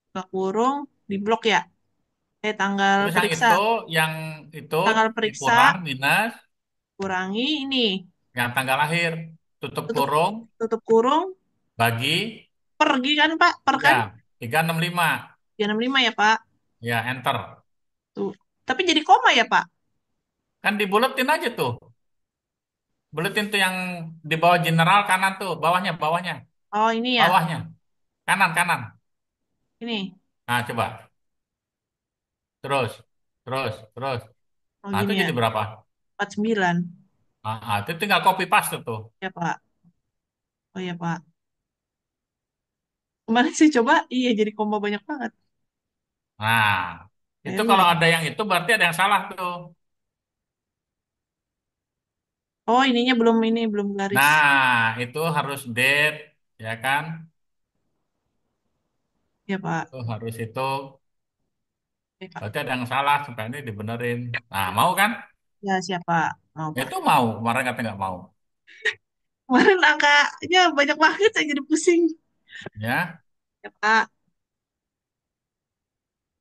buka kurung, di blok ya. Tanggal Terus yang periksa. itu, yang itu Tanggal periksa, dikurang minus kurangi ini. yang tanggal lahir. Tutup Tutup, kurung tutup kurung, bagi pergi kan Pak, per ya kan? 365. 365 ya Pak. Ya enter. Tuh. Tapi jadi koma ya Pak. Kan dibuletin aja tuh. Buletin tuh yang di bawah general kanan tuh, bawahnya, bawahnya, Oh ini ya, bawahnya. Kanan, kanan. ini. Nah, coba. Terus, terus. Oh Nah, itu gini ya, jadi berapa? 49. Itu tinggal copy paste tuh. Ya Pak. Oh ya Pak. Kemarin sih coba, iya jadi koma banyak banget. Nah, itu Value kalau ya. ada yang itu berarti ada yang salah tuh. Oh ininya belum ini, belum garis. Nah, itu harus date, ya kan? Ya Pak. Itu harus itu. Ya Pak. Berarti ada yang salah supaya ini dibenerin. Nah, mau kan? Ya siapa? Mau Ya, Pak. itu mau. Kemarin kata nggak mau. Kemarin angkanya banyak banget, saya jadi pusing. Ya. Ya Pak.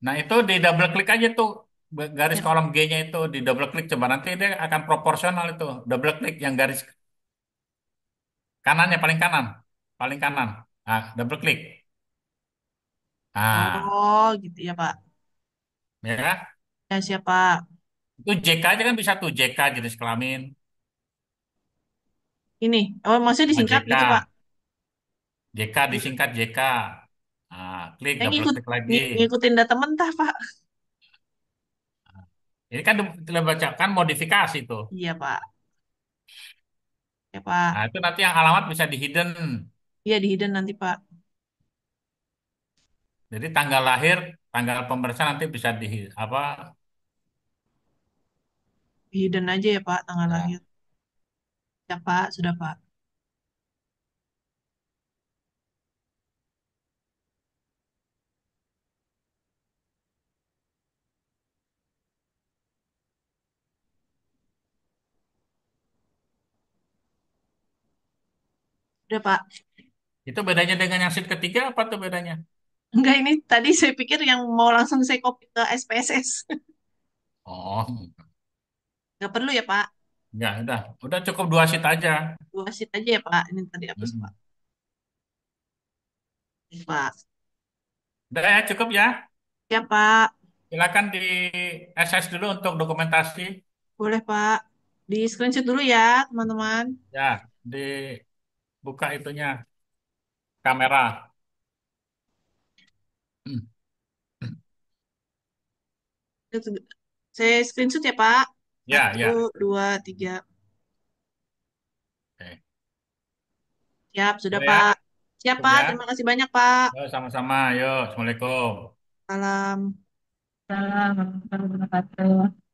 Nah, itu di double klik aja tuh. Garis Ya, kolom G-nya itu di double klik coba nanti dia akan proporsional itu. Double klik yang garis kanannya paling kanan. Paling kanan. Nah, double klik. Nah, oh gitu ya Pak. ya. Ya siapa? Itu JK aja kan bisa tuh JK jenis kelamin. Ini. Oh maksudnya Nah, disingkat JK. gitu Pak. JK disingkat JK. Nah, klik Yang double klik lagi. ngikutin data mentah Pak. Ini kan dibacakan modifikasi tuh. Iya Pak. Ya Pak. Nah, itu nanti yang alamat bisa di hidden. Iya di hidden nanti Pak. Jadi tanggal lahir, tanggal pemeriksaan nanti bisa di apa? Di hidden aja ya Pak tanggal Ya. lahir. Ya Pak, sudah Pak. Udah Pak. Itu bedanya dengan yang sheet ketiga apa tuh bedanya? Enggak ini tadi saya pikir yang mau langsung saya copy ke SPSS. Oh, Nggak perlu ya Pak. ya udah cukup 2 sheet aja. Dua sheet aja ya Pak. Ini tadi hapus Pak. Mm-mm. Ya, Pak. Udah ya cukup ya. Ya Pak. Silakan di SS dulu untuk dokumentasi. Boleh Pak. Di screenshot dulu ya teman-teman. Ya, dibuka itunya kamera. Hmm. Saya screenshot ya Pak. Ya, Satu, ya. dua, tiga. Oke. Siap, sudah Boleh ya, Pak. cukup Siapa? ya. Terima kasih banyak Pak. Yo, sama-sama. Yo, Assalamualaikum. Salam. Salam warahmatullahi wabarakatuh.